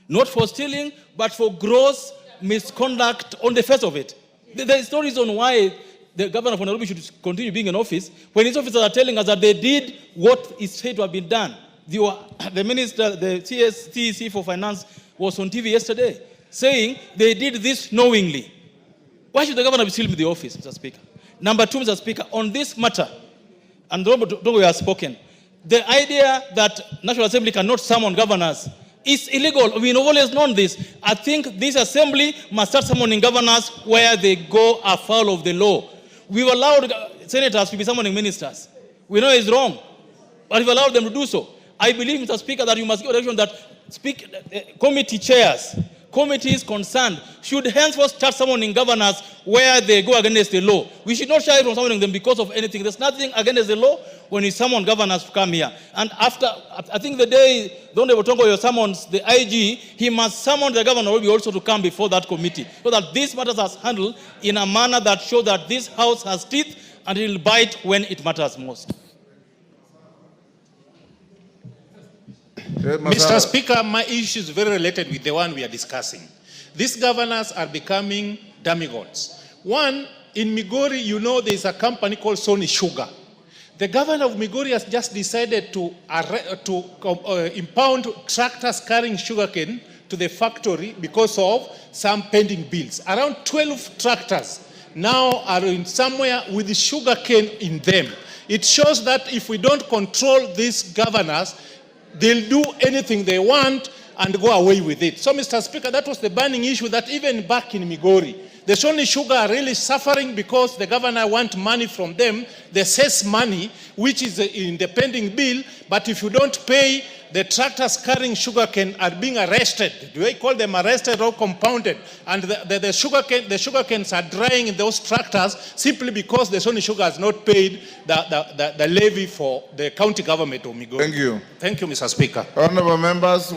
not for stealing, but for gross misconduct on the face of it. There is no reason why the governor of Nairobi should continue being in office when his officers are telling us that they did what is said to have been done. The minister, the TEC for finance was on TV yesterday saying they did this knowingly. Why should the governor be still in the office, Mr. Speaker? Number two, Mr. Speaker, on this matter, and Dongo has spoken, the idea that National Assembly cannot summon governors is illegal. We've always known this. I think this assembly must start summoning governors where they go afoul of the law. We've allowed senators to be summoning ministers. We know it's wrong, but we've allowed them to do so. I believe, Mr. Speaker, that you must give a direction that committee chairs, committees concerned should henceforth start summoning governors where they go against the law. We should not shy from summoning them because of anything. There's nothing against the law when you summon governors to come here. And after, I think the day Don Botongo summons the IG, he must summon the governor also to come before that committee so that these matters are handled in a manner that shows that this House has teeth and it will bite when it matters most. Mr. Speaker, my issue is very related with the one we are discussing. These governors are becoming demigods. One, in Migori, you know there is a company called Sony Sugar. The governor of Migori has just decided to impound tractors carrying sugarcane to the factory because of some pending bills. Around 12 tractors now are in somewhere with the sugarcane in them. It shows that if we don't control these governors, they'll do anything they want and go away with it. So, Mr. Speaker, that was the burning issue that even back in Migori, the Sony Sugar are really suffering because the governor wants money from them, the cess money, which is in the pending bill, but if you don't pay, the tractors carrying sugarcane are being arrested. Do I call them arrested or compounded? And the sugarcanes are drying in those tractors simply because the Sony Sugar has not paid the levy for the county government of Migori. Thank you. Thank you, Mr. Speaker. Honorable members,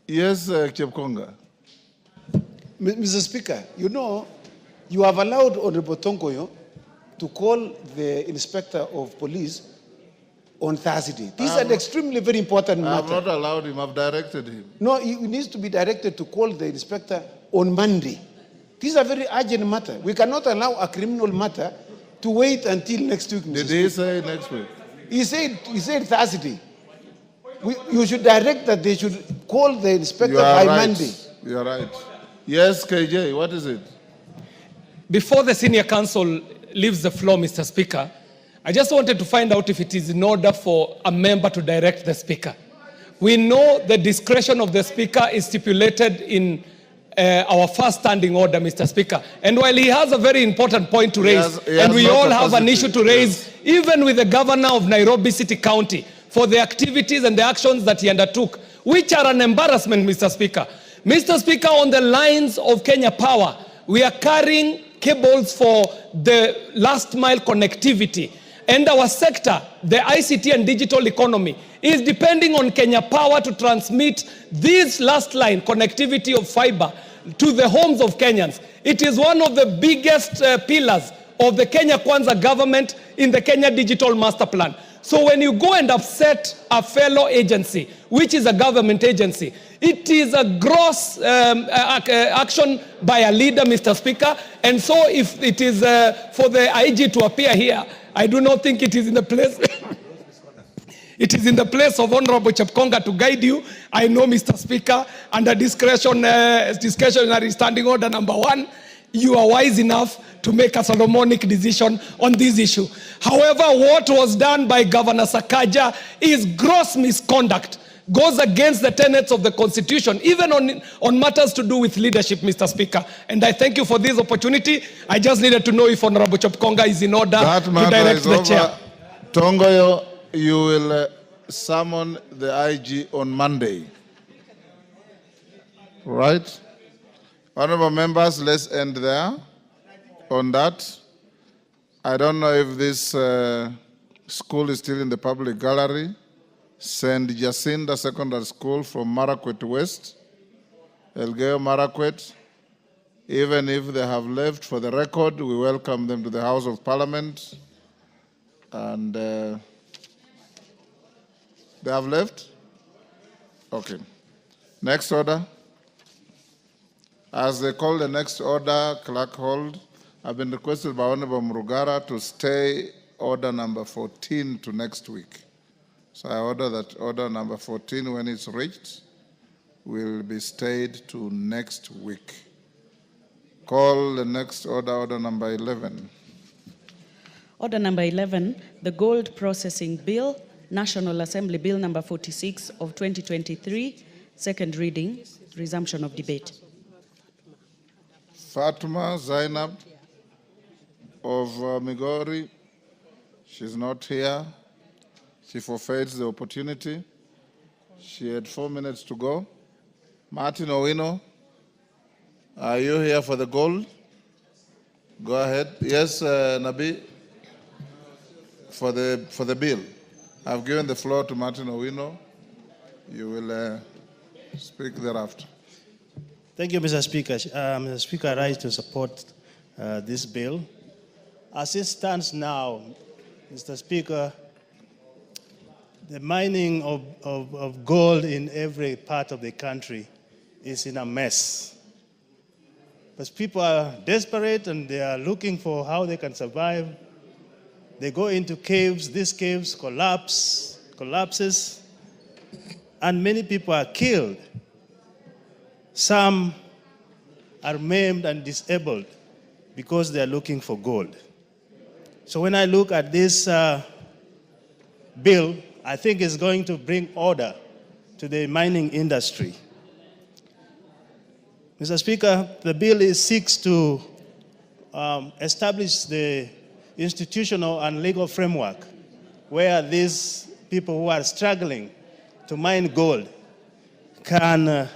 yes, Chepkonga. Mr. Speaker, you know, you have allowed Honorable Tongoyo to call the Inspector of Police on Thursday. This is an extremely very important matter. I have not allowed him, I've directed him. No, he needs to be directed to call the inspector on Monday. This is a very urgent matter. We cannot allow a criminal matter to wait until next week, Mr. Did he say next week? He said Thursday. You should direct that they should call the inspector by Monday. You are right. Yes, KJ, what is it? Before the senior counsel leaves the floor, Mr. Speaker, I just wanted to find out if it is in order for a member to direct the speaker. We know the discretion of the speaker is stipulated in our first standing order, Mr. Speaker. And while he has a very important point to raise, and we all have an issue to raise, even with the governor of Nairobi City County, for the activities and the actions that he undertook, which are an embarrassment, Mr. Speaker. Mr. Speaker, on the lines of Kenya Power, we are carrying cables for the last mile connectivity. And our sector, the ICT and digital economy, is depending on Kenya Power to transmit this last line connectivity of fiber to the homes of Kenyans. It is one of the biggest pillars of the Kenya Kwanza government in the Kenya Digital Master Plan. So when you go and upset a fellow agency, which is a government agency, it is a gross action by a leader, Mr. Speaker. And so if it is for the IG to appear here, I do not think it is in the place. It is in the place of Honorable Chepkonga to guide you. I know, Mr. Speaker, under discretionary standing order number 1, you are wise enough to make a Solomonic decision on this issue. However, what was done by Governor Sakaja is gross misconduct, goes against the tenets of the Constitution, even on matters to do with leadership, Mr. Speaker. And I thank you for this opportunity. I just needed to know if Honorable Chepkonga is in order to direct the chair. Tongoyo, you will summon the IG on Monday. Right? Honorable members, let's end there on that. I don't know if this school is still in the public gallery. St. Jacinda Secondary School from Marakwet West, Elgeyo Marakwet. Even if they have left, for the record, we welcome them to the House of Parliament. And they have left? Okay. Next order. As they call the next order, clerk hold, I've been requested by Honorable Murugara to stay order number 14 to next week. So I order that order number 14, when it's reached, will be stayed to next week. Call the next order, order number 11. Order number 11, the Gold Processing Bill, National Assembly Bill number 46 of 2023, second reading, resumption of debate. Fatma Zainab of Migori, she's not here. She forfeits the opportunity. She had 4 minutes to go. Martin Owino, are you here for the gold? Go ahead. Yes, Nabi, for the bill. I've given the floor to Martin Owino. You will speak thereafter. Thank you, Mr. Speaker. Mr. Speaker, I rise to support this bill. As it stands now, Mr. Speaker, the mining of gold in every part of the country is in a mess. But people are desperate and they are looking for how they can survive. They go into caves, these caves collapses, and many people are killed. Some are maimed and disabled because they are looking for gold. So when I look at this bill, I think it's going to bring order to the mining industry. Mr. Speaker, the bill seeks to establish the institutional and legal framework where these people who are struggling to mine gold can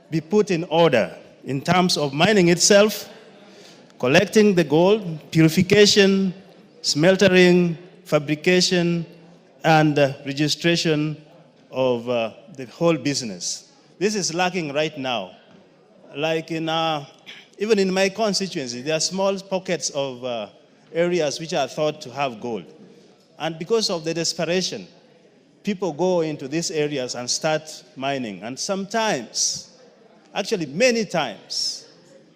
be put in order in terms of mining itself, collecting the gold, purification, smeltering, fabrication, and registration of the whole business. This is lacking right now. Like even in my constituency, there are small pockets of areas which are thought to have gold. And because of the desperation, people go into these areas and start mining. And sometimes, actually many times,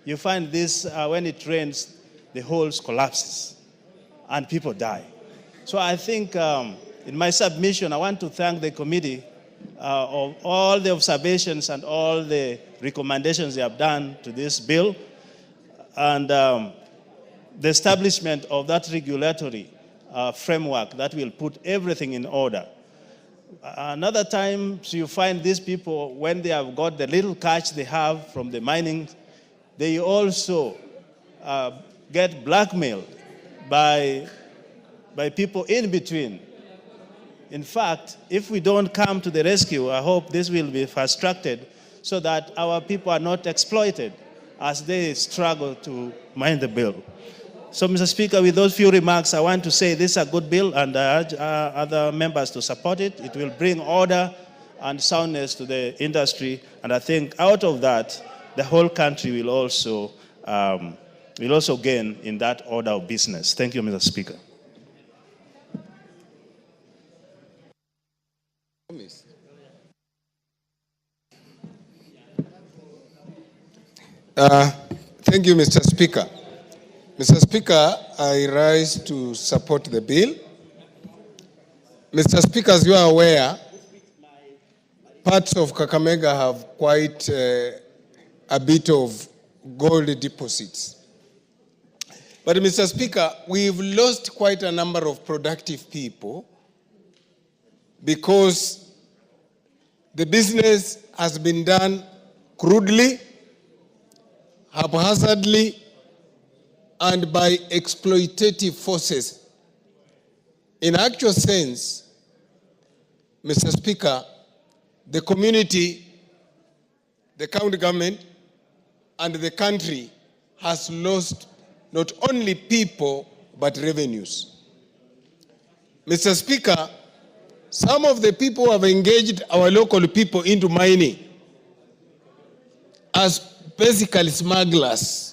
you find this, when it rains, the holes collapses and people die. So I think in my submission, I want to thank the committee of all the observations and all the recommendations they have done to this bill, and the establishment of that regulatory framework that will put everything in order. Another time, so you find these people, when they have got the little cash they have from the mining they also get blackmailed by people in between. In fact, if we don't come to the rescue, I hope this will be fast-tracked so that our people are not exploited as they struggle to mind the bill. So, Mr. Speaker, with those few remarks, I want to say this is a good bill, and I urge other members to support it. It will bring order and soundness to the industry, and I think out of that, the whole country will also gain in that order of business. Thank you, Mr. Speaker. Thank you, Mr. Speaker. Mr. Speaker, I rise to support the bill. Mr. Speaker, as you are aware, parts of Kakamega have quite a bit of gold deposits. But Mr. Speaker, we've lost quite a number of productive people because the business has been done crudely, haphazardly, and by exploitative forces. In actual sense, Mr. Speaker, the community, the county government, and the country has lost not only people, but revenues. Mr. Speaker, some of the people have engaged our local people into mining as basically smugglers.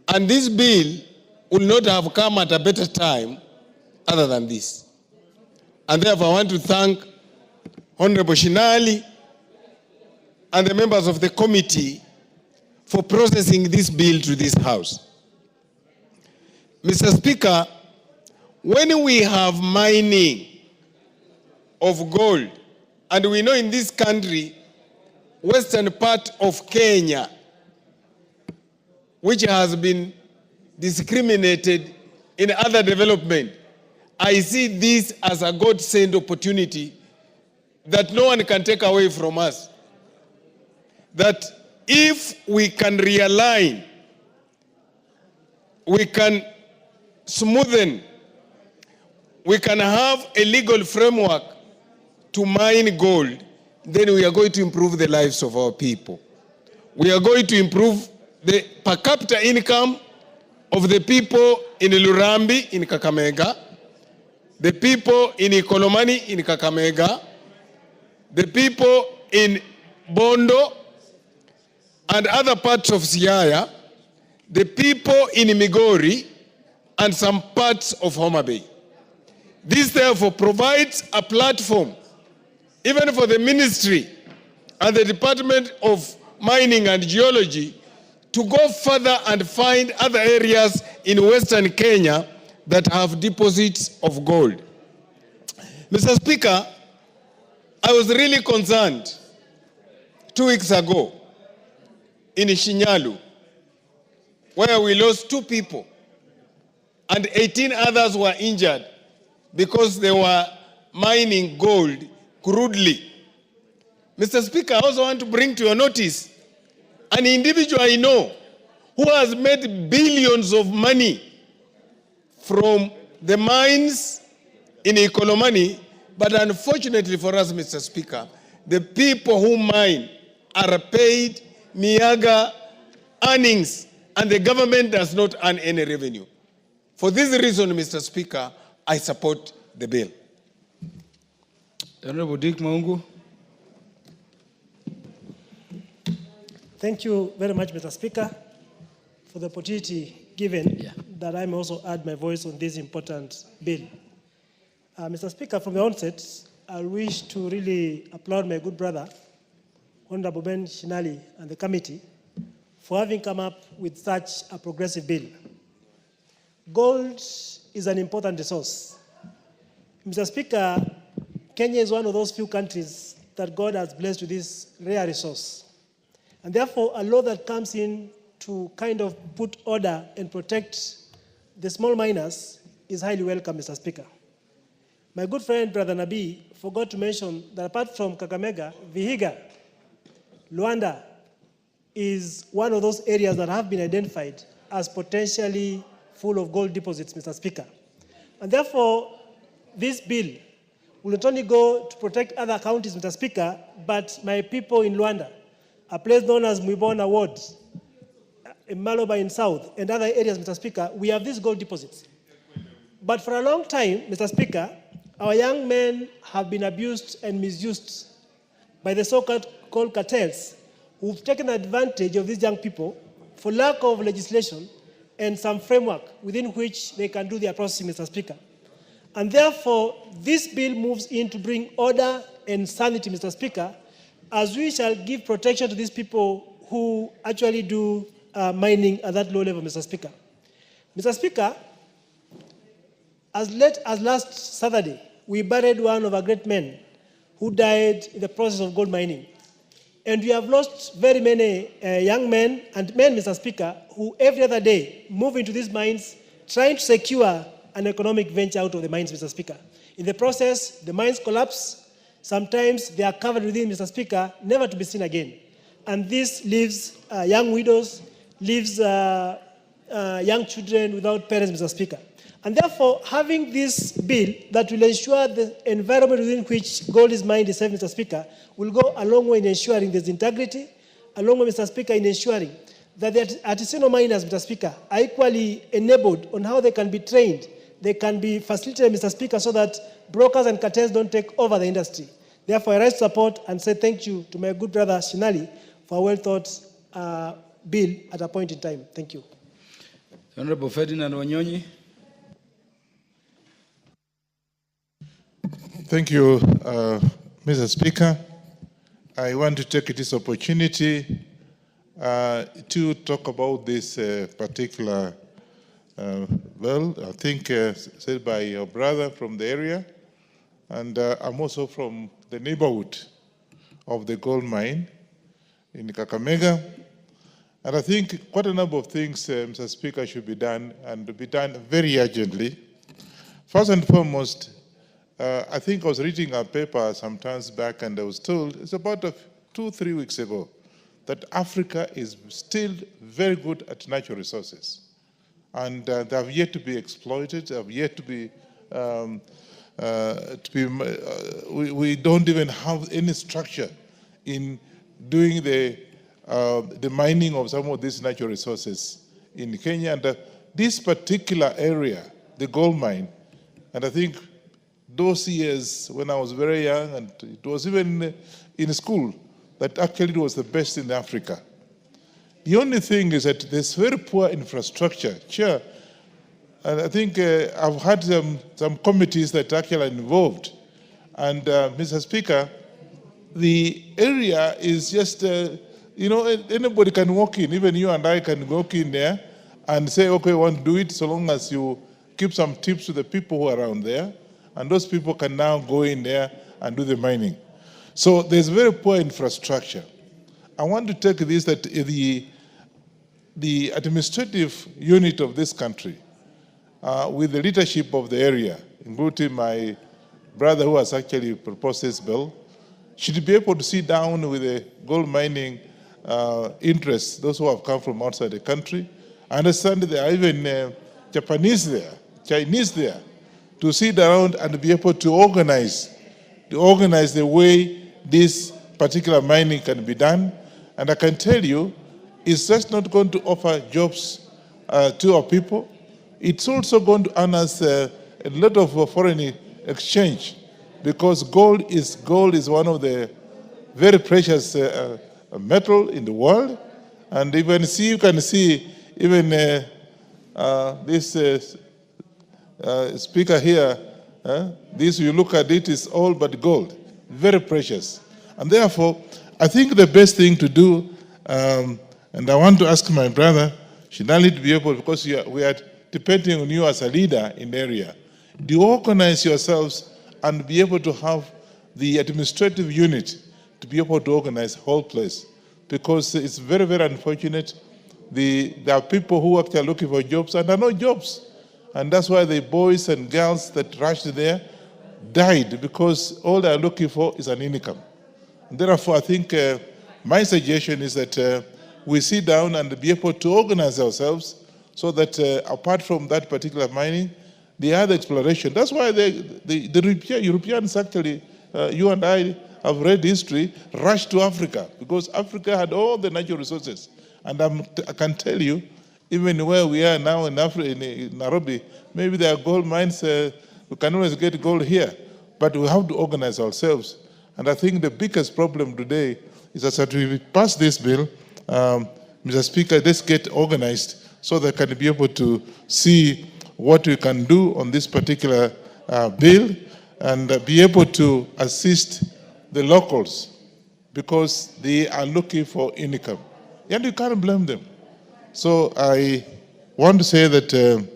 And this bill would not have come at a better time other than this. And therefore I want to thank Honorable Shinali and the members of the committee for processing this bill to this House. Mr. Speaker, when we have mining of gold, and we know in this country, western part of Kenya, which has been discriminated in other development, I see this as a God-sent opportunity that no one can take away from us. That if we can realign, we can smoothen, we can have a legal framework to mine gold, then we are going to improve the lives of our people. We are going to improve the per capita income of the people in Lurambi in Kakamega, the people in Ikolomani in Kakamega, the people in Bondo and other parts of Siaya, the people in Migori, and some parts of Homa Bay. This therefore provides a platform even for the ministry and the Department of Mining and Geology to go further and find other areas in Western Kenya that have deposits of gold. Mr. Speaker, I was really concerned 2 weeks ago in Shinyalu, where we lost 2 people and 18 others were injured because they were mining gold crudely. Mr. Speaker, I also want to bring to your notice an individual I know who has made billions of money from the mines in Ikolomani, but unfortunately for us, Mr. Speaker, the people who mine are paid meager earnings and the government does not earn any revenue. For this reason, Mr. Speaker, I support the bill. Honorable Dick Maungu. Thank you very much, Mr. Speaker, for the opportunity given that I may also add my voice on this important bill. Mr. Speaker, from the onset, I wish to really applaud my good brother, Honorable Ben Shinali, and the committee for having come up with such a progressive bill. Gold is an important resource. Mr. Speaker, Kenya is one of those few countries that God has blessed with this rare resource. And therefore, a law that comes in to kind of put order and protect the small miners is highly welcome, Mr. Speaker. My good friend, Brother Nabi, forgot to mention that apart from Kakamega, Vihiga, Luanda, is one of those areas that have been identified as potentially full of gold deposits, Mr. Speaker. And therefore, this bill will not only go to protect other counties, Mr. Speaker, but my people in Luanda, a place known as Mwibona Ward, in Maloba in South, and other areas, Mr. Speaker, we have these gold deposits. But for a long time, Mr. Speaker, our young men have been abused and misused by the so-called cartels who've taken advantage of these young people for lack of legislation and some framework within which they can do their processing, Mr. Speaker. And therefore, this bill moves in to bring order and sanity, Mr. Speaker, as we shall give protection to these people who actually do mining at that low level, Mr. Speaker. Mr. Speaker, as late as last Saturday, we buried one of our great men who died in the process of gold mining. And we have lost very many young men and men, Mr. Speaker, who every other day move into these mines trying to secure an economic venture out of the mines, Mr. Speaker. In the process, the mines collapse. Sometimes they are covered within, Mr. Speaker, never to be seen again. And this leaves young widows, leaves young children without parents, Mr. Speaker. And therefore, having this bill that will ensure the environment within which gold is mined is safe, Mr. Speaker, will go a long way in ensuring there's integrity, a long way, Mr. Speaker, in ensuring that the artisanal miners, Mr. Speaker, are equally enabled on how they can be trained, they can be facilitated, Mr. Speaker, so that brokers and cartels don't take over the industry. Therefore, I rise to support and say thank you to my good brother Shinali for a well-thought bill at a point in time. Thank you. Honorable Ferdinand Wanyonyi. Thank you, Mr. Speaker. I want to take this opportunity to talk about this particular bill. I think said by your brother from the area, and I'm also from the neighborhood of the gold mine in Kakamega. And I think quite a number of things, Mr. Speaker, should be done, and be done very urgently. First and foremost, I think I was reading a paper some times back, and I was told, it's about 2-3 weeks ago, that Africa is still very good at natural resources. And they have yet to be exploited, they have yet to be, we don't even have any structure in doing the mining of some of these natural resources in Kenya. And this particular area, the gold mine, and I think those years when I was very young, and it was even in school, that actually it was the best in Africa. The only thing is that there's very poor infrastructure. Sure, and I think I've had some committees that actually are involved. And Mr. Speaker, the area is just, anybody can walk in, even you and I can walk in there and say, okay, I want to do it, so long as you give some tips to the people who are around there. And those people can now go in there and do the mining. So there's very poor infrastructure. I want to take this, that the administrative unit of this country, with the leadership of the area, including my brother who has actually proposed this bill, should be able to sit down with the gold mining interests, those who have come from outside the country. I understand there are even Japanese there, Chinese there, to sit around and be able to organize the way this particular mining can be done. And I can tell you, it's just not going to offer jobs to our people. It's also going to earn us a lot of foreign exchange, because gold is one of the very precious metal in the world. And you can see even this speaker here, this, you look at it, is all but gold, very precious. And therefore, I think the best thing to do, and I want to ask my brother, Shinali, to be able, because we are depending on you as a leader in the area, do you organize yourselves and be able to have the administrative unit to be able to organize the whole place? Because it's very, very unfortunate. There are people who actually are looking for jobs and there are no jobs. And that's why the boys and girls that rushed there died, because all they are looking for is an income. And therefore, I think my suggestion is that we sit down and be able to organize ourselves so that apart from that particular mining, the other exploration. That's why the Europeans actually, you and I have read history, rushed to Africa because Africa had all the natural resources. And I can tell you, even where we are now in Nairobi, maybe there are gold mines, we can always get gold here, but we have to organize ourselves. And I think the biggest problem today is that we pass this bill, Mr. Speaker, let's get organized so they can be able to see what we can do on this particular bill and be able to assist the locals because they are looking for income. And you can't blame them. So I want to say that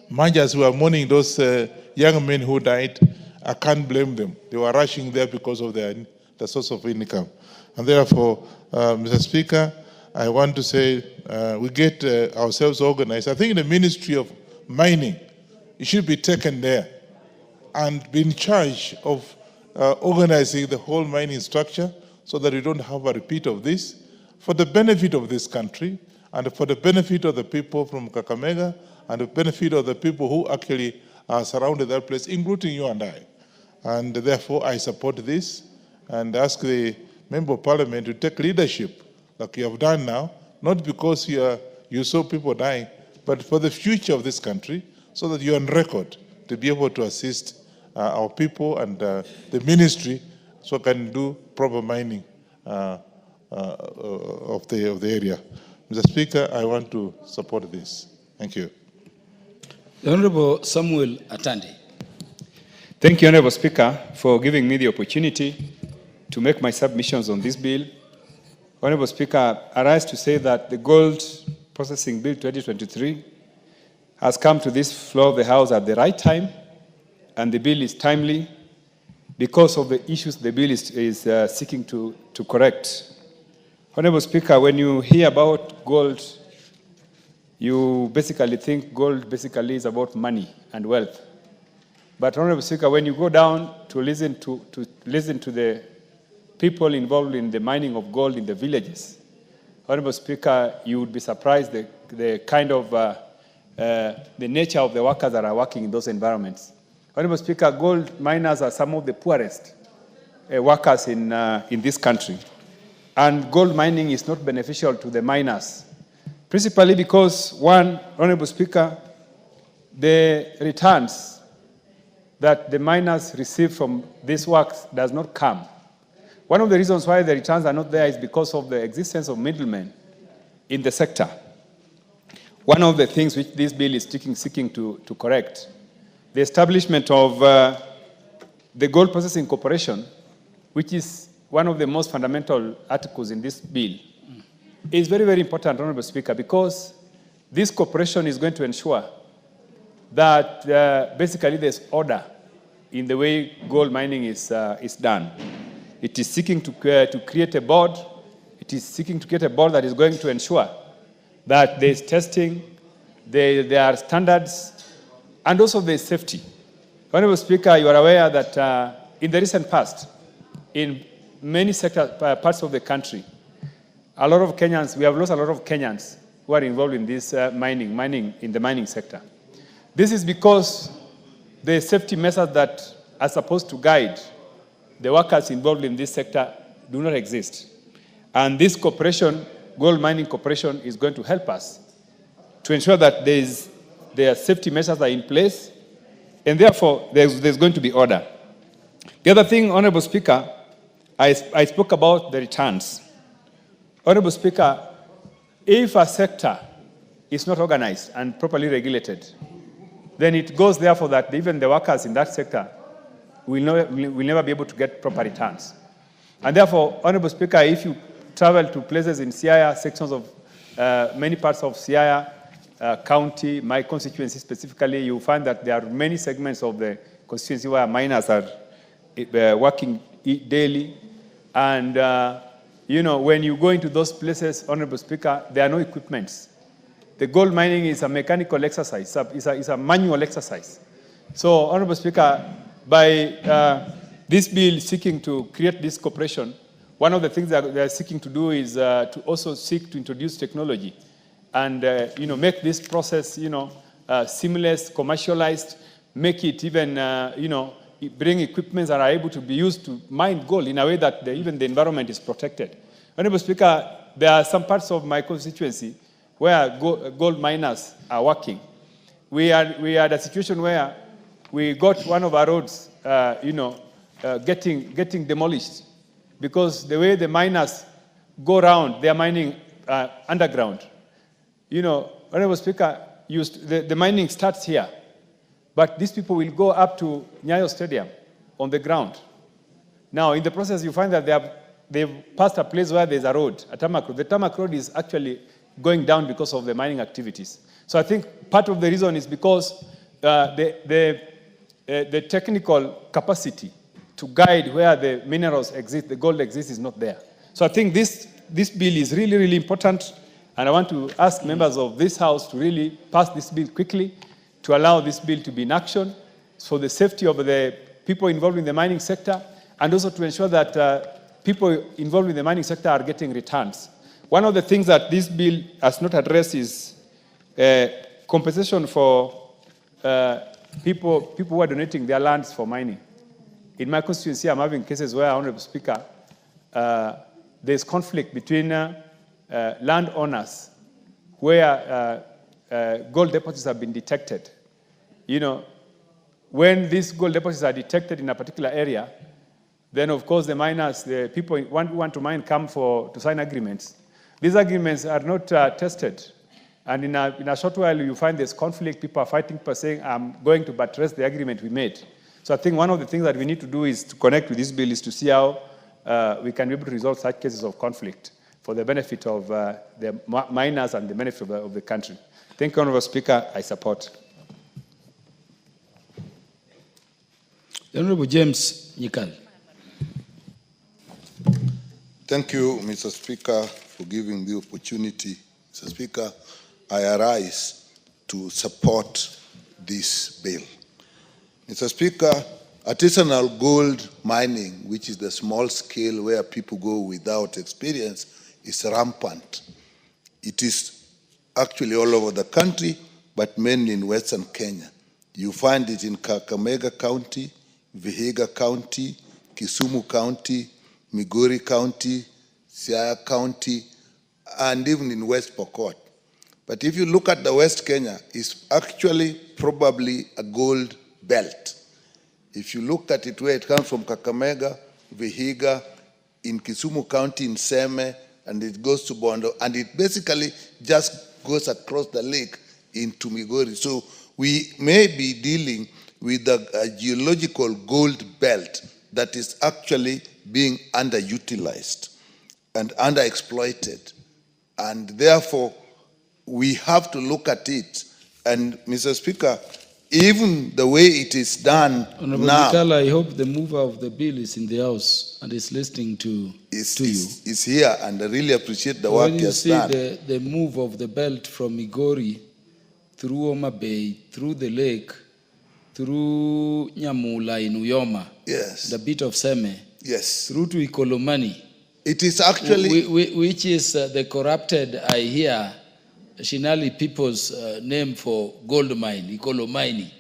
much as we are mourning those young men who died, I can't blame them. They were rushing there because of the source of income. And therefore, Mr. Speaker, I want to say we get ourselves organized. I think the Ministry of Mining, it should be taken there and be in charge of organizing the whole mining structure so that we don't have a repeat of this for the benefit of this country and for the benefit of the people from Kakamega and the benefit of the people who actually are surrounded that place, including you and I. And therefore, I support this and ask the Member of Parliament to take leadership like you have done now, not because you saw people dying, but for the future of this country, so that you're on record to be able to assist our people and the ministry so can do proper mining of the area. Mr. Speaker, I want to support this. Thank you. The Honorable Samuel Atandi. Thank you, Honorable Speaker, for giving me the opportunity to make my submissions on this bill. Honorable Speaker, I rise to say that the Gold Processing Bill 2023 has come to this floor of the House at the right time, and the bill is timely because of the issues the bill is seeking to correct. Honorable Speaker, when you hear about gold, you basically think gold basically is about money and wealth. But Honorable Speaker, when you go down to listen to the people involved in the mining of gold in the villages, Honorable Speaker, you would be surprised the kind of the nature of the workers that are working in those environments. Honorable Speaker, gold miners are some of the poorest workers in this country. And gold mining is not beneficial to the miners, principally because, one, Honorable Speaker, the returns that the miners receive from these works does not come. One of the reasons why the returns are not there is because of the existence of middlemen in the sector. One of the things which this bill is seeking to correct, the establishment of the Gold Processing Corporation, which is one of the most fundamental articles in this bill, is very, very important, Honorable Speaker, because this corporation is going to ensure that basically there's order in the way gold mining is done. It is seeking to create a board. It is seeking to create a board that is going to ensure that there's testing, there are standards, and also there's safety. Honorable Speaker, you are aware that in the recent past, in many parts of the country, a lot of Kenyans, we have lost a lot of Kenyans who are involved in this mining in the mining sector. This is because the safety measures that are supposed to guide the workers involved in this sector do not exist. And this corporation, Gold Mining Corporation, is going to help us to ensure that their safety measures are in place, and therefore there's going to be order. The other thing, Honorable Speaker, I spoke about the returns. Honorable Speaker, if a sector is not organized and properly regulated, then it goes therefore that even the workers in that sector will never be able to get proper returns. And therefore, Honorable Speaker, if you travel to places in Siaya, sections of many parts of Siaya County, my constituency specifically, you find that there are many segments of the constituency where miners are working daily. And, when you go into those places, Honorable Speaker, there are no equipments. The gold mining is a mechanical exercise. It's a manual exercise. So, Honorable Speaker, by this bill seeking to create this corporation, one of the things that they're seeking to do is to also seek to introduce technology and make this process seamless, commercialized, make it even bring equipment that are able to be used to mine gold in a way that even the environment is protected. Honorable Speaker, there are some parts of my constituency where gold miners are working. We had a situation where we got one of our roads, getting demolished because the way the miners go around, they are mining underground. Honorable Speaker, the mining starts here, but these people will go up to Nyayo Stadium on the ground. Now, in the process, you find that they've passed a place where there's a road, a tarmac road. The tarmac road is actually going down because of the mining activities. So I think part of the reason is because the technical capacity to guide where the minerals exist, the gold exists, is not there. So I think this bill is really, really important, and I want to ask members of this House to really pass this bill quickly, to allow this bill to be in action for the safety of the people involved in the mining sector, and also to ensure that people involved in the mining sector are getting returns. One of the things that this bill has not addressed is compensation for people who are donating their lands for mining. In my constituency, I'm having cases where, Honorable Speaker, there's conflict between landowners where gold deposits have been detected. When these gold deposits are detected in a particular area, then of course the miners, the people who want to mine, come to sign agreements. These agreements are not tested. And in a short while, you find there's conflict. People are fighting, people are saying, I'm going to buttress the agreement we made. So I think one of the things that we need to do is to connect with this bill is to see how we can be able to resolve such cases of conflict for the benefit of the miners and the benefit of the country. Thank you, Honorable Speaker. I support. The Honorable James Nyikal. Thank you, Mr. Speaker, for giving the opportunity. Mr. Speaker, I arise to support this bill. Mr. Speaker, artisanal gold mining, which is the small scale where people go without experience, is rampant. It is actually all over the country, but mainly in Western Kenya. You find it in Kakamega County, Vihiga County, Kisumu County, Migori County, Siaya County, and even in West Pokot. But if you look at the West Kenya, it's actually probably a gold belt. If you look at it where it comes from, Kakamega, Vihiga, in Kisumu County, in Seme, and it goes to Bondo, and it basically just goes across the lake into Migori. So we may be dealing with a geological gold belt that is actually being underutilized and underexploited. And therefore, we have to look at it. And Mr. Speaker, even the way it is done Honorable now, Nyikal, I hope the mover of the bill is in the House and is listening to you. Is here, and I really appreciate the work when he you has see done. the move of the belt from Migori through Homa Bay, through the lake, through Nyamula in Uyoma, yes, the bit of Seme, yes, through to Ikolomani. It is actually, which is the corrupted, I hear, Shinali people's name for gold mine, Ikolomani.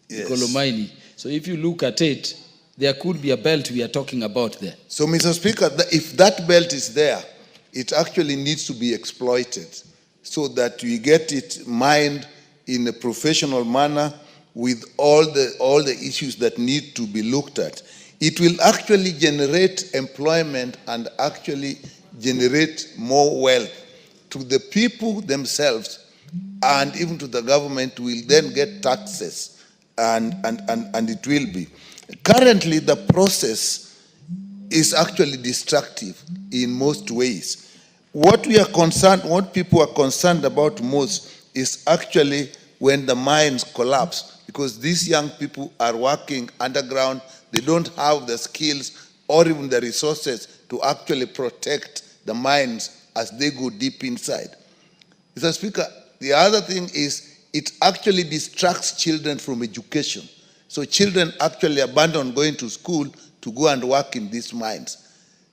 Yes. Ikolomani. So if you look at it, there could be a belt we are talking about there. So, Mr. Speaker, if that belt is there, it actually needs to be exploited so that we get it mined in a professional manner with all the issues that need to be looked at. It will actually generate employment and actually generate more wealth to the people themselves, and even to the government will then get taxes, and it will be. Currently, the process is actually destructive in most ways. What people are concerned about most is actually when the mines collapse, because these young people are working underground. They don't have the skills or even the resources to actually protect the mines as they go deep inside. Mr. Speaker, the other thing is it actually distracts children from education. So children actually abandon going to school to go and work in these mines.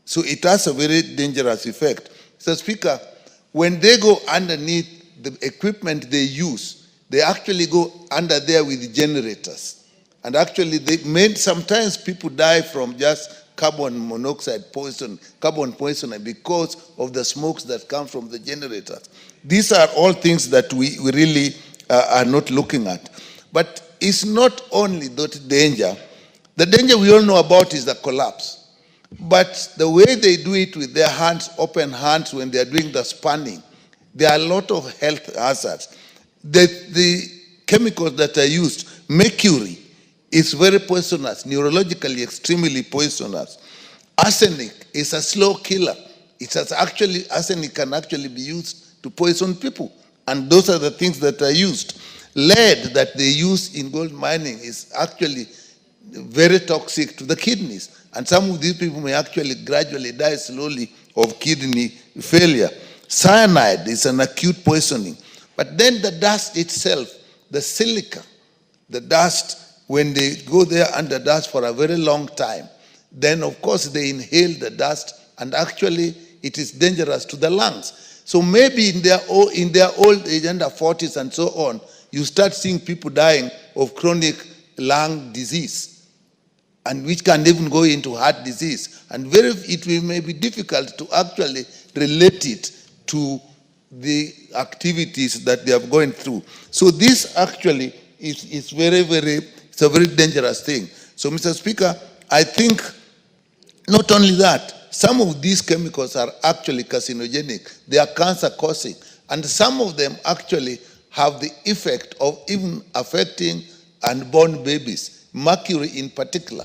So it has a very dangerous effect. Mr. Speaker, when they go underneath the equipment they use, they actually go under there with generators. And actually, sometimes people die from just carbon monoxide poison, carbon poisoning because of the smokes that come from the generators. These are all things that we really are not looking at. But it's not only that danger. The danger we all know about is the collapse. But the way they do it with their hands, open hands, when they are doing the spanning, there are a lot of health hazards. The chemicals that are used, mercury, is very poisonous, neurologically extremely poisonous. Arsenic is a slow killer. Arsenic can actually be used to poison people. And those are the things that are used. Lead that they use in gold mining is actually very toxic to the kidneys. And some of these people may actually gradually die slowly of kidney failure. Cyanide is an acute poisoning. But then the dust itself, the silica, the dust, when they go there under dust for a very long time, then of course they inhale the dust and actually it is dangerous to the lungs. So maybe in their old age, under 40s and so on, you start seeing people dying of chronic lung disease, and which can even go into heart disease. And it may be difficult to actually relate it to the activities that they are going through. So this actually is it's a very dangerous thing. So, Mr. Speaker, I think not only that, some of these chemicals are actually carcinogenic. They are cancer-causing. And some of them actually have the effect of even affecting unborn babies. Mercury in particular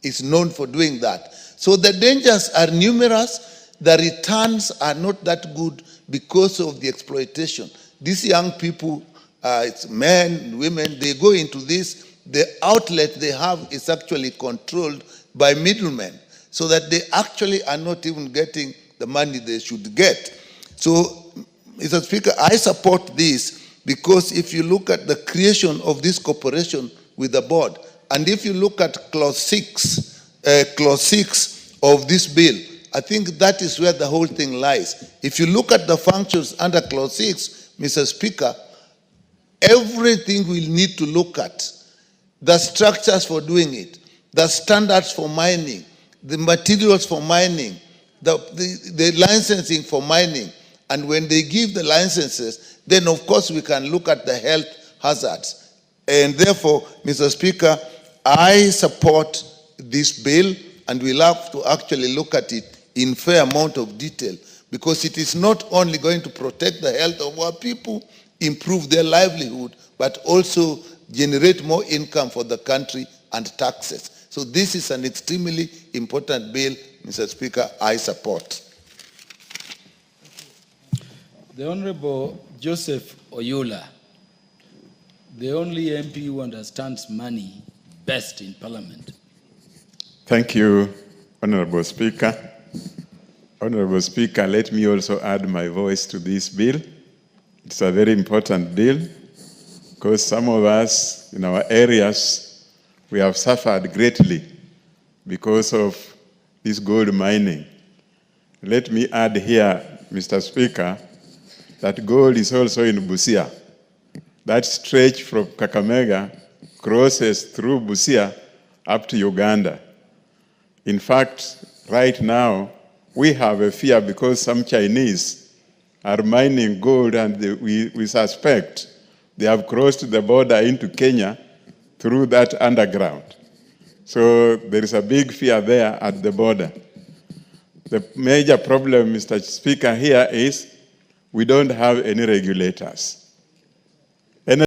is known for doing that. So the dangers are numerous. The returns are not that good because of the exploitation. These young people, it's men, women, they go into this. The outlet they have is actually controlled by middlemen, so that they actually are not even getting the money they should get. So, Mr. Speaker, I support this because if you look at the creation of this corporation with the board, and if you look at clause 6 of this bill, I think that is where the whole thing lies. If you look at the functions under clause 6, Mr. Speaker, everything we'll need to look at, the structures for doing it, the standards for mining, the materials for mining, the licensing for mining, and when they give the licenses, then of course we can look at the health hazards. And therefore, Mr. Speaker, I support this bill, and we'll have to actually look at it in fair amount of detail, because it is not only going to protect the health of our people, improve their livelihood, but also generate more income for the country and taxes. So this is an extremely important bill, Mr. Speaker, I support. The Honorable Joseph Oyula, the only MP who understands money best in Parliament. Thank you, Honorable Speaker. Honorable Speaker, let me also add my voice to this bill. It's a very important bill because some of us in our areas, we have suffered greatly because of this gold mining. Let me add here, Mr. Speaker, that gold is also in Busia. That stretch from Kakamega crosses through Busia up to Uganda. In fact, right now, we have a fear because some Chinese are mining gold, and we suspect they have crossed the border into Kenya through that underground. So there is a big fear there at the border. The major problem, Mr. Speaker, here is we don't have any regulators.